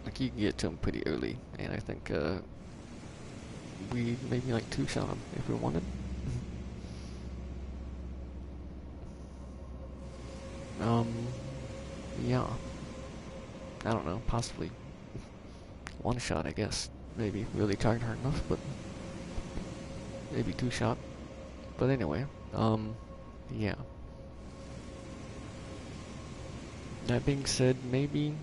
Like you can get to him pretty early, and I think we maybe like two-shot him if we wanted. Yeah. I don't know, possibly one shot, I guess. Maybe really target hard enough, but maybe two shot. But anyway, yeah. That being said, maybe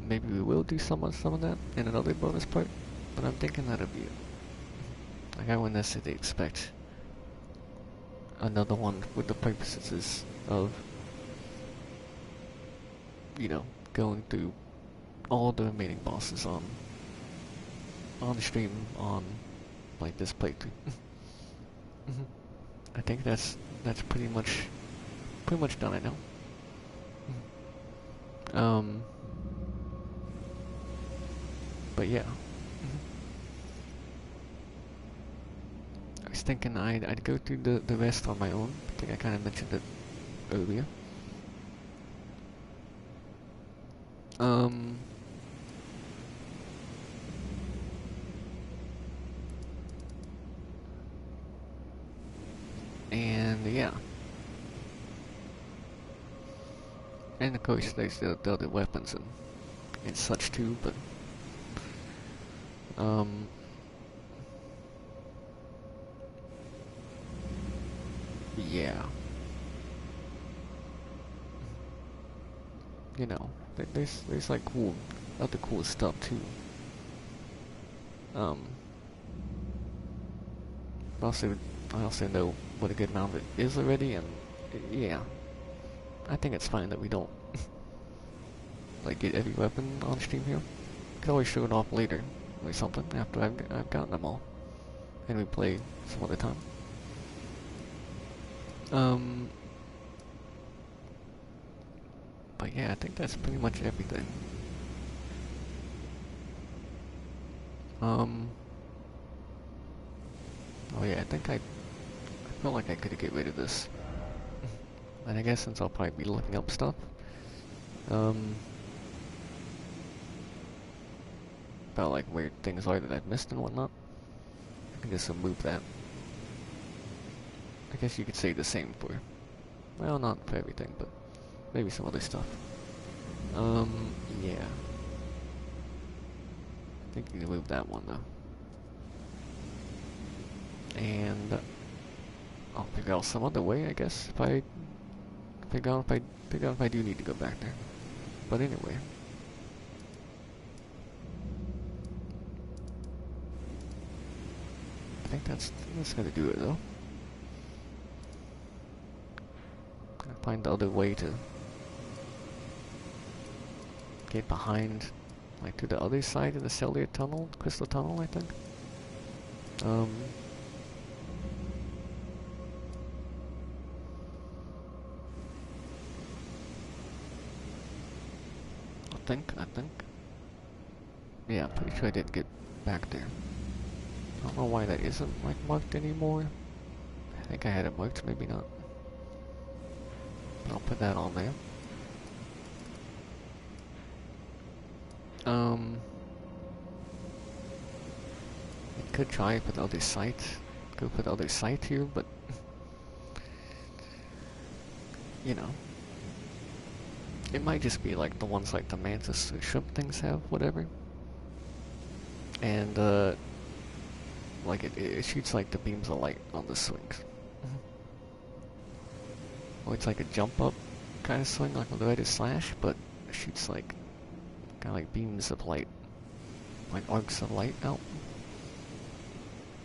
we will do some of that in another bonus part, but I'm thinking that'll be it. Like I wouldn't necessarily expect another one with the purposes of, you know, going through all the remaining bosses on stream on like this playthrough. I think that's pretty much done. I know. But yeah. I was thinking I'd go through the rest on my own. I think I kind of mentioned it earlier. And yeah. And of course there's the other weapons and such too, but yeah. You know, there's like other cool stuff too. I also know what a good amount of it is already, and yeah, I think it's fine that we don't like get every weapon on stream here. Could always show it off later or something after I've gotten them all, and we play some other time. But yeah, I think that's pretty much everything. Oh yeah, I felt like I could get rid of this. And I guess since I'll probably be looking up stuff, about like weird things are that I've missed and whatnot, I can just remove that. I guess you could say the same for, well, not for everything, but maybe some other stuff. Yeah. I think you can remove that one though. And I'll figure out some other way, I guess, if I figure out if I do need to go back there. But anyway. I think that's gonna do it though. Gonna find the other way to get behind, like to the other side of the cellular tunnel, crystal tunnel, I think. I think. Yeah, I'm pretty sure I did get back there. I don't know why that isn't like marked anymore. I think I had it marked, maybe not. I'll put that on there. I could try for the other site. Go for the other site here, but you know. It might just be like the ones like the mantis or shrimp things have, whatever. And like it shoots like the beams of light on the swings. Or it's like a jump up kind of swing, like on the right slash, but it shoots like kind of like beams of light, like arcs of light out.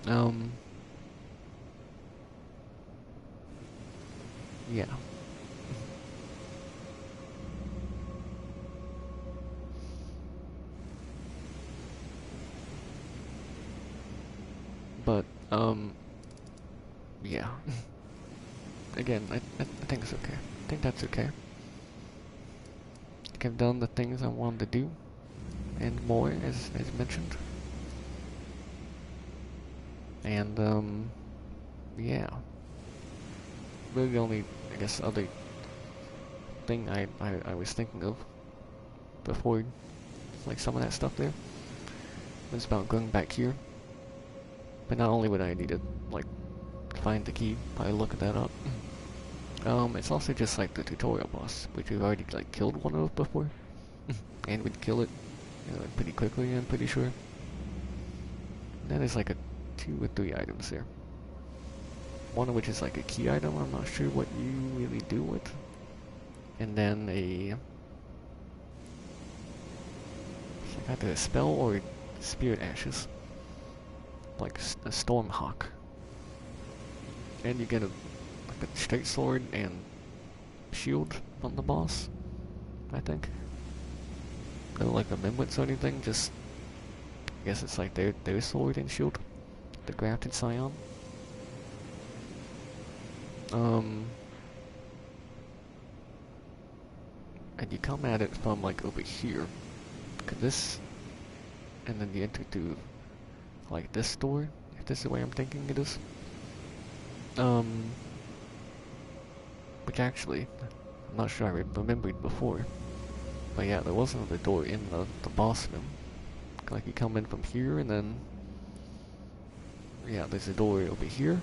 Um, yeah. But, yeah. Again, I think it's okay. I think that's okay. Like I've done the things I wanted to do, and more, as mentioned. And, yeah. Really the only, I guess, other thing I was thinking of before, like, some of that stuff there, was about going back here. But not only would I need to, like, find the key, probably look that up. It's also just, like, the tutorial boss, which we've already, like, killed one of before. And we'd kill it, like, pretty quickly, I'm pretty sure. And then there's, like, 2 or 3 items there. One of which is, like, a key item, I'm not sure what you really do with. And then it's like either a spell or spirit ashes. Like a storm hawk. And you get like a straight sword and shield from the boss, I think. No like amendments or anything, just I guess it's like their sword and shield. The grafted scion. And you come at it from like over here. Cause this and then you enter through like this door, if this is the way I'm thinking it is. Which actually, I'm not sure I remembered before. But yeah, there was another door in the boss room. Like you come in from here and then, yeah, there's a door over here.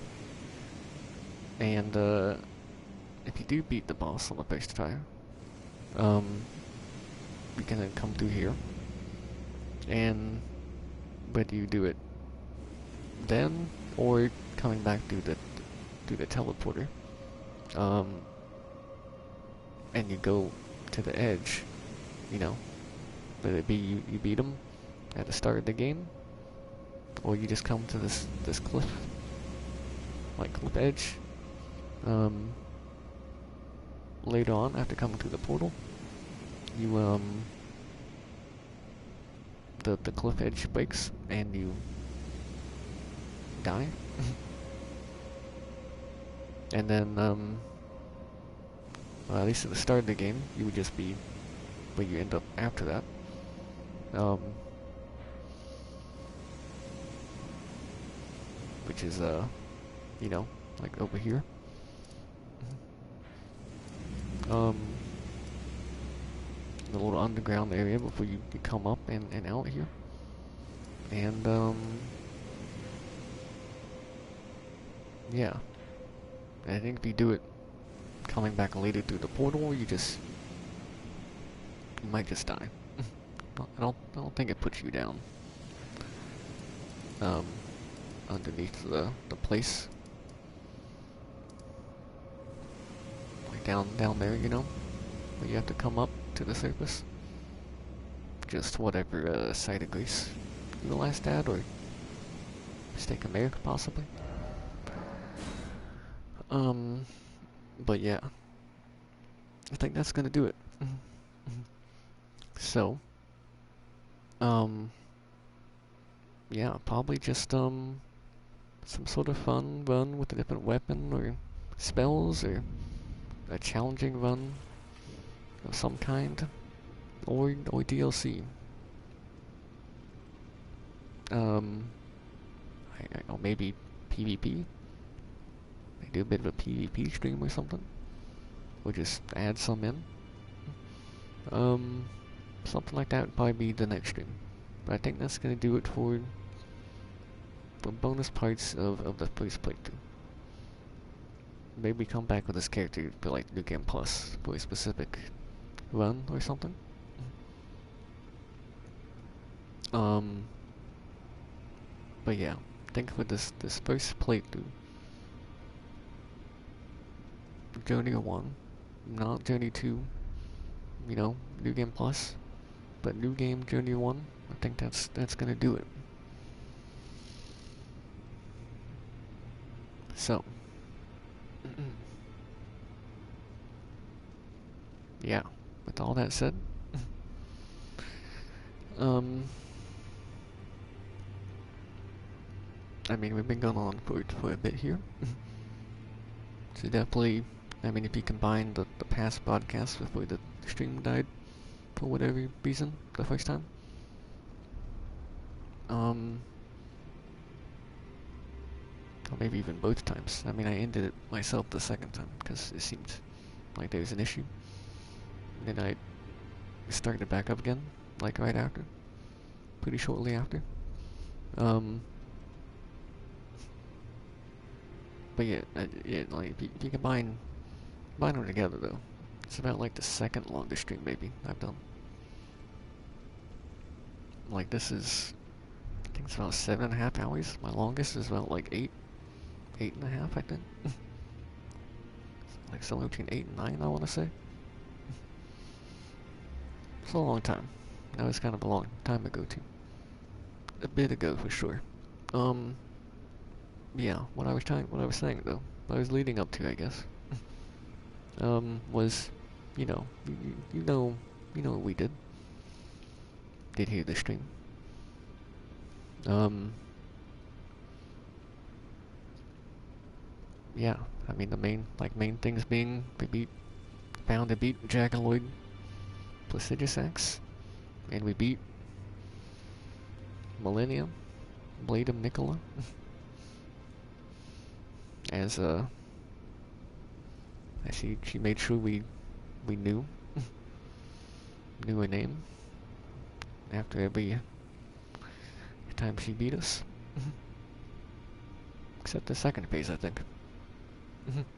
And if you do beat the boss on the first try, you can then come through here. And whether you do it then or coming back through the teleporter, and you go to the edge, you know, whether it be you beat them at the start of the game, or you just come to this cliff, like cliff edge, later on after coming through the portal, you the cliff edge breaks and you die. And then well, at least at the start of the game, you would just be where you end up after that. Which is you know, like over here. The little underground area before you come up and out here. And yeah. I think if you do it coming back later through the portal, you might just die. I don't think it puts you down underneath the place, like down there, you know, where you have to come up to the surface. Just whatever site of grace you the last ad or mistake America possibly. But yeah, I think that's gonna do it. So, yeah, probably just some sort of fun run with a different weapon or spells or a challenging run of some kind or DLC. Or maybe PvP. They do a bit of a PvP stream or something. Or just add some in. Something like that would probably be the next stream. But I think that's gonna do it for bonus parts of the first playthrough. Maybe come back with this character for like New Game Plus for a specific run or something. But yeah, I think for this first playthrough, Journey 1, not Journey 2, you know, New Game Plus, but New Game Journey 1, I think that's gonna do it. So, yeah, with all that said, um, I mean, we've been going on for a bit here. So definitely, I mean, if you combine the past podcasts before the stream died, for whatever reason, the first time, or maybe even both times. I mean, I ended it myself the second time, because it seemed like there was an issue. And then I started back up again, like right after, pretty shortly after. Um, but yeah, like if you combine them together though, it's about like the second longest stream maybe I've done. Like this is, I think it's about 7.5 hours. My longest is about like 8.5, I think. Like somewhere between 8 and 9, I want to say. It's a long time. That was kind of a long time ago too. A bit ago for sure. Um, yeah. What I was saying though, what I was leading up to, I guess, was, you know, you know, what we did hear the stream. Um, yeah. I mean the main things being we found and beat Jackaloid Placidusax, and we beat Malenia, Blade of Nicola, as she made sure we knew her name after every time she beat us, except the second phase, I think.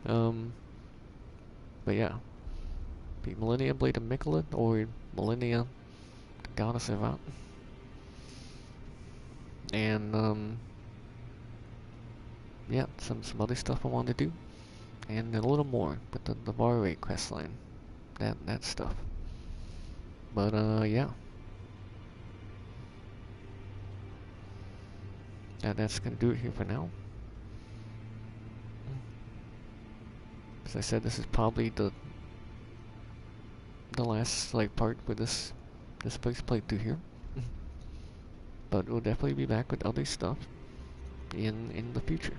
But yeah, beat Malenia, Blade of Nicola, or Malenia, Goddess of Out, and yeah, some other stuff I wanted to do, and a little more with the Bar 8 quest line, that stuff. But yeah, that's gonna do it here for now. As I said, this is probably the last like part for this first playthrough here. But we'll definitely be back with other stuff in the future.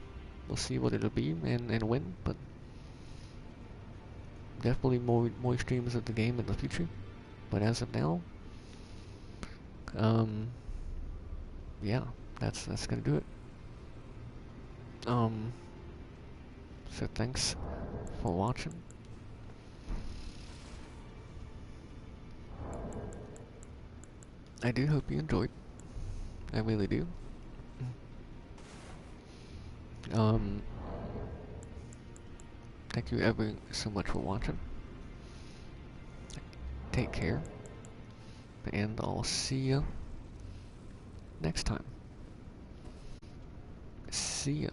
We'll see what it'll be and when, but definitely more streams of the game in the future. But as of now, yeah, that's gonna do it. Um, so thanks for watching. I do hope you enjoyed. I really do. Um, thank you ever so much for watching. Take care, and I'll see you next time. See ya.